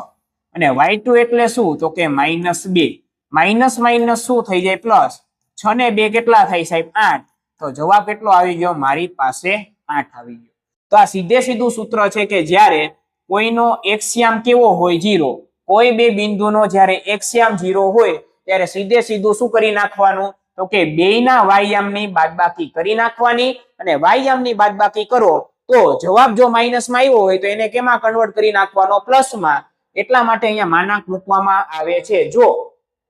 અને y2 એટલે શું? તો કે -2. માઇનસ માઇનસ શું થઈ જાય? પ્લસ. 6 ને 2 કેટલા થાય સાહેબ? 8. તો જવાબ કેટલો આવી ગયો? મારી પાસે 8 આવી ગયો. તો આ સીધે સીધું સૂત્ર છે કે જ્યારે કોઈનો એક્સ્યામ કેવો હોય? 0. કોઈ બે બિંદુનો જ્યારે એક્સ્યામ 0 હોય ત્યારે સીધે સીધું શું કરી નાખવાનું? તો કે બેયના વાયયામની બાદબાકી કરી નાખવાની અને વાયયામની બાદબાકી કરો તો જવાબ જો માઇનસમાં આવ્યો હોય તો એને કેમાં કન્વર્ટ કરી નાખવાનો? પ્લસમાં. એટલા માટે અહીંયા માનાંક મૂકવામાં આવે છે. જો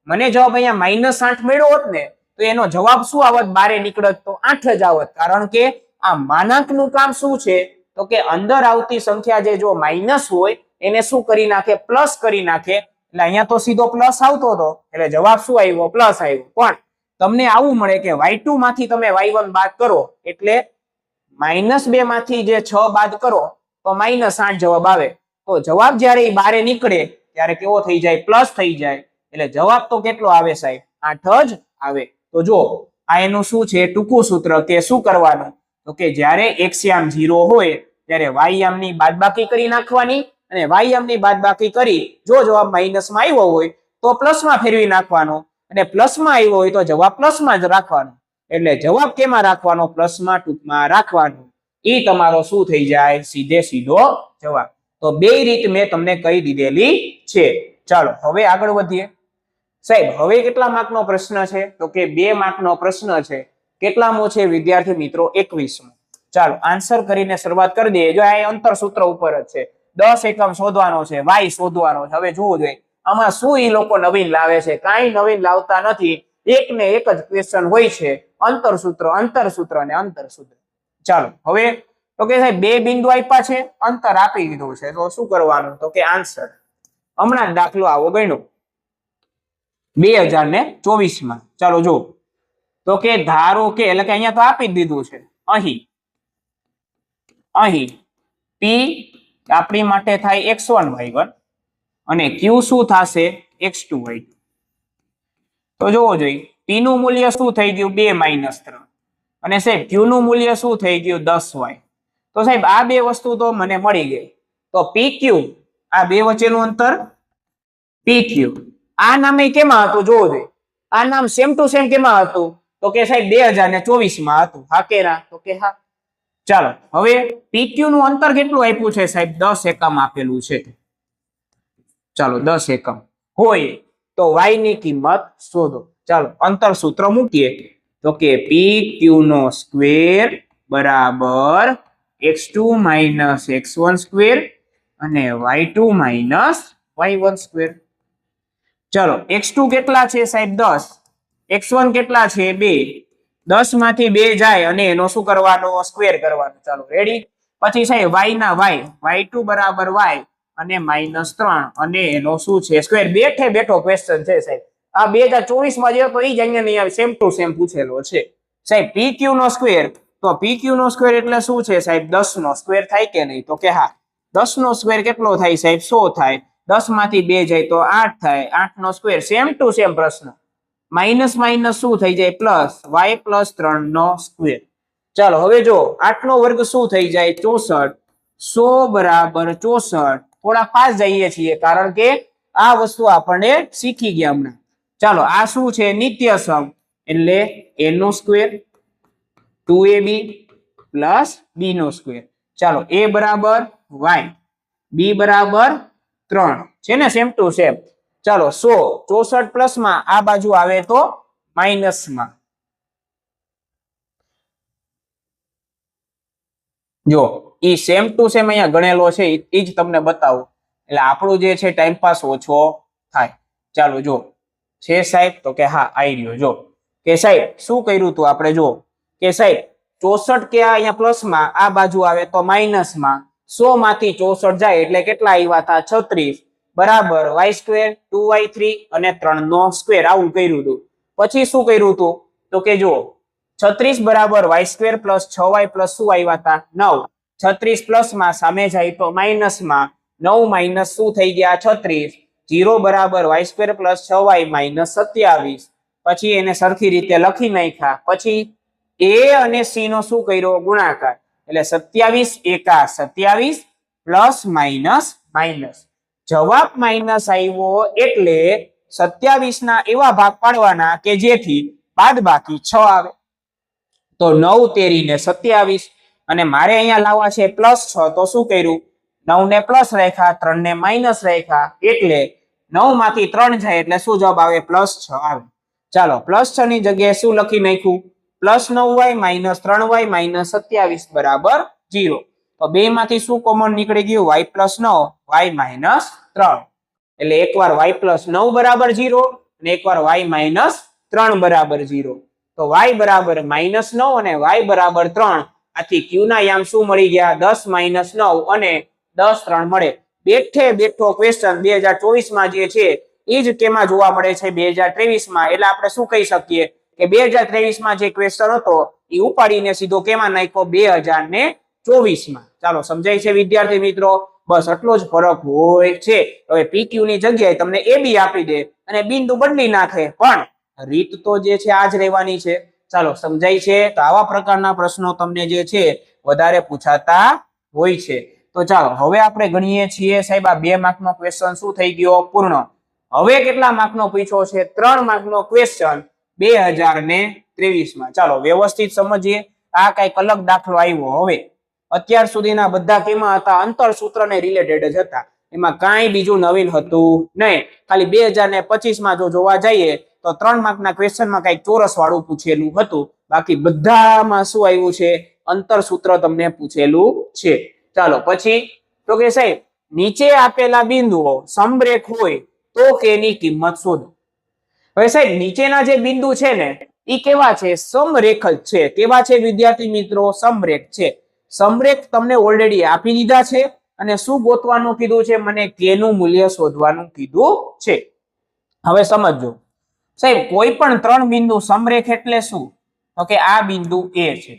મને જવાબ અહીંયા -8 મળ્યો હોત ને તો એનો જવાબ શું આવત? બારે નીકળત તો 8 જ આવત. કારણ કે આ માનાંકનું કામ શું છે? તો કે અંદર આવતી સંખ્યા જે જો માઇનસ હોય એને શું કરી નાખે? પ્લસ કરી નાખે. એટલે અહીંયા તો સીધો પ્લસ આવતો હતો એટલે જવાબ શું આવ્યો? પ્લસ આવ્યો. પણ તમને આવું મળે કે y2 માંથી તમે y1 બાદ કરો એટલે -2 માંથી જે 6 બાદ કરો તો -8 જવાબ આવે. તો જવાબ જ્યારે બારે નીકળે ત્યારે કેવો થઈ જાય? પ્લસ થઈ જાય. એટલે જવાબ તો કેટલો આવે સાહેબ? 8 જ આવે. તો જો આ એનું શું છે? ટૂંકું સૂત્ર કે શું કરવાનું? તો કે જ્યારે એક્સ્યામ 0 હોય ત્યારે વાયયામની બાદબાકી કરી નાખવાની અને વાયયામની બાદબાકી કરી જો જવાબ માઇનસમાં આવ્યો હોય તો પ્લસમાં ફેરવી નાખવાનો અને પ્લસમાં આવ્યો હોય તો જવાબ પ્લસમાં જ રાખવાનો. એટલે જવાબ કેમાં રાખવાનો? પ્લસમાં ટૂંકમાં રાખવાનો. ઈ તમારો શું થઈ જાય? સીધે સીધો જવાબ. તો બે રીત મેં તમને કહી દીધેલી છે. ચાલો હવે આગળ વધીએ. સાહેબ હવે કેટલા માર્કનો પ્રશ્ન છે? તો કે 2 માર્કનો પ્રશ્ન છે. કેટલામો છે વિદ્યાર્થી મિત્રો? 21મો. ચાલો આન્સર કરીને શરૂઆત કરી દઈએ. જો આ અંતર સૂત્ર ઉપર જ છે. 10 એકમ શોધવાનો છે, y શોધવાનો છે. હવે જોવું જોઈએ આમાં શું ઈ લોકો નવીન લાવે છે. કાંઈ નવીન લાવતા નથી. એક ને એક જ ક્વેશ્ચન હોય છે, અંતર સૂત્ર અને અંતર સૂત્ર. ચાલો હવે તો કે સાહેબ 2 બિંદુ આપ્યા છે, અંતર આપી દીધું છે, તો શું કરવાનું? તો કે આન્સર હમણાં જ દાખલો આવો ગણ્યો 2024માં. ચાલો જો તો કે ધારો કે એટલે કે અહીંયા તો આપી જ દીધું છે. અહીં p આપણી માટે થાય x1 y1 અને q શું થશે? x2 y2. તો જોવો જોઈએ p નું મૂલ્ય શું થઈ ગયું? 2 - 3 અને સાહેબ q નું મૂલ્ય શું થઈ ગયું? 10y. તો સાહેબ આ બે વસ્તુ તો મને મળી ગઈ. તો pq આ બે વચ્ચેનું અંતર pq આ નામે કેમાં હતું? જોવો જોઈએ આ નામ સેમ ટુ સેમ કેમાં હતું? તો કે સાહેબ 2024માં હતું. હા કે ના? તો કે હા. ચાલો હવે pq નું અંતર કેટલું આપ્યું છે સાહેબ? 10 એકમ આપેલું છે. ચાલો 10 એકમ હોય તો y ની કિંમત શોધો. ચાલો અંતર સૂત્ર મૂકીએ તો કે pq નો સ્ક્વેર બરાબર x2 - x1 સ્ક્વેર અને y2 - y1 સ્ક્વેર. ચાલો x2 કેટલા છે સાહેબ? 10. x1 કેટલા છે? 2. 10 માંથી 2 જાય અને એનો શું કરવાનો? સ્ક્વેર કરવાનો. ચાલો રેડી. પછી સાહેબ y ના y2 બરાબર y અને -3 અને એનો શું છે? સ્ક્વેર. બેઠો ક્વેશ્ચન છે સાહેબ. આ 2024માં જે હતો એ જ અહીંયા નહીં આવે, સેમ ટુ સેમ પૂછેલો છે સાહેબ. pq નો સ્ક્વેર, તો pq નો સ્ક્વેર એટલે શું છે સાહેબ? 10 નો સ્ક્વેર થાય કે નહીં? તો કે હા. 10 નો સ્ક્વેર કેટલો થાય સાહેબ? 100 થાય. 10 માંથી 2 જાય તો 8 થાય. 8 નો સ્ક્વેર. સેમ ટુ સેમ પ્રશ્ન. માઇનસ માઇનસ શું થઈ જાય? પ્લસ. y + 3 નો સ્ક્વેર. ચાલો હવે જો 8 નો વર્ગ શું થઈ જાય? 64. 100 બરાબર 64. થોડા ફાસ્ટ જઈએ છીએ કારણ કે આ વસ્તુ આપણને શીખી ગયા હમણાં. ચાલો આ શું છે? નિત્યસમ એટલે a નો સ્ક્વેર 2ab પ્લસ b નો સ્ક્વેર. ચાલો a બરાબર y, b બરાબર 3 છે ને, સેમ ટુ સેમ. ચાલો 100 64 પ્લસમાં આ બાજુ આવે તો માઇનસમાં. જો ઈ સેમ ટુ સેમ અહીંયા ગણેલો છે એ જ તમને બતાવું એટલે આપણું જે છે ટાઈમ પાસ ઓછો થાય. ચાલો જો છે સાહેબ? તો કે હા આવી રહ્યો. જો કે સાહેબ શું કર્યું હતું આપણે? જો કે સાહેબ 64 કે અહીંયા પ્લસમાં આ બાજુ આવે તો માઇનસમાં. 100 માંથી 64 જાય એટલે કેટલા આવ્યા હતા? 36 બરાબર y2 2y3 અને 3 નો સ્ક્વેર. આવું કર્યું હતું. પછી શું કર્યું હતું? તો કે જો 36 બરાબર y2 પ્લસ 6y પ્લસ શું આવ્યા હતા? 9. 36 પ્લસમાં સામે જાય તો માઇનસમાં. 9 માઇનસ શું થઈ ગયા? 36. 0 બરાબર y2 પ્લસ 6y માઇનસ 27. પછી એને સરખી રીતે લખી નાખ્યા. પછી a અને c નો શું કર્યો? ગુણાકાર. એટલે 27 એકા 27 પ્લસ માઇનસ માઇનસ. જવાબ માઇનસ આવ્યો એટલે 27 ના એવા ભાગ પાડવાના કે જેથી બાદબાકી 6 આવે. તો 9 તેરી ને 27 અને મારે અહીંયા લાવવા છે +6. તો શું કર્યું? 9 ને પ્લસ રાખ્યા, 3 ને માઇનસ રાખ્યા એટલે 9 માંથી 3 જાય એટલે શું જવાબ આવે? +6 આવે. ચાલો +6 ની જગ્યાએ શું લખી નાખ્યું? +9y - 3y - 27 બરાબર 0. તો બે માંથી શું કોમન નીકળી ગયું? y + 9 y - 3. એટલે એકવાર y + 9 બરાબર 0 અને એકવાર y - 3 બરાબર 0. તો y બરાબર -9 અને y બરાબર 3. આથી q ના યામ શું મળી ગયા? 10 - 9 અને 10 3 મળે. બેઠો ક્વેશ્ચન 2024માં જે છે એ જ કેમાં જોવા મળે છે? 2023માં. એટલે આપણે શું કહી શકીએ કે 2023માં જે ક્વેશ્ચન હતો એ ઉપાડીને સીધો કેમાં નાખ્યો? 2024માં. ચાલો સમજાય છે વિદ્યાર્થી મિત્રો? બસ આટલો જ ફરક હોય છે. હવે pq ની જગ્યાએ તમને ab આપી દે અને બિંદુ બદલી નાખે, પણ રીત તો જે છે આ જ રહેવાની છે. ચાલો સમજાય છે? તો આવા પ્રકારના પ્રશ્નો તમને જે છે વધારે પૂછાતા હોય છે. તો ચાલો હવે આપણે ગણીએ છીએ સાહેબ આ 2 માર્કનો ક્વેશ્ચન શું થઈ ગયો? પૂર્ણ. હવે કેટલા માર્કનો પૂછ્યો છે? 3 માર્કનો ક્વેશ્ચન 2023માં. ચાલો વ્યવસ્થિત સમજીએ. આ કઈક અલગ દાખલો આવ્યો. હવે અત્યાર સુધીના બધા કેમાં હતા? અંતર સૂત્રને રિલેટેડ જ હતા. એમાં કાંઈ બીજું નવીન હતું નહીં. ખાલી 2025 માં જો જોવા જઈએ તો 3 માર્કના ક્વેશ્ચનમાં કઈક ચોરસ વાળું પૂછેલું હતું. બાકી બધામાં શું આવ્યું છે? અંતર સૂત્ર તમને પૂછેલું છે. ચાલો પછી તો કે સાહેબ નીચે આપેલા બિંદુઓ સમરેખ હોય તો કેની કિંમત શોધો. હવે સાહેબ નીચેના જે બિંદુ છે ને એ કેવા છે? સમરેખ જ છે. કેવા છે વિદ્યાર્થી મિત્રો? સમરેખ છે. સમરેખ તમને ઓલરેડી આપી દીધા છે અને શું ગોતવાનું કીધું છે? મને કે નું મૂલ્ય શોધવાનું કીધું છે. હવે સમજો સાહેબ કોઈ પણ 3 બિંદુ સમરેખ એટલે શું? તો કે આ બિંદુ A છે,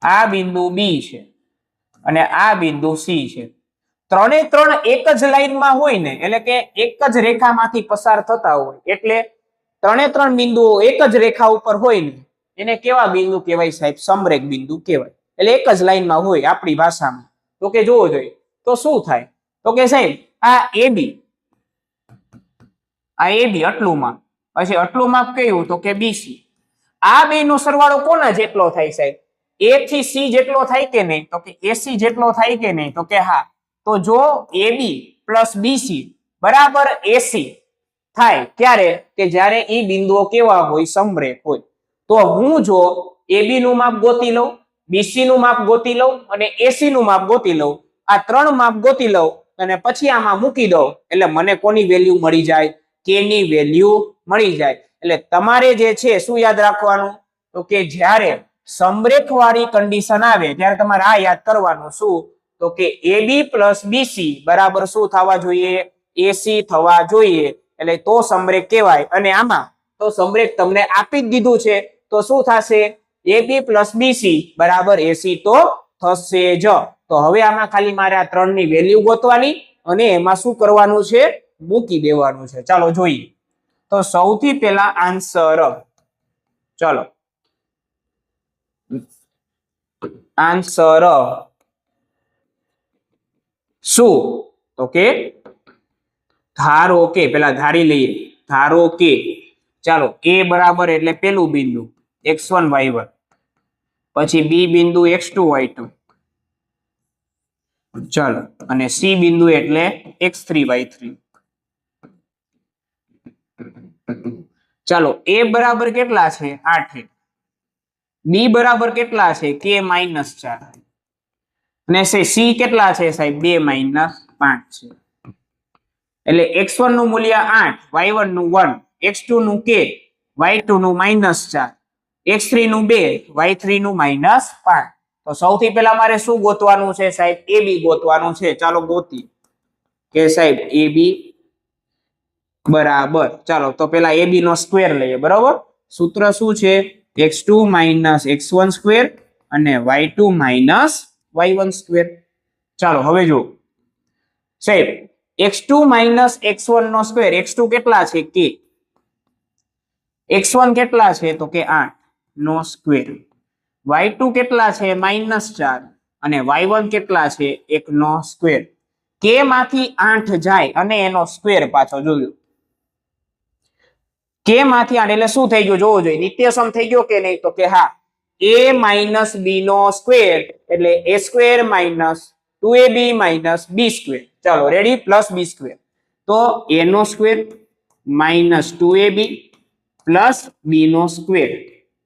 આ બિંદુ B છે અને આ બિંદુ C છે. ત્રણે ત્રણ એક જ લાઈનમાં હોય ને, એટલે કે એક જ રેખામાંથી પસાર થતા હોય, એટલે ત્રણે ત્રણ બિંદુઓ એક જ રેખા ઉપર હોય ને એને કેવા બિંદુ કહેવાય સાહેબ? સમરેખ બિંદુ કહેવાય. એટલે એક જ લાઈનમાં હોય આપણી ભાષામાં. તો કે જોવો જોઈએ તો શું થાય? તો કે સાહેબ આ AB આટલું માપ, પછી આટલું માપ કયું? તો કે BC. આ બે નો સરવાળો કોના જેટલો થાય સાહેબ? A થી C જેટલો થાય કે નહીં? તો કે AC જેટલો થાય કે નહીં? તો કે હા. તો જો AB પ્લસ BC બરાબર AC થાય ત્યારે કે જ્યારે એ બિંદુઓ કેવા હોય? સમરેખ હોય. તો હું જો AB નું માપ ગોતી લઉં, BC નું માપ ગોતી લઉં અને AC નું માપ ગોતી લઉં, આ 3 માપ ગોતી લઉં અને પછી આમાં મૂકી દઉં એટલે મને કોની વેલ્યુ મળી જાય? K ની વેલ્યુ મળી જાય. એટલે તમારે જે છે શું યાદ રાખવાનું? તો કે જ્યારે સમરેખ વાળી કન્ડિશન આવે ત્યારે તમારે આ યાદ કરવાનું. શું? તો કે AB પ્લસ BC બરાબર શું થવા જોઈએ? AC થવા જોઈએ. એટલે તો સમરેખ કહેવાય. અને આમાં તો સમરેખ તમને આપી જ દીધું છે તો શું થશે? AB પ્લસ BC બરાબર AC તો થશે જ. તો હવે આમાં ખાલી મારે આ 3 ની વેલ્યુ ગોતવાની અને એમાં શું કરવાનું છે? મૂકી દેવાનું છે. ચાલો જોઈએ. તો સૌથી પહેલા આન્સર, ચાલો આન્સર શું? તો કે ધારો કે, પેલા ધારી લઈએ, ધારો કે ચાલો A બરાબર એટલે પેલું બિંદુ x1 y1, પછી B બિંદુ x2 y2, ચાલો અને C બિંદુ એટલે x3 y3. ચાલો A બરાબર કેટલા છે? 8. B બરાબર કેટલા છે? K -4. અને C કેટલા છે સાહેબ? 2 - 5 છે. એટલે x1 નું મૂલ્ય 8, y1 નું 1, x2 નું K, y2 નું -4, x3 નું 2, y3 નું -5. તો સૌથી પહેલા મારે શું ગોતવાનું છે સાહેબ? AB ગોતવાનું છે. ચાલો ગોતી કે સાહેબ AB બરાબર, ચાલો તો પેલા AB નો સ્ક્વેર લઈએ. બરાબર, સૂત્ર શું છે? x2 - x1 સ્ક્વેર અને y2 - y1 સ્ક્વેર. ચાલો હવે જો સાહેબ x2 - x1 નો સ્ક્વેર, x2 કેટલા છે? K, x1 કેટલા છે? તો કે 8 નો સ્ક્વેર, y2 કેટલા છે? -4 અને y1 કેટલા છે? 1 નો સ્ક્વેર. K માંથી 8 જાય અને એનો સ્ક્વેર પાછો જોયો. K માંથી 8 એટલે શું થઈ ગયું? જોવું જોઈએ. નિત્યસમ થઈ ગયો કે નહીં? તો કે હા. A - B નો સ્ક્વેર એટલે A square - 2AB - B square. ચાલો રેડી, પ્લસ B સ્ક્વેર. તો A નો સ્ક્વેર -2AB પ્લસ B નો સ્ક્વેર.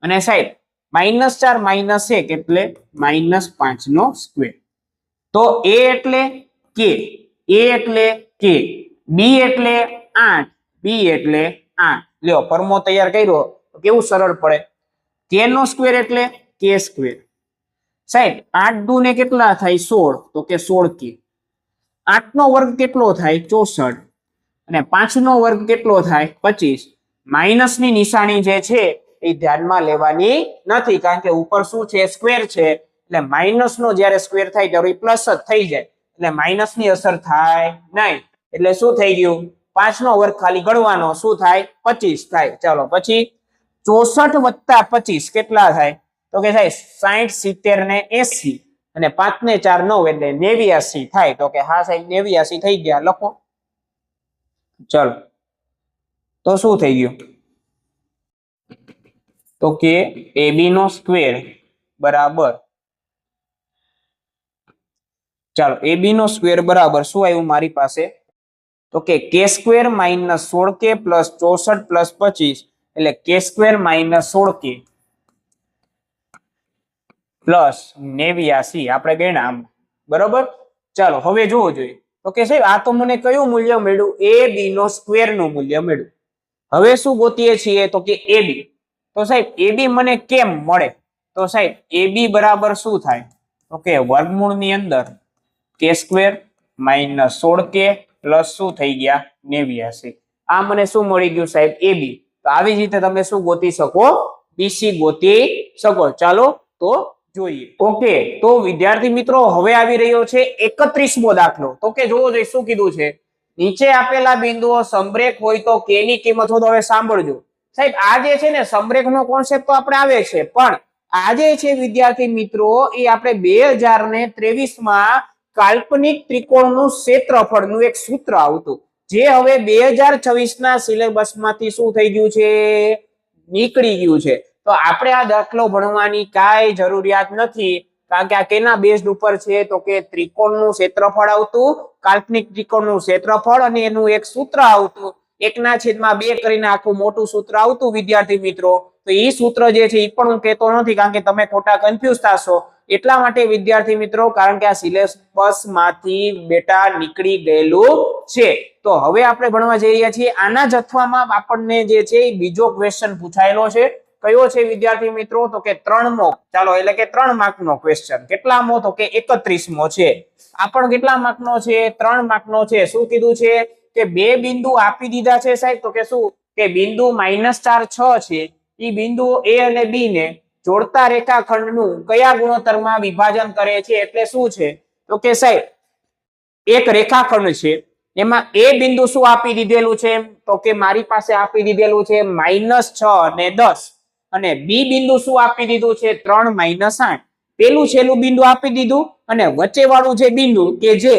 અને સાહેબ -4 -1 એટલે -5 નો સ્ક્વેર. તો A એટલે K, A એટલે K, B એટલે 8, B એટલે 8. લ્યો ફોર્મો તૈયાર કર્યો તો કેવું સરળ પડે. K નો સ્ક્વેર એટલે K સ્ક્વેર. સાહેબ 8 દુ ને કેટલા થાય? 16. તો કે 16K. 8 નો વર્ગ કેટલો થાય? 64. અને 5 નો વર્ગ કેટલો થાય? 25. માઇનસ ની નિશાની જે છે એ ધ્યાનમાં લેવાની નથી, કારણ કે ઉપર શું છે? સ્ક્વેર છે. એટલે માઇનસ નો જ્યારે સ્ક્વેર થાય ત્યારે પ્લસ જ થઈ જાય, એટલે માઇનસ ની અસર થાય નહીં. એટલે શું થઈ ગયું? 5 નો વર્ગ ખાલી ગણવાનો. શું થાય? 25 થાય. ચાલો પછી 64 + 25 કેટલા થાય? તો કે સાહેબ 60, 70 ને 80 અને 5 ને 4 9 એટલે 89 થાય. તો કે હા સાહેબ 89 થઈ ગયા. લખો. ચાલો તો શું થઈ ગયું? તો કે AB નો સ્ક્વેર બરાબર ચાલો ab નો સ્ક્વેર બરાબર શું આવ્યું મારી પાસે તો કે k square minus 16k plus 64 plus 25 એટલે k square minus 16k plus 89 આપણે ગણ્યા આમ બરોબર ચાલો હવે જોવો જોઈએ તો કે સાહેબ આ તો મને કયું મૂલ્ય મળ્યું ab નો સ્ક્વેર નું મૂલ્ય મળ્યું હવે શું ગોતીએ છીએ તો કે ab તો સાહેબ ab મને કેમ મળે તો સાહેબ ab બરાબર શું થાય તો કે વર્ગમૂળ ની અંદર k square minus 16k plus શું થઈ ગયા 89 આ મને શું મળી ગયું સાહેબ ab તો આવી જ રીતે તમે શું ગોતી શકો bc ગોતી શકો ચાલો તો જોઈએ ઓકે તો વિદ્યાર્થી મિત્રો હવે આવી રહ્યો છે 31મો દાખલો તો કે જોવો જોઈએ શું કીધું છે નીચે આપેલા બિંદુઓ સમરેખ હોય તો k ની કિંમત શોધો હવે સાંભળજો સાહેબ આ જે છે ને સમરેખનો કોન્સેપ્ટ તો આપણે આવે છે પણ આ જે છે વિદ્યાર્થી મિત્રો એ આપણે 2023 માં કાલ્પનિક ત્રિકોણનું ક્ષેત્રફળનું એક સૂત્ર આવતું જે હવે 2026 ના સિલેબસમાંથી શું થઈ ગયું છે નીકળી ગયું છે તો આપણે આ દાખલો ભણવાની કાંઈ જરૂરિયાત નથી કારણ કે આ કેના બેઝડ ઉપર છે તો કે ત્રિકોણનું ક્ષેત્રફળ આવતું કાલ્પનિક ત્રિકોણનું ક્ષેત્રફળ અને એનું એક સૂત્ર આવતું 1/2 કરીને આખું મોટું સૂત્ર આવતું વિદ્યાર્થી મિત્રો તો એ સૂત્ર જે છે એ પણ હું કહેતો નથી કારણ કે તમે ખોટા કન્ફ્યુઝ થશો એટલા માટે વિદ્યાર્થી મિત્રો કારણ કે આ સિલેબસ માંથી બેટા નીકળી ગયેલું છે તો હવે આપણે ભણવા જઈ રહ્યા છીએ આના જથ્થામાં આપણને જે છે એ બીજો ક્વેશ્ચન પૂછાયેલો છે કયો છે વિદ્યાર્થી મિત્રો તો કે 3મો ચાલો એટલે કે 3 માર્કનો ક્વેશ્ચન કેટલામો તો કે 31મો છે આ પણ કેટલા માર્કનો છે 3 માર્કનો છે શું કીધું છે કે બે બિંદુ આપી દીધા છે સાહેબ તો કે શું કે બિંદુ -4 6 છે ઈ બિંદુ a અને b ને જોડતા રેખાખંડનું કયા ગુણોત્તરમાં વિભાજન કરે છે એટલે શું છે તો કે સાહેબ એક રેખાખંડ છે એમાં a બિંદુ શું આપી દીધેલું છે તો કે મારી પાસે આપી દીધેલું છે -6 અને 10 અને b બિંદુ શું આપી દીધું છે 3 -8 પેલું છેલ્લું બિંદુ આપી દીધું અને વચ્ચે વાળું જે બિંદુ કે જે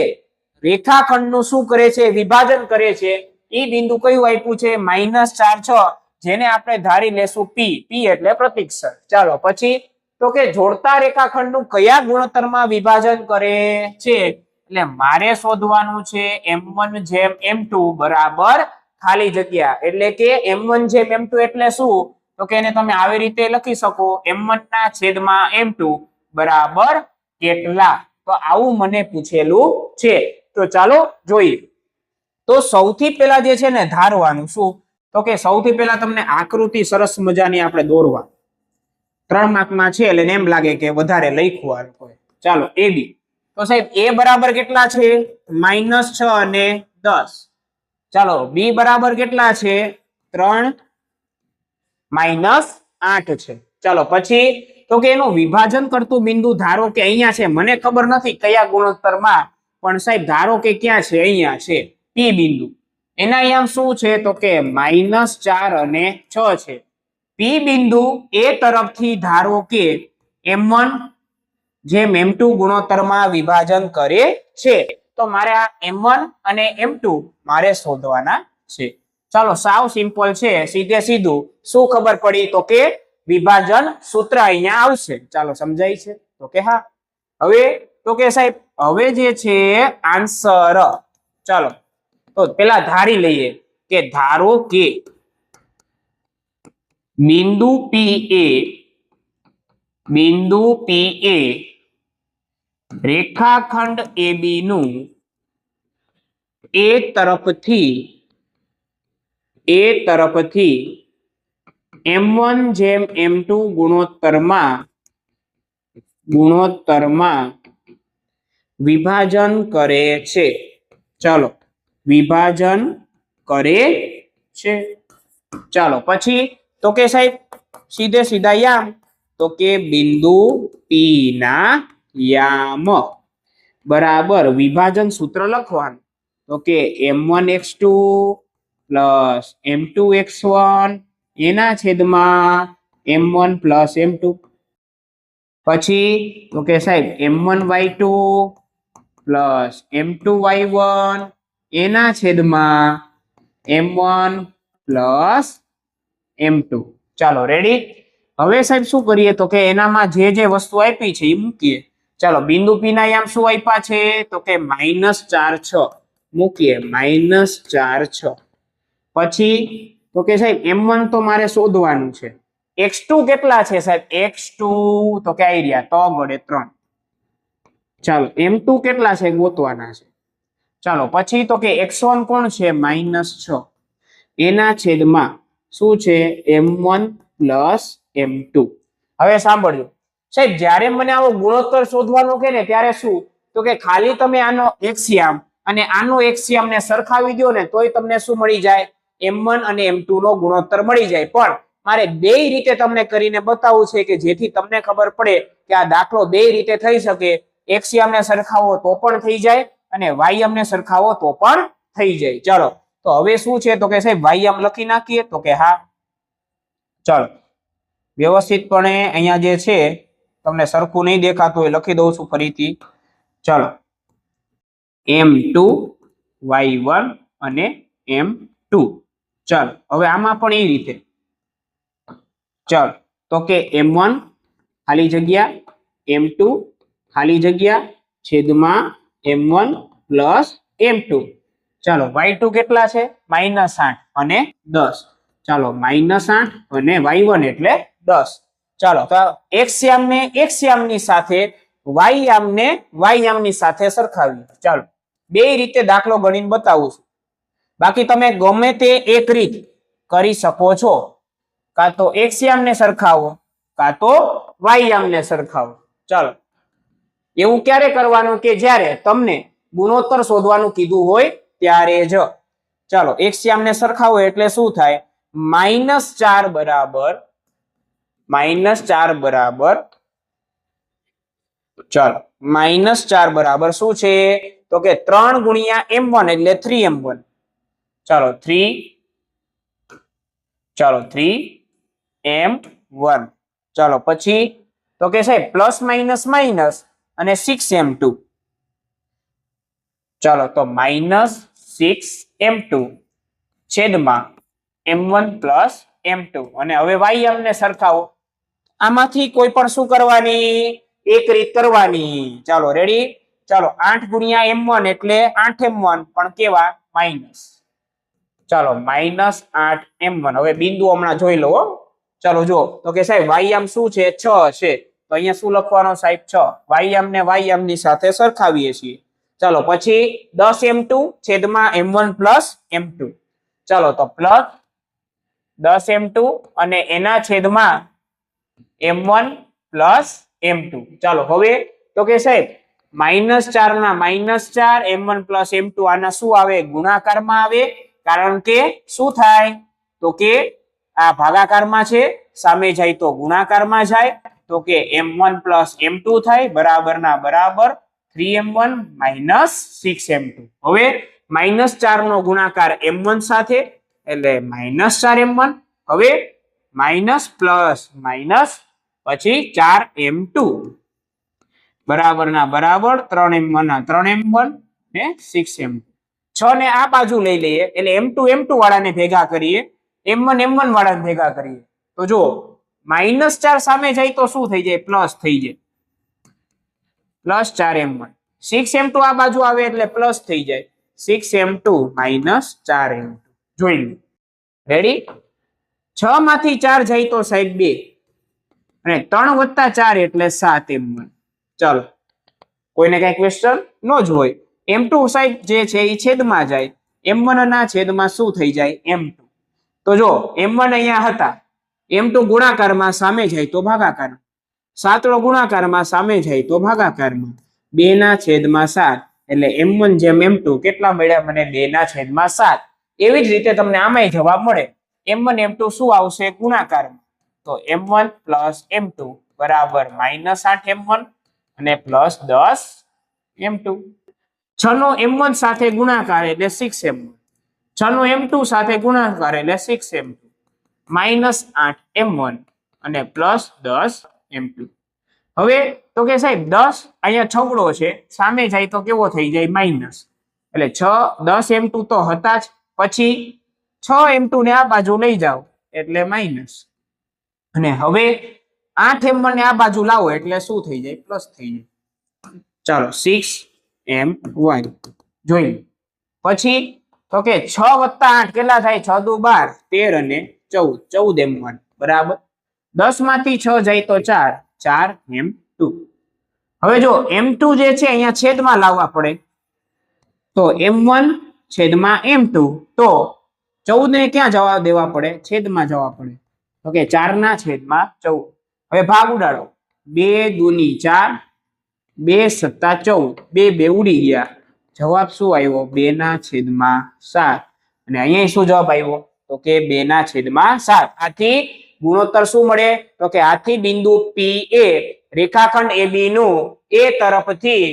રેખાખંડનું શું કરે છે વિભાજન કરે છે ઈ બિંદુ કયું આપ્યું છે -4 6 જેને આપણે ધારી લેશું p p એટલે પ્રતીક્ષક ચાલો પછી તો કે જોડતા રેખાખંડનું કયા ગુણોત્તરમાં વિભાજન કરે છે એટલે મારે શોધવાનું છે m1 જેમ m2 બરાબર ખાલી જગ્યા એટલે કે m1 જેમ m2 એટલે શું તો કે એને તમે આવી રીતે લખી શકો m1 ના છેદમાં m2 બરાબર કેટલા તો આવું મને પૂછેલું છે તો ચાલો જોઈએ તો સૌથી પહેલા જે છે ને ધારવાનું શું તો કે સૌથી પહેલા તમને આકૃતિ સરસ મજાની આપણે દોરવા 3 માર્કમાં છે એટલે એમ લાગે કે વધારે લખ્યું આ લોકોએ ચાલો ab તો સાહેબ a બરાબર કેટલા છે -6 અને 10 ચાલો b બરાબર કેટલા છે 3 -8 છે ચાલો પછી તો કે એનું વિભાજન કરતું બિંદુ ધારો કે અહીંયા છે મને ખબર નથી કયા ગુણોત્તરમાં પણ સાહેબ ધારો કે ક્યાં છે અહીંયા છે p બિંદુ એના અહીંયા શું છે તો કે -4 અને 6 છે p બિંદુ એ તરફથી ધારો કે m1 જેમ m2 ગુણોત્તરમાં વિભાજન કરે છે તો મારે આ m1 અને m2 મારે શોધવાના છે ચાલો સાવ સિમ્પલ છે સીધે સીધું શું ખબર પડી તો કે વિભાજન સૂત્ર અહીંયા આવશે ચાલો સમજાય છે તો કે હા હવે તો કે સાહેબ હવે જે છે આન્સર ચાલો તો પેલા ધારી લઈએ કે ધારો કે બિંદુ p એ રેખાખંડ AB નું એ તરફથી m1 જેમ m2 ગુણોત્તરમાં વિભાજન કરે છે ચાલો વિભાજન કરે છે ચાલો પછી તો કે સાહેબ સીધે સીધા યામ તો કે બિંદુ p ના યામ બરાબર વિભાજન સૂત્ર લખવાનું તો કે m1x2 પ્લસ m2x1 એના છેદમાં m1 પ્લસ m2 પછી તો કે સાહેબ m1y2 પ્લસ m2y1 એના છેદમાં m1 પ્લસ m2 ચાલો રેડી હવે સાહેબ શું કરીએ તો કે એનામાં જે વસ્તુ આપી છે એ મૂકીએ ચાલો બિંદુ પી ના યામ શું આપ્યા છે તો કે -4 મૂકીએ -4 પછી તો કે સાહેબ m1 તો મારે શોધવાનું છે x2 કેટલા છે સાહેબ x2 તો કે આઈડિયા તો ગડે 3 ચાલો m2 કેટલા છે ગોતવાના છે ચાલો પછી તો કે x1 કોણ છે -6 એના છેદમાં શું છે m1 + m2 હવે સાંભળજો સાહેબ જ્યારે મને આવો ગુણોત્તર શોધવાનો કે ને ત્યારે શું તો કે ખાલી તમે આનો એક્સિયમ અને આનો એક્સિયમ ને સરખાવી દો ને તોય તમને શું મળી જાય m1 અને m2 નો ગુણોત્તર મળી જાય પણ મારે બેય રીતે તમને કરીને બતાવવું છે કે જેથી તમને ખબર પડે કે આ દાખલો બેય રીતે થઈ શકે એક્સિયમ ને સરખાવો તો પણ થઈ જાય અને વાયમ ને સરખાવો તો પણ થઈ જાય ચાલો તો હવે શું છે તો કે સાહેબ વાયમ લખી નાખીએ તો કે હા ચાલો વ્યવસ્થિતપણે અહીંયા જે છે તમને સરખું નહીં દેખાતું હોય લખી દઉં છું ફરીથી ચાલો m2 y1 અને m2 ચાલો હવે આમાં પણ એ રીતે ચાલો તો કે m1 ખાલી જગ્યા m2 ખાલી જગ્યા છેદમાં m1 + m2 ચાલો y2 કેટલા છે -8 અને 10 ચાલો -8 અને y1 એટલે 10 ચાલો તો એક્સિયમની સાથે વાયયામની સાથે સરખાવીએ ચાલો બે રીતે દાખલો ગણીને બતાવું છું બાકી તમે ગમે તે એક રીત કરી શકો છો કાં તો એક્સિયમને સરખાવો કાં તો વાયયામને સરખાવો ચાલો એવું ક્યારે કરવાનું કે જ્યારે તમને ગુણોત્તર શોધવાનું કીધું હોય ત્યારે જ ચાલો એક્સિયમને સરખાવો એટલે શું થાય -4 બરાબર ચાલો -4 બરાબર શું છે તો કે 3 ગુણ્યા m1 એટલે 3m1 ચાલો 3m1 ચાલો પછી તો કે સાહેબ પ્લસ માઇનસ અને 6m2 ચાલો તો -6m2 છેદમાં m1 + m2 અને હવે વાયમ ને સરખાવો આમાંથી કોઈ પણ શું કરવાની એક રીત કરવાની ચાલો રેડી ચાલો 8 ગુણ્યા m1 એટલે 8m1 પણ કેવા માઇનસ ચાલો -8m1 હવે બિંદુ હમણાં જોઈ લો ચાલો જો તો કે સાહેબ વાયમ શું છે 6 છે તો અહીંયા શું લખવાનો સાહેબ 6 વાયમ ને વાયમ ની સાથે સરખાવીએ છીએ ચાલો પછી 10m2 છેદમાં m1 + m2 ચાલો તો +10m2 અને એના છેદમાં m1 + m2 ચાલો હવે તો કે સાહેબ -4 ના -4 m1 + m2 આના શું આવે ગુણાકારમાં આવે કારણ કે શું થાય તો કે આ ભાગાકારમાં છે સામે જાય તો ગુણાકારમાં જાય તો કે m1 + m2 થાય બરાબરના બરાબર 3m1 - 6m2 હવે -4 નો ગુણાકાર m1 સાથે એટલે -4m1 હવે માઇનસ પ્લસ માઇનસ પછી 4m2 બરાબરના બરાબર 3m1 ના 3m1 ને 6m2 6 ને આ બાજુ લઈ લઈએ એટલે m2 વાળાને ભેગા કરીએ m1 વાળાને ભેગા કરીએ તો જો -4 સામે જાય તો શું થઈ જાય પ્લસ થઈ જાય +4m1 6m2 આ બાજુ આવે એટલે પ્લસ થઈ જાય 6m2 - 4m2 જોઈ લો રેડી 6 માંથી 4 જાય તો સાહેબ 2 અને 3 + 4 એટલે 7m1 ચાલો કોઈને કઈ ક્વેશ્ચન નો જ હોય m2 સાહેબ જે છે એ છેદમાં જાય m1 ના છેદમાં શું થઈ જાય m2 તો જો m1 અહીંયા હતા m2 ગુણાકારમાં સામે જાય તો ભાગાકારમાં 7 નો ગુણાકારમાં સામે જાય તો ભાગાકારમાં 2 ના છેદમાં 7 એટલે m1 જેમ m2 કેટલા મળ્યા મને 2 ના છેદમાં 7 એવી જ રીતે તમને આમાંય જવાબ મળે m1 m2 શું આવશે ગુણાકારમાં તો m1 + m2 બરાબર -8m1 અને +10m2 6 નો m1 સાથે ગુણાકાર એટલે 6m1 6 નો m2 સાથે ગુણાકાર એટલે 6m2 -8m1 અને +10m2 હવે તો કે સાહેબ 10 અહીંયા છગડો છે સામે જાય તો કેવો થઈ જાય માઇનસ એટલે 10m2 તો હતા જ પછી 6m2 ને આ બાજુ લઈ જાઓ એટલે માઇનસ અને હવે 8m1 ને આ બાજુ લાવો એટલે શું થઈ જાય પ્લસ થઈ જાય ચાલો 6m1 જોઈ પછી તો કે 6 + 8 કેટલા થાય? 6 દુ 12, 13 અને 14, 14m1 બરાબર. 10 માંથી 6 જાય તો 4, 4m2. હવે જો m2 જે છે અહીંયા છેદમાં લાવવા પડે તો m1 છેદમાં m2, તો 14 ને ક્યાં જવા દેવા પડે? છેદમાં જવા પડે. તો કે 4 ના છેદમાં 14. હવે ભાગ ઉડાડો. 2 દુની 4, 2 સત્તા 14, 2 2 ઉડી ગયા. જવાબ શું આવ્યો? 2 ના છેદમાં 7. અને અહીંયા શું જવાબ આવ્યો? તો કે 2 ના છેદમાં 7. આથી ગુણોત્તર શું મળે? તો કે આથી બિંદુ P એ રેખાખંડ AB નું A તરફથી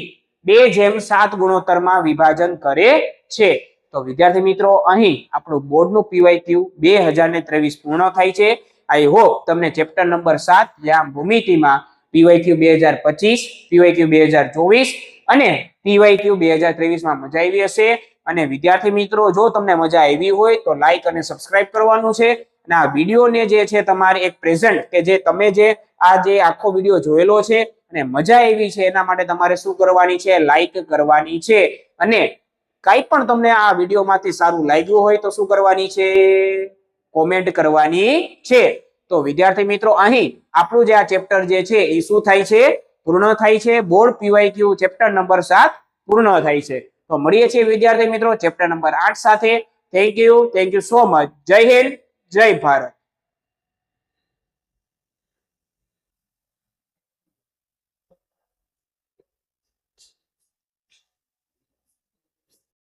2:7 ગુણોત્તરમાં વિભાજન કરે છે. તો વિદ્યાર્થી મિત્રો અહીં આપણું બોર્ડનું PYQ 2023 પૂર્ણ થાય છે. આઈ હોપ તમને ચેપ્ટર નંબર 7 યામ ભૂમિતિમાં PYQ 2025, PYQ 2024 અને PYQ 2023 માં મજા આવી હશે. અને વિદ્યાર્થી મિત્રો જો તમને મજા આવી હોય તો લાઈક અને સબસ્ક્રાઇબ કરવાનું છે. અને આ વિડીયોને જે છે તમારે એક પ્રેઝન્ટ કે જે તમે જે આ જે આખો વિડીયો જોયેલો છે અને મજા આવી છે એના માટે તમારે શું કરવાની છે? લાઈક કરવાની છે. અને કાંઈ પણ તમને આ વિડીયોમાંથી સારું લાગ્યું હોય તો શું કરવાની છે? કોમેન્ટ કરવાની છે. તો વિદ્યાર્થી મિત્રો અહીં આપણું જે આ ચેપ્ટર જે છે એ શું થાય છે? પૂર્ણ થાય છે. બોર્ડ PYQ ચેપ્ટર નંબર 7 પૂર્ણ થાય છે. તો મળીએ છીએ વિદ્યાર્થી મિત્રો ચેપ્ટર નંબર 8 સાથે. Thank you so much. જય હિન્દ, જય ભારત.